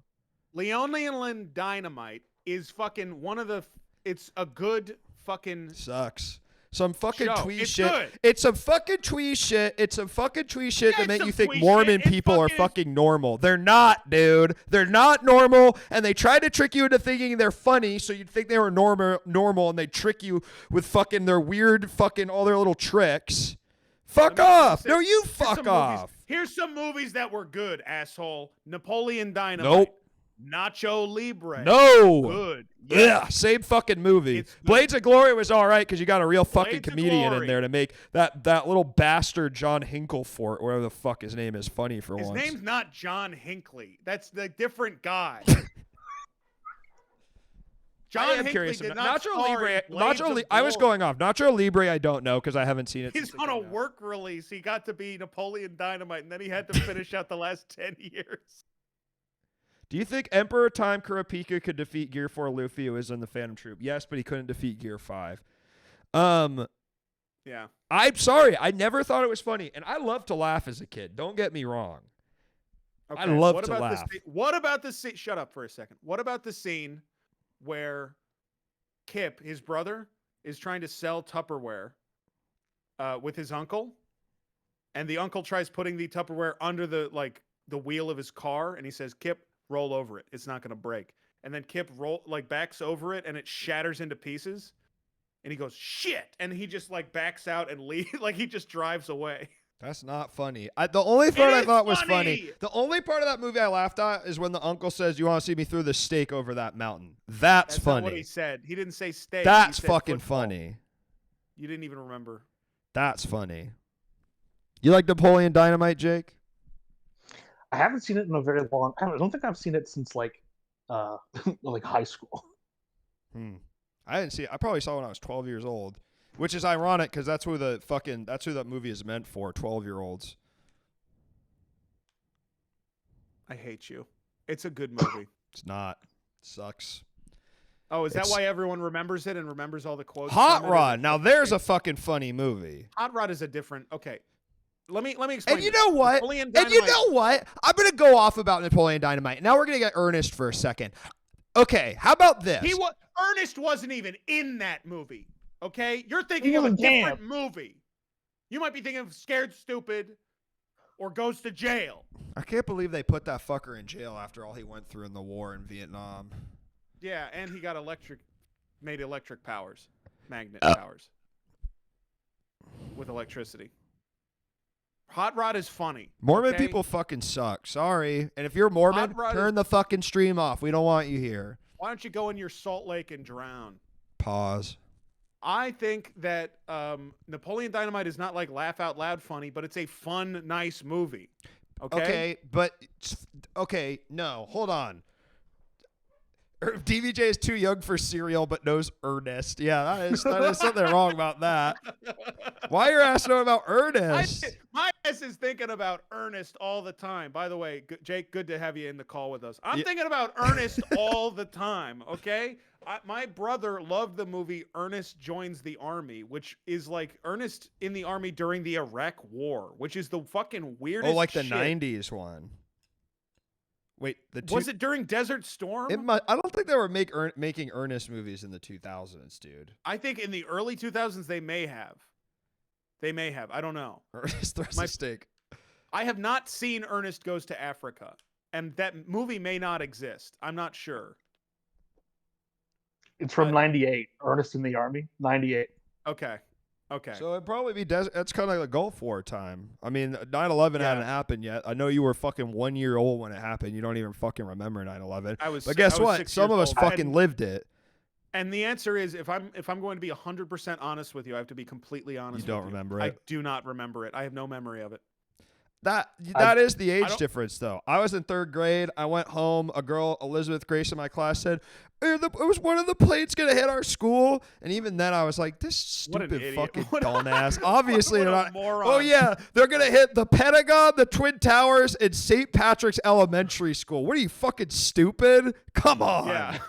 [SPEAKER 2] Leonine Dynamite is fucking one of the. It's a good fucking.
[SPEAKER 1] Sucks. Some fucking twee shit.
[SPEAKER 2] Good.
[SPEAKER 1] It's some fucking twee shit. It's some fucking twee shit that make you think Mormon people are fucking normal. They're not, dude. They're not normal, and they try to trick you into thinking they're funny, so you'd think they were normal, and they trick you with fucking their weird fucking all their little tricks. Fuck off. No, you fuck off.
[SPEAKER 2] Here's some movies that were good, asshole. Napoleon Dynamite.
[SPEAKER 1] Nope.
[SPEAKER 2] Nacho Libre.
[SPEAKER 1] No.
[SPEAKER 2] Good.
[SPEAKER 1] Yeah, same fucking movie. Blades of Glory was all right because you got a real fucking comedian in there to make that little bastard John Hinklefort, whatever the fuck his name is, funny for once.
[SPEAKER 2] His name's not John Hinckley. That's the different guy. John Hinckley did not
[SPEAKER 1] Nacho Libre. I was going off. Nacho Libre, I don't know because I haven't seen it.
[SPEAKER 2] He's on a work release. He got to be Napoleon Dynamite, and then he had to finish out the last 10 years.
[SPEAKER 1] Do you think Emperor Time Kurapika could defeat Gear 4 Luffy, who is in the Phantom Troop? Yes, but he couldn't defeat Gear 5.
[SPEAKER 2] Yeah.
[SPEAKER 1] I'm sorry. I never thought it was funny. And I love to laugh as a kid. Don't get me wrong.
[SPEAKER 2] Okay.
[SPEAKER 1] I love to laugh.
[SPEAKER 2] What about the scene? Shut up for a second. What about the scene where Kip, his brother, is trying to sell Tupperware with his uncle? And the uncle tries putting the Tupperware under the wheel of his car. And he says, Kip, roll over it. It's not going to break. And then Kip backs over it and it shatters into pieces. And he goes, shit. And he just backs out and leaves. He just drives away.
[SPEAKER 1] That's not funny. The only part I thought was funny. The only part of that movie I laughed at is when the uncle says, "You want to see me throw the stake over that mountain?" That's funny.
[SPEAKER 2] Not what he said. He didn't say stake.
[SPEAKER 1] That's fucking funny.
[SPEAKER 2] You didn't even remember.
[SPEAKER 1] That's funny. You like Napoleon Dynamite, Jake?
[SPEAKER 6] I haven't seen it in a very long. I don't think I've seen it since high school.
[SPEAKER 1] I didn't see it. I probably saw it when I was 12 years old. Which is ironic because that's who that movie is meant for, 12-year-olds.
[SPEAKER 2] I hate you. It's a good movie.
[SPEAKER 1] It's not. It sucks.
[SPEAKER 2] Oh, is that why everyone remembers it and remembers all the quotes?
[SPEAKER 1] Hot Rod. Now there's a fucking funny movie.
[SPEAKER 2] Hot Rod is a different. Okay. Let me explain.
[SPEAKER 1] And you know what? I'm gonna go off about Napoleon Dynamite. Now we're gonna get earnest for a second. Okay, how about this?
[SPEAKER 2] Ernest wasn't even in that movie. Okay? You're thinking of a different movie. You might be thinking of Scared Stupid or Goes to Jail.
[SPEAKER 1] I can't believe they put that fucker in jail after all he went through in the war in Vietnam.
[SPEAKER 2] Yeah, and he got made electric powers, magnet powers with electricity. Hot Rod is funny.
[SPEAKER 1] Mormon people fucking suck. Sorry. And if you're Mormon, turn the fucking stream off. We don't want you here.
[SPEAKER 2] Why don't you go in your salt lake and drown?
[SPEAKER 1] Pause.
[SPEAKER 2] I think that Napoleon Dynamite is not laugh out loud funny, but it's a fun, nice movie. Okay,
[SPEAKER 1] no, hold on. DVJ is too young for cereal, but knows Ernest. Yeah, that is something wrong about that. Why are you asking about Ernest?
[SPEAKER 2] My ass is thinking about Ernest all the time. By the way, Jake, good to have you in the call with us. I'm thinking about Ernest all the time, okay? My brother loved the movie Ernest Joins the Army, which is Ernest in the Army during the Iraq War, which is the fucking weirdest
[SPEAKER 1] the 90s one. Wait,
[SPEAKER 2] was it during Desert Storm?
[SPEAKER 1] I don't think they were making Ernest movies in the 2000s, dude.
[SPEAKER 2] I think in the early 2000s they may have. I don't know.
[SPEAKER 1] Ernest throws a steak.
[SPEAKER 2] I have not seen Ernest Goes to Africa, and that movie may not exist. I'm not sure.
[SPEAKER 6] It's from 98. Ernest in the Army, 98.
[SPEAKER 2] Okay.
[SPEAKER 1] So it'd probably be that's kind of like the Gulf War time. I mean, 9/11 hadn't happened yet. I know you were fucking 1 year old when it happened. You don't even fucking remember 9/11. But guess what? Some of us fucking lived it.
[SPEAKER 2] And the answer is, if I'm going to be 100% honest with you, I have to be completely honest.
[SPEAKER 1] You don't remember it?
[SPEAKER 2] I do not remember it. I have no memory of it.
[SPEAKER 1] That is the age difference, though. I was in 3rd grade. I went home. A girl, Elizabeth Grace, in my class said, "It was one of the planes going to hit our school." And even then, I was like, "This stupid fucking dumbass." Obviously, they're not.
[SPEAKER 2] Moron.
[SPEAKER 1] Oh yeah, they're going to hit the Pentagon, the Twin Towers, and St. Patrick's Elementary School. What are you, fucking stupid? Come on.
[SPEAKER 2] Yeah.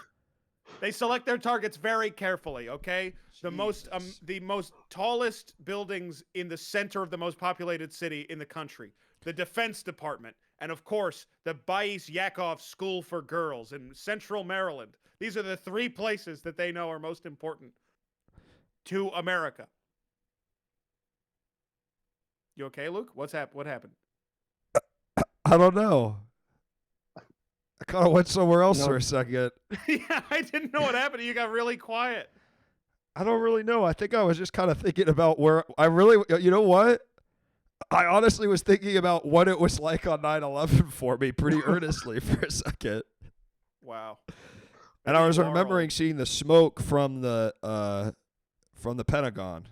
[SPEAKER 2] They select their targets very carefully. Okay. Jesus. The most tallest buildings in the center of the most populated city in the country, the Defense Department, and of course the Bais Yakov School for Girls in Central Maryland. These are the 3 places that they know are most important to America. You okay, Luke? What happened?
[SPEAKER 1] I don't know. I kind of went somewhere else for a second.
[SPEAKER 2] Yeah, I didn't know what happened. You got really quiet.
[SPEAKER 1] I don't really know. I think I was just kind of thinking about where you know what? I honestly was thinking about what it was like on 9/11 for me pretty earnestly for a second.
[SPEAKER 2] Wow.
[SPEAKER 1] And I was remembering seeing the smoke from the Pentagon.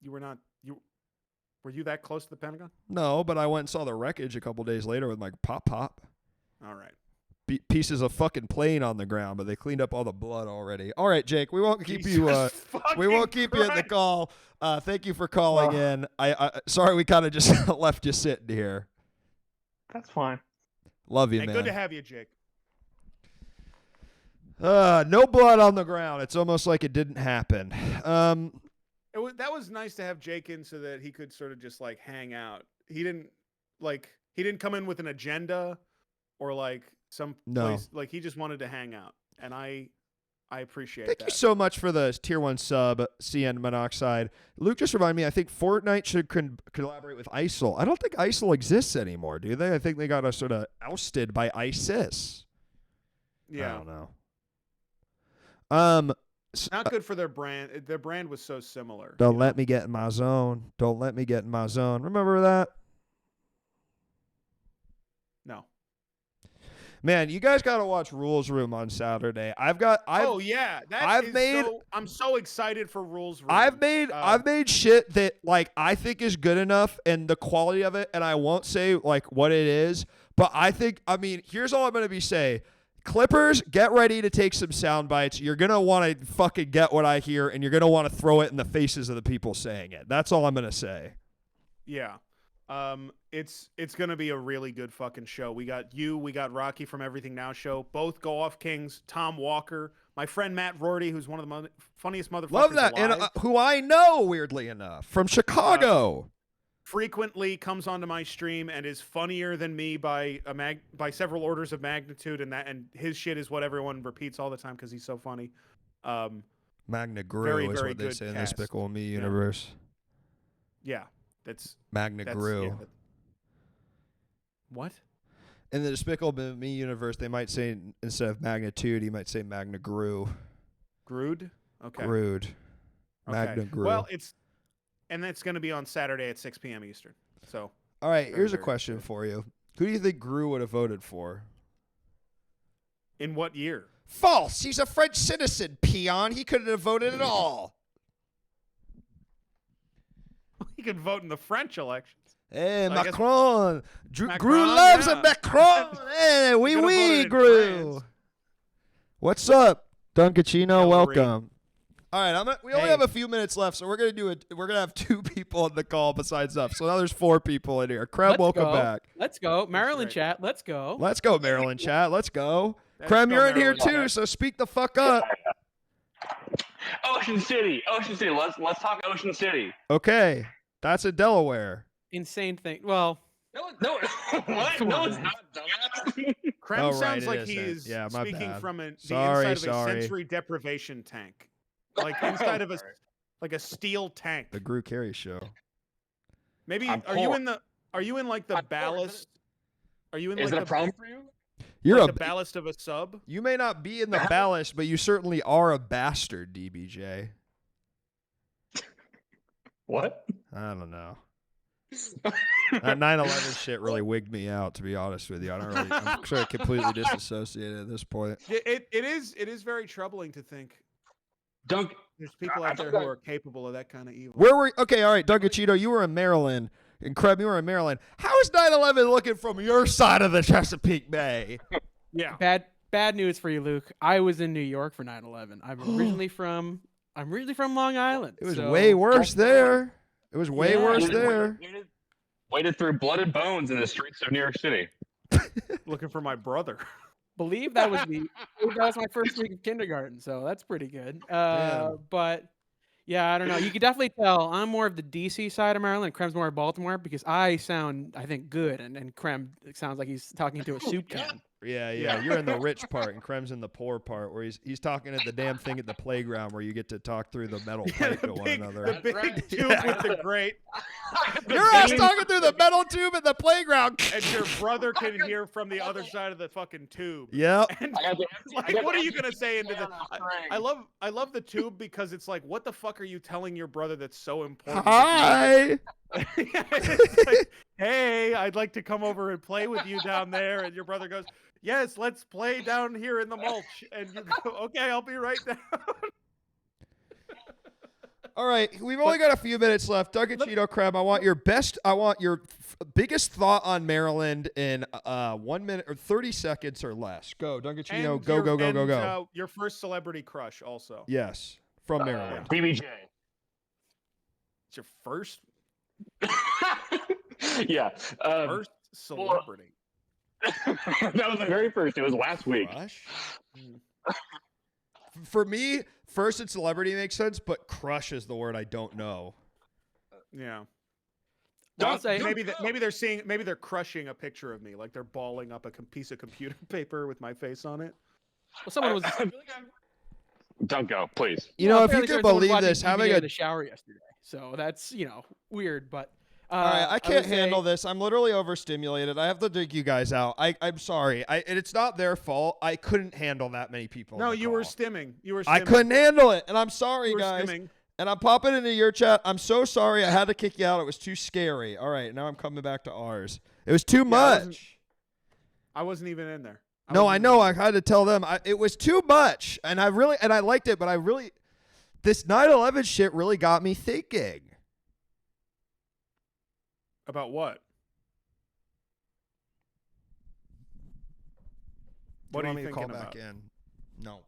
[SPEAKER 2] Were you that close to the Pentagon?
[SPEAKER 1] No, but I went and saw the wreckage a couple days later with my pop.
[SPEAKER 2] All right.
[SPEAKER 1] Pieces of fucking plane on the ground, but they cleaned up all the blood already. All right, Jake, we won't keep you. We won't keep you in the call. Thank you for calling in. I sorry we kind of just left you sitting here.
[SPEAKER 6] That's fine.
[SPEAKER 1] Love you,
[SPEAKER 2] and
[SPEAKER 1] man.
[SPEAKER 2] Good to have you, Jake.
[SPEAKER 1] No blood on the ground. It's almost like it didn't happen.
[SPEAKER 2] That was nice to have Jake in so that he could sort of just like hang out. He didn't come in with an agenda or like some place. Like he just wanted to hang out, and I appreciate that.
[SPEAKER 1] Thank you so much for the tier 1 sub, CN Monoxide. Luke just reminded me, I think Fortnite should collaborate with ISIL. I don't think ISIL exists anymore, do they? I think they got sort of ousted by ISIS.
[SPEAKER 2] Yeah.
[SPEAKER 1] I don't know.
[SPEAKER 2] Not good for their brand. Their brand was so similar.
[SPEAKER 1] Don't let me get in my zone. Don't let me get in my zone. Remember that?
[SPEAKER 2] No.
[SPEAKER 1] Man, you guys got to watch Rules Room on Saturday. I'm
[SPEAKER 2] so excited for Rules Room.
[SPEAKER 1] I've made shit that like I think is good enough and the quality of it, and I won't say like what it is, but here's all I'm going to be say. Clippers, get ready to take some sound bites. You're going to want to fucking get what I hear, and you're going to want to throw it in the faces of the people saying it. That's all I'm going to say.
[SPEAKER 2] Yeah. It's going to be a really good fucking show. We got Rocky from Everything Now show. Both Go Off Kings, Tom Walker, my friend Matt Rorty, who's one of the funniest motherfuckers
[SPEAKER 1] Love that.
[SPEAKER 2] alive.
[SPEAKER 1] And who I know, weirdly enough, from Chicago.
[SPEAKER 2] Frequently comes onto my stream and is funnier than me by several orders of magnitude, and his shit is what everyone repeats all the time because he's so funny.
[SPEAKER 1] Magna Gru
[SPEAKER 2] very,
[SPEAKER 1] is
[SPEAKER 2] very
[SPEAKER 1] what they
[SPEAKER 2] good
[SPEAKER 1] say in the
[SPEAKER 2] cast.
[SPEAKER 1] Despicable Me universe.
[SPEAKER 2] Yeah, that's
[SPEAKER 1] Magna Gru.
[SPEAKER 2] Yeah, what?
[SPEAKER 1] In the Despicable Me universe, they might say instead of magnitude, he might say Magna Gru.
[SPEAKER 2] Grude? Okay.
[SPEAKER 1] Grude. Magna Gru.
[SPEAKER 2] Well, and that's going to be on Saturday at 6 p.m. Eastern. So.
[SPEAKER 1] All right, here's a question for you. Who do you think Gru would have voted for?
[SPEAKER 2] In what year?
[SPEAKER 1] False. He's a French citizen, peon. He couldn't have voted at all.
[SPEAKER 2] He could vote in the French elections.
[SPEAKER 1] Hey,
[SPEAKER 2] So
[SPEAKER 1] Macron. Gru
[SPEAKER 2] Macron,
[SPEAKER 1] loves
[SPEAKER 2] yeah.
[SPEAKER 1] a Macron. Hey, oui, Gru. What's up, Dunkachino? Welcome. All right, we only have a few minutes left, so we're gonna have 2 people on the call besides us. So now there's 4 people in here. Krem, welcome back.
[SPEAKER 7] Let's go, Maryland chat. Let's go.
[SPEAKER 1] Let's go, Maryland chat. Let's go. Krem, you're in here too, so speak the fuck up.
[SPEAKER 3] Ocean City. Let's talk Ocean City.
[SPEAKER 1] Okay, that's in Delaware.
[SPEAKER 7] Insane thing. Well,
[SPEAKER 3] no, what? No, it's not.
[SPEAKER 2] Krem sounds like he is speaking from the inside of a sensory deprivation tank, like inside of a steel tank.
[SPEAKER 1] The Gru Carey Show.
[SPEAKER 2] Maybe are you in the ballast? Are you in
[SPEAKER 3] is
[SPEAKER 2] like
[SPEAKER 3] it a problem for you?
[SPEAKER 1] You're
[SPEAKER 2] like the ballast of a sub?
[SPEAKER 1] You may not be in the ballast, but you certainly are a bastard, DBJ.
[SPEAKER 3] What?
[SPEAKER 1] I don't know. That 9/11 shit really wigged me out, to be honest with you. I'm sort of completely disassociated at this point.
[SPEAKER 2] It is very troubling to think. There's people out there who are capable of that kind of evil.
[SPEAKER 1] Okay, all right, Dunkachino, you were in Maryland, and Kreb, you were in Maryland. How is 9/11 looking from your side of the Chesapeake Bay?
[SPEAKER 2] Yeah.
[SPEAKER 7] Bad news for you, Luke. I was in New York for 9/11. I'm originally from Long Island.
[SPEAKER 1] It was way worse there. It was way worse there.
[SPEAKER 3] Waded through blood and bones in the streets of New York City.
[SPEAKER 2] Looking for my brother.
[SPEAKER 7] Believe that was my first week of kindergarten, so that's pretty good. But yeah, I don't know. You can definitely tell I'm more of the DC side of Maryland. Krem's more of Baltimore because I sound, I think, good, and Krem sounds like he's talking to a soup can.
[SPEAKER 1] Yeah. You're in the rich part, and Krem's in the poor part, where he's talking at the damn thing at the playground where you get to talk through the metal pipe to one another.
[SPEAKER 2] The big tube with the grate.
[SPEAKER 1] Your ass talking through the metal tube at the playground.
[SPEAKER 2] And your brother can hear from the other side of the fucking tube.
[SPEAKER 1] Yep.
[SPEAKER 2] And what are you gonna say into the? I love the tube because it's like, what the fuck are you telling your brother that's so important?
[SPEAKER 1] Hi.
[SPEAKER 2] It's like, hey, I'd like to come over and play with you down there, and your brother goes, yes, let's play down here in the mulch, and you go, okay, I'll be right down.
[SPEAKER 1] All right, we've only got a few minutes left. Dunkachino, Krem, I want your biggest thought on Maryland in 1 minute or 30 seconds or less. Go, Dunkachino, go.
[SPEAKER 2] Your first celebrity crush also.
[SPEAKER 1] Yes, from Maryland.
[SPEAKER 3] BBJ.
[SPEAKER 2] It's your first?
[SPEAKER 3] Yeah.
[SPEAKER 2] First celebrity.
[SPEAKER 3] That was the very first. It was last week.
[SPEAKER 1] Crush? For me, first and celebrity makes sense, but crush is the word I don't know.
[SPEAKER 2] Yeah.
[SPEAKER 7] I'll say
[SPEAKER 2] maybe they're crushing a picture of me, like they're balling up a piece of computer paper with my face on it.
[SPEAKER 7] Well, someone was.
[SPEAKER 3] Don't go, please.
[SPEAKER 1] You know, if you
[SPEAKER 7] fairly
[SPEAKER 1] can
[SPEAKER 7] sure someone was
[SPEAKER 1] believe
[SPEAKER 7] watching
[SPEAKER 1] this, having
[SPEAKER 7] TV
[SPEAKER 1] a
[SPEAKER 7] in the shower yesterday, so that's weird. But
[SPEAKER 1] all right, I can't
[SPEAKER 7] would say-
[SPEAKER 1] handle this. I'm literally overstimulated. I have to dig you guys out. I'm sorry. And it's not their fault. I couldn't handle that many people.
[SPEAKER 2] No,
[SPEAKER 1] in the
[SPEAKER 2] you were
[SPEAKER 1] call.
[SPEAKER 2] stimming. You were.
[SPEAKER 1] I
[SPEAKER 2] Stimming.
[SPEAKER 1] couldn't handle it, and I'm sorry,
[SPEAKER 2] You were
[SPEAKER 1] guys.
[SPEAKER 2] stimming.
[SPEAKER 1] And I'm popping into your chat. I'm so sorry. I had to kick you out. It was too scary. All right, now I'm coming back to ours. It was too much.
[SPEAKER 2] I wasn't even in there.
[SPEAKER 1] I know. I had to tell them. It was too much, and I liked it, but this 9/11 shit really got me thinking.
[SPEAKER 2] About what? What are you thinking about?
[SPEAKER 1] Back in? No.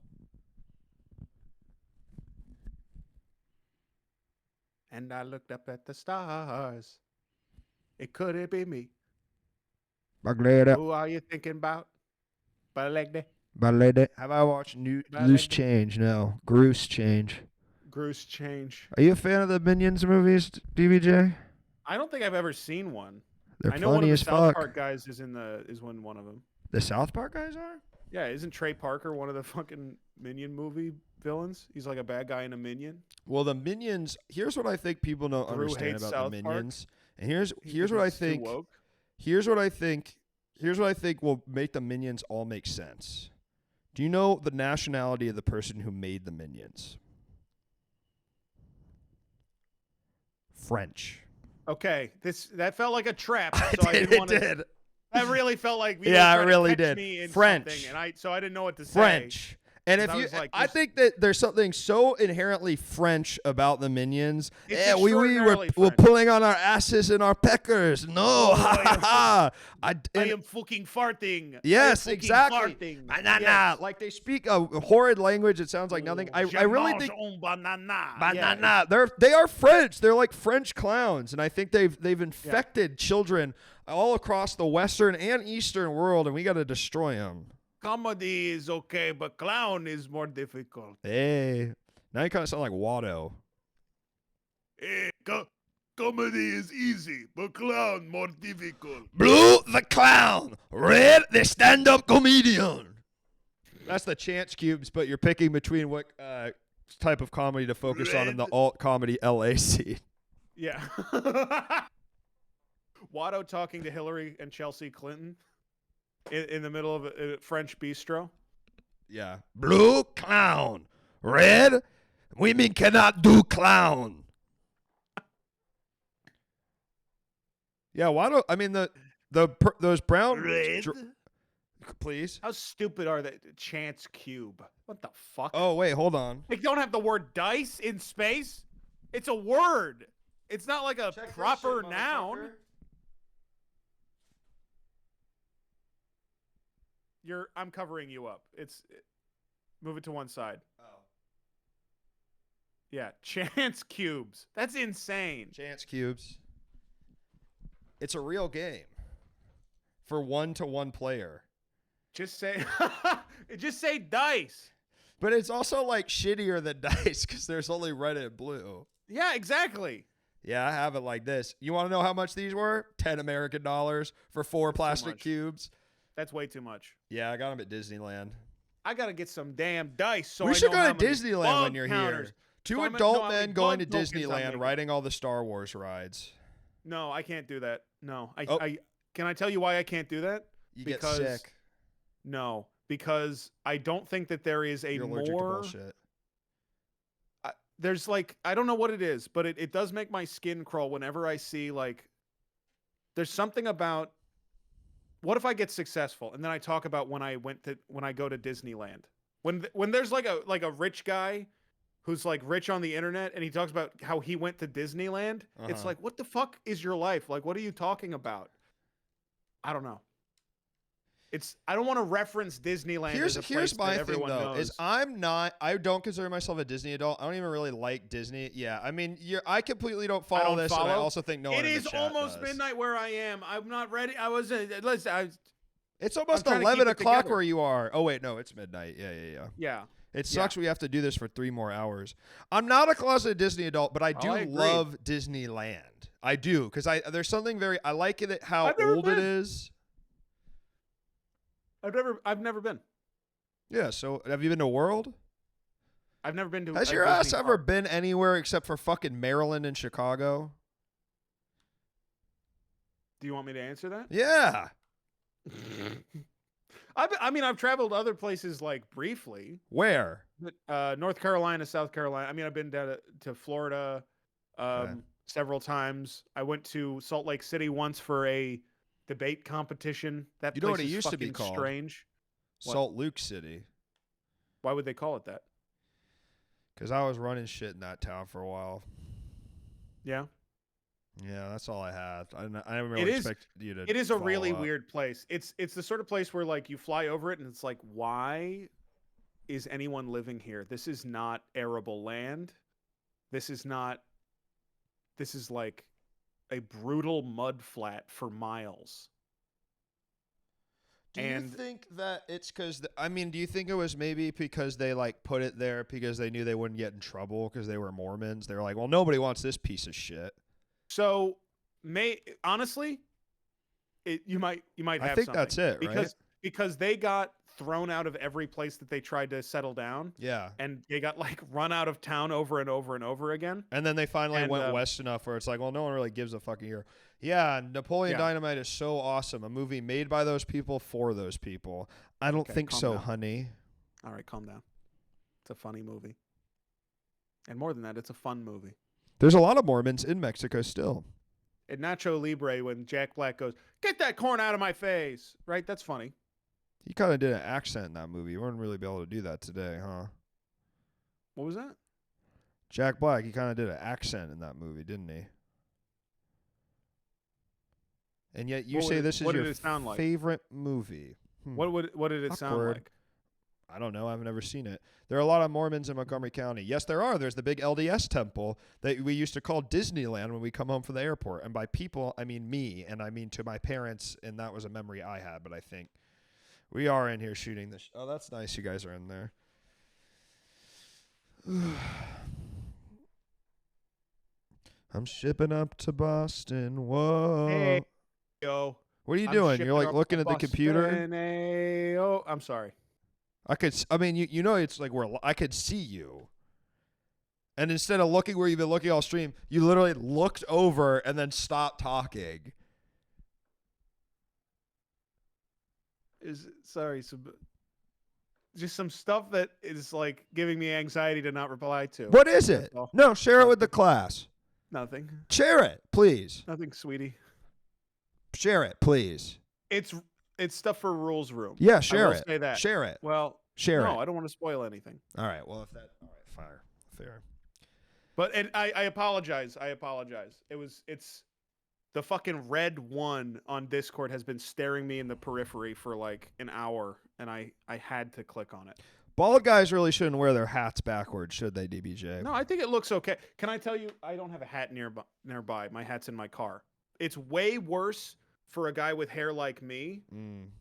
[SPEAKER 2] And I looked up at the stars. It couldn't be me. Who are you thinking about?
[SPEAKER 1] Balede. Have I watched Loose Change? No. Groose Change.
[SPEAKER 2] Groose Change.
[SPEAKER 1] Are you a fan of the Minions movies, DBJ?
[SPEAKER 2] I don't think I've ever seen one.
[SPEAKER 1] They're
[SPEAKER 2] I know one of
[SPEAKER 1] funny
[SPEAKER 2] the
[SPEAKER 1] as
[SPEAKER 2] South
[SPEAKER 1] fuck.
[SPEAKER 2] Park guys is in one of them.
[SPEAKER 1] The South Park guys are?
[SPEAKER 2] Yeah, isn't Trey Parker one of the fucking Minion movie villains? He's like a bad guy in a Minion.
[SPEAKER 1] Well, the Minions. Here's what I think people don't understand
[SPEAKER 2] hates
[SPEAKER 1] about
[SPEAKER 2] South
[SPEAKER 1] the
[SPEAKER 2] Park.
[SPEAKER 1] Minions. And here's
[SPEAKER 2] Because
[SPEAKER 1] what I
[SPEAKER 2] it's too
[SPEAKER 1] think.
[SPEAKER 2] woke.
[SPEAKER 1] Here's what I think will make the Minions all make sense. Do you know the nationality of the person who made the Minions? French.
[SPEAKER 2] Okay, that felt like a trap. So I didn't want to.
[SPEAKER 1] Did.
[SPEAKER 2] That really felt like
[SPEAKER 1] Yeah,
[SPEAKER 2] were
[SPEAKER 1] it
[SPEAKER 2] trying to
[SPEAKER 1] really
[SPEAKER 2] catch
[SPEAKER 1] did.
[SPEAKER 2] me in
[SPEAKER 1] French.
[SPEAKER 2] something, and I didn't know what to say.
[SPEAKER 1] French. And if
[SPEAKER 2] I
[SPEAKER 1] you,
[SPEAKER 2] was like,
[SPEAKER 1] I think that there's something so inherently French about the Minions.
[SPEAKER 2] It's
[SPEAKER 1] Yeah, we
[SPEAKER 2] extraordinarily
[SPEAKER 1] we're
[SPEAKER 2] French.
[SPEAKER 1] pulling on our asses and our peckers. No, ha ha ha.
[SPEAKER 2] I am fucking farting.
[SPEAKER 1] Yes,
[SPEAKER 2] I am fucking
[SPEAKER 1] exactly.
[SPEAKER 2] Farting.
[SPEAKER 1] Banana.
[SPEAKER 2] Yes.
[SPEAKER 1] Like they speak a horrid language. It sounds like nothing. I really think
[SPEAKER 2] banana.
[SPEAKER 1] banana. They are French. They're like French clowns, and I think they've infected children all across the Western and Eastern world, and we got to destroy them.
[SPEAKER 2] Comedy is okay, but clown is more difficult.
[SPEAKER 1] Hey, now you kind of sound like Watto.
[SPEAKER 2] Hey, comedy is easy, but clown more difficult.
[SPEAKER 1] Blue the clown, red the stand-up comedian. That's the chance cubes, but you're picking between what type of comedy to focus on in the alt comedy LA scene.
[SPEAKER 2] Yeah. Watto talking to Hillary and Chelsea Clinton in the middle of a French bistro.
[SPEAKER 1] Yeah. Blue clown, red women cannot do clown. Yeah, Watto. I mean those brown. Please.
[SPEAKER 2] How stupid are they? Chance cube. What the fuck?
[SPEAKER 1] Oh wait, hold on.
[SPEAKER 2] They don't have the word dice in space. It's a word. It's not like a proper noun. I'm covering you up. Move it to one side.
[SPEAKER 1] Oh.
[SPEAKER 2] Yeah, chance cubes. That's insane.
[SPEAKER 1] Chance cubes. It's a real game. For 1-to-1 player.
[SPEAKER 2] Just say dice.
[SPEAKER 1] But it's also like shittier than dice because there's only red and blue.
[SPEAKER 2] Yeah, exactly.
[SPEAKER 1] Yeah, I have it like this. You want to know how much these were? $10 American for 4 plastic cubes.
[SPEAKER 2] That's way too much.
[SPEAKER 1] Yeah, I got them at Disneyland.
[SPEAKER 2] I gotta get some damn dice. So
[SPEAKER 1] we
[SPEAKER 2] I
[SPEAKER 1] should
[SPEAKER 2] know
[SPEAKER 1] go
[SPEAKER 2] how
[SPEAKER 1] to
[SPEAKER 2] many
[SPEAKER 1] Disneyland when you're
[SPEAKER 2] counters.
[SPEAKER 1] here. Two
[SPEAKER 2] So
[SPEAKER 1] adult men going to
[SPEAKER 2] bug tokens I'm
[SPEAKER 1] Disneyland,
[SPEAKER 2] making.
[SPEAKER 1] riding all the Star Wars rides.
[SPEAKER 2] No, I can't do that. No,
[SPEAKER 1] Oh.
[SPEAKER 2] Can I tell you why I can't do that?
[SPEAKER 1] You
[SPEAKER 2] Because-
[SPEAKER 1] get sick.
[SPEAKER 2] No, because I don't think that there is a
[SPEAKER 1] You're allergic to
[SPEAKER 2] more.
[SPEAKER 1] bullshit.
[SPEAKER 2] There's like I don't know what it is, but it does make my skin crawl whenever I see like. There's something about. What if I get successful and then I talk about when I go to Disneyland? When there's like a rich guy who's like rich on the internet and he talks about how he went to Disneyland, it's like, what the fuck is your life? Like, what are you talking about? I don't know. I don't want to reference Disneyland.
[SPEAKER 1] Here's my thing though,
[SPEAKER 2] knows.
[SPEAKER 1] is I don't consider myself a Disney adult. I don't even really like Disney. Yeah, I mean, I completely don't follow this, and I also think no one in the
[SPEAKER 2] It is
[SPEAKER 1] chat
[SPEAKER 2] almost
[SPEAKER 1] does.
[SPEAKER 2] midnight where I am. I'm not ready. I was listen.
[SPEAKER 1] It's almost 11 o'clock where you are. Oh, wait, no, it's midnight. Yeah.
[SPEAKER 2] Yeah.
[SPEAKER 1] It sucks we have to do this for 3 more hours. I'm not a closeted Disney adult, but I do love Disneyland. I do, because there's something I like it how old it is.
[SPEAKER 2] I've never been.
[SPEAKER 1] Yeah, so have you been to World?
[SPEAKER 2] I've never been to.
[SPEAKER 1] Has your ass ever been anywhere except for fucking Maryland and Chicago?
[SPEAKER 2] Do you want me to answer that?
[SPEAKER 1] Yeah.
[SPEAKER 2] I've traveled other places like briefly.
[SPEAKER 1] Where?
[SPEAKER 2] North Carolina, South Carolina. I mean, I've been down to Florida several times. I went to Salt Lake City once for a debate competition. That
[SPEAKER 1] you know what it used to be called?
[SPEAKER 2] Strange.
[SPEAKER 1] Salt Luke City.
[SPEAKER 2] Why would they call it that?
[SPEAKER 1] Because I was running shit in that town for a while.
[SPEAKER 2] Yeah.
[SPEAKER 1] Yeah, that's all I had. I didn't really expect you to.
[SPEAKER 2] It is a really weird place. It's the sort of place where like you fly over it and it's like, why is anyone living here? This is not arable land. This is like a brutal mud flat for miles.
[SPEAKER 1] Do you think that it's because? Do you think it was maybe because they like put it there because they knew they wouldn't get in trouble because they were Mormons? They were like, well, nobody wants this piece of shit.
[SPEAKER 2] So, honestly, you might have.
[SPEAKER 1] I think that's it, right?
[SPEAKER 2] Because they got thrown out of every place that they tried to settle down.
[SPEAKER 1] Yeah,
[SPEAKER 2] and they got like run out of town over and over and over again.
[SPEAKER 1] And then they finally went west enough where it's like, well, no one really gives a fucking here. Yeah, Napoleon Dynamite is so awesome. A movie made by those people for those people. I don't think so,
[SPEAKER 2] down.
[SPEAKER 1] honey.
[SPEAKER 2] All right, calm down. It's a funny movie, and more than that, it's a fun movie.
[SPEAKER 1] There's a lot of Mormons in Mexico still.
[SPEAKER 2] In Nacho Libre, when Jack Black goes, "Get that corn out of my face," right? That's funny.
[SPEAKER 1] He kind of did an accent in that movie. You wouldn't really be able to do that today, huh?
[SPEAKER 2] What was that?
[SPEAKER 1] Jack Black, he kind of did an accent in that movie, didn't he? And yet you say this is your favorite movie.
[SPEAKER 2] What did it sound like?
[SPEAKER 1] I don't know. I've never seen it. There are a lot of Mormons in Montgomery County. Yes, there are. There's the big LDS temple that we used to call Disneyland when we come home from the airport. And by people, I mean me, and I mean to my parents, and that was a memory I had. But I think we are in here shooting this. Oh, that's nice. You guys are in there. I'm shipping up to Boston. Whoa.
[SPEAKER 2] Hey, yo.
[SPEAKER 1] What are you doing? You're like looking at the computer?
[SPEAKER 2] Oh, I'm sorry.
[SPEAKER 1] You know, it's like where I could see you. And instead of looking where you've been looking all stream, you literally looked over and then stopped talking.
[SPEAKER 2] Just some stuff that is like giving me anxiety to not reply to.
[SPEAKER 1] What is it? No, share it with the class.
[SPEAKER 2] Nothing.
[SPEAKER 1] Share it, please.
[SPEAKER 2] Nothing, sweetie.
[SPEAKER 1] Share it, please.
[SPEAKER 2] It's stuff for Rules Room.
[SPEAKER 1] Yeah, share it.
[SPEAKER 2] Say that.
[SPEAKER 1] Share it.
[SPEAKER 2] Well,
[SPEAKER 1] share it.
[SPEAKER 2] No, I don't want to spoil anything.
[SPEAKER 1] All right. Well, all right, fair.
[SPEAKER 2] But I apologize. It's the fucking red one on Discord has been staring me in the periphery for like an hour, and I had to click on it.
[SPEAKER 1] Bald guys really shouldn't wear their hats backwards, should they, DBJ?
[SPEAKER 2] No, I think it looks okay. Can I tell you, I don't have a hat nearby. My hat's in my car. It's way worse for a guy with hair like me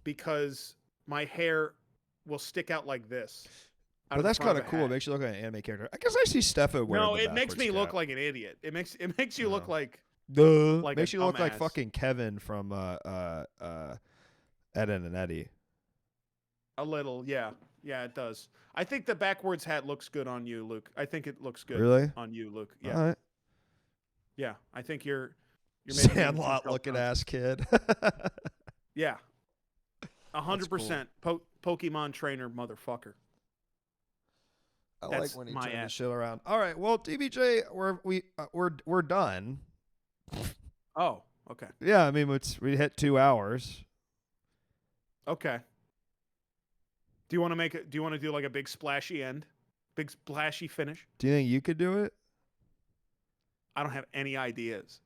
[SPEAKER 2] because my hair will stick out like this.
[SPEAKER 1] But that's kind of cool. It makes you look like an anime character. I guess I see Steffa wearing
[SPEAKER 2] No, it makes me look like an idiot. It makes you look like
[SPEAKER 1] makes you look like fucking Kevin from Ed and Eddie.
[SPEAKER 2] A little, yeah. Yeah, it does. I think the backwards hat looks good on you, Luke. I think it looks good on you, Luke. Yeah.
[SPEAKER 1] All right.
[SPEAKER 2] Yeah, I think you're
[SPEAKER 1] Sandlot looking ass kid.
[SPEAKER 2] Yeah. 100% Pokemon trainer motherfucker.
[SPEAKER 1] I like when he turns the shit around. All right, well, DBJ, we're done.
[SPEAKER 2] Oh, okay.
[SPEAKER 1] Yeah, I mean we hit 2 hours.
[SPEAKER 2] Okay. Do you want to do like a big splashy end? Big splashy finish?
[SPEAKER 1] Do you think you could do it?
[SPEAKER 2] I don't have any ideas.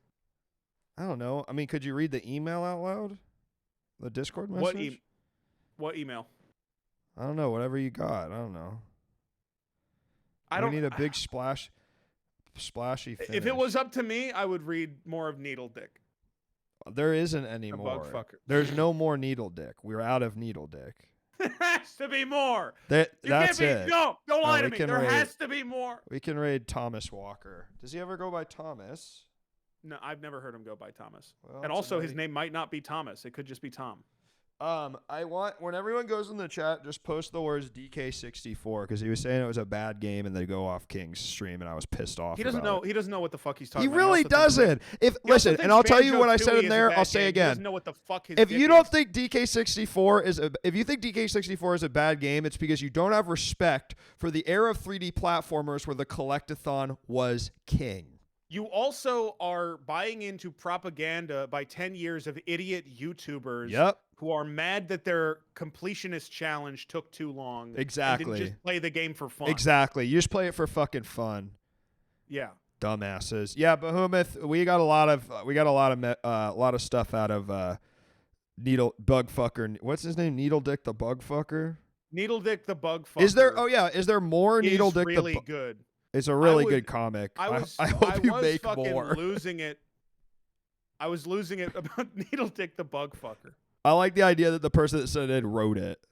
[SPEAKER 1] I don't know. I mean, could you read the email out loud? The Discord message?
[SPEAKER 2] What email?
[SPEAKER 1] I don't know. Whatever you got. I don't know. We need a big splashy finish.
[SPEAKER 2] If it was up to me, I would read more of Needle Dick.
[SPEAKER 1] There isn't anymore.
[SPEAKER 2] bug fucker.
[SPEAKER 1] There's no more needle dick. We're out of needle dick.
[SPEAKER 2] There has to be more.
[SPEAKER 1] That's
[SPEAKER 2] can't
[SPEAKER 1] it.
[SPEAKER 2] No, don't lie to me. There
[SPEAKER 1] raid,
[SPEAKER 2] has to be more.
[SPEAKER 1] We can raid Thomas Walker. Does he ever go by Thomas?
[SPEAKER 2] No, I've never heard him go by Thomas.
[SPEAKER 1] Well,
[SPEAKER 2] and also, his name might not be Thomas. It could just be Tom.
[SPEAKER 1] I want when everyone goes in the chat, just post the words DK64 because he was saying it was a bad game and they go off King's stream and I was pissed off.
[SPEAKER 2] He doesn't know. He doesn't know what the fuck he's talking about.
[SPEAKER 1] He really doesn't. Listen, and I'll tell you what I said in there. I'll say again.
[SPEAKER 2] He doesn't know what the fuck his
[SPEAKER 1] if you don't think DK64 is if you think DK64 is a bad game, it's because you don't have respect for the era of 3D platformers where the collectathon was king.
[SPEAKER 2] You also are buying into propaganda by 10 years of idiot YouTubers who are mad that their completionist challenge took too long.
[SPEAKER 1] Exactly.
[SPEAKER 2] And didn't just play the game for fun.
[SPEAKER 1] Exactly. You just play it for fucking fun.
[SPEAKER 2] Yeah.
[SPEAKER 1] Dumbasses. Yeah, Behemoth, we got a lot of stuff out of Needle Bug Fucker. What's his name? Needle Dick the Bug Fucker?
[SPEAKER 2] Needle Dick the Bug Fucker.
[SPEAKER 1] Is there more Needle Dick
[SPEAKER 2] really
[SPEAKER 1] the Bug?
[SPEAKER 2] good.
[SPEAKER 1] It's a really good comic. I hope you make more.
[SPEAKER 2] I was losing it about Needle Dick the Bug Fucker.
[SPEAKER 1] I like the idea that the person that said it wrote it.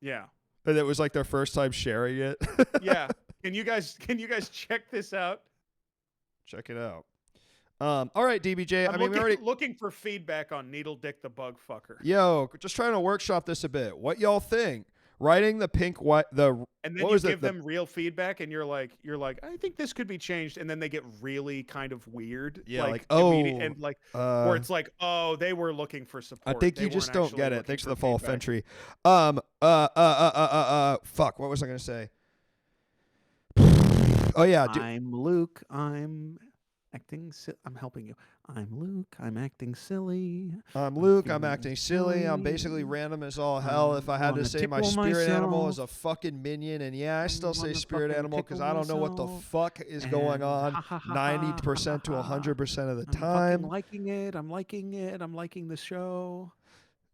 [SPEAKER 2] Yeah.
[SPEAKER 1] And it was like their first time sharing it.
[SPEAKER 2] Yeah. Can you guys check this out?
[SPEAKER 1] Check it out. All right, DBJ.
[SPEAKER 2] I'm looking for feedback on Needle Dick the Bug Fucker.
[SPEAKER 1] Yo, just trying to workshop this a bit. What y'all think? Writing the pink white
[SPEAKER 2] and then you give them real feedback and you're like I think this could be changed, and then they get really kind of weird.
[SPEAKER 1] Yeah,
[SPEAKER 2] where it's like, oh, they were looking for support.
[SPEAKER 1] I think you just don't get it. Thanks for the fall of Fentry. Fuck, what was I gonna say? Oh yeah.
[SPEAKER 2] I'm Luke. I'm acting I'm helping you. I'm Luke. I'm acting silly.
[SPEAKER 1] I'm Luke. I'm acting silly. I'm basically random as all hell. If I had to say my spirit animal is a fucking minion, and yeah, I still say spirit animal because I don't know what the fuck is going on 90% to 100% of the time.
[SPEAKER 2] I'm liking it. I'm liking it. I'm liking the show.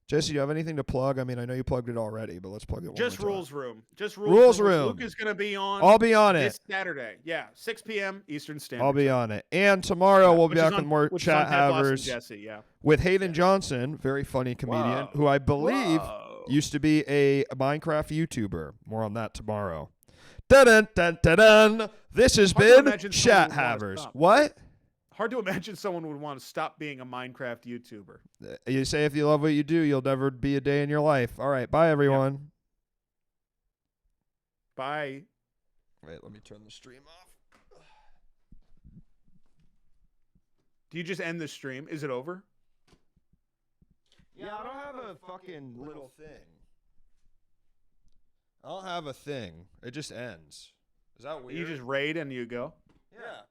[SPEAKER 1] Jesse, do you have anything to plug? I mean, I know you plugged it already, but let's plug it one more time.
[SPEAKER 2] Just Rules Room. Just
[SPEAKER 1] Rules Room.
[SPEAKER 2] Luke is going to be on.
[SPEAKER 1] I'll be on it.
[SPEAKER 2] This Saturday. Yeah, 6 p.m. Eastern Standard.
[SPEAKER 1] I'll be on it. And tomorrow we'll be back with more Chat Havers
[SPEAKER 2] Jesse, yeah.
[SPEAKER 1] with Hayden Johnson, very funny comedian, who I believe used to be a Minecraft YouTuber. More on that tomorrow. Dun dun dun dun. This has been Chat Havers. What?
[SPEAKER 2] Hard to imagine someone would want to stop being a Minecraft YouTuber.
[SPEAKER 1] You say if you love what you do, you'll never be a day in your life. All right. Bye, everyone. Yeah.
[SPEAKER 2] Bye.
[SPEAKER 1] Wait, let me turn the stream off.
[SPEAKER 2] Do you just end the stream? Is it over?
[SPEAKER 1] Yeah, I don't have a fucking little thing. I don't have a thing. It just ends. Is that weird?
[SPEAKER 2] You just raid and you go?
[SPEAKER 1] Yeah.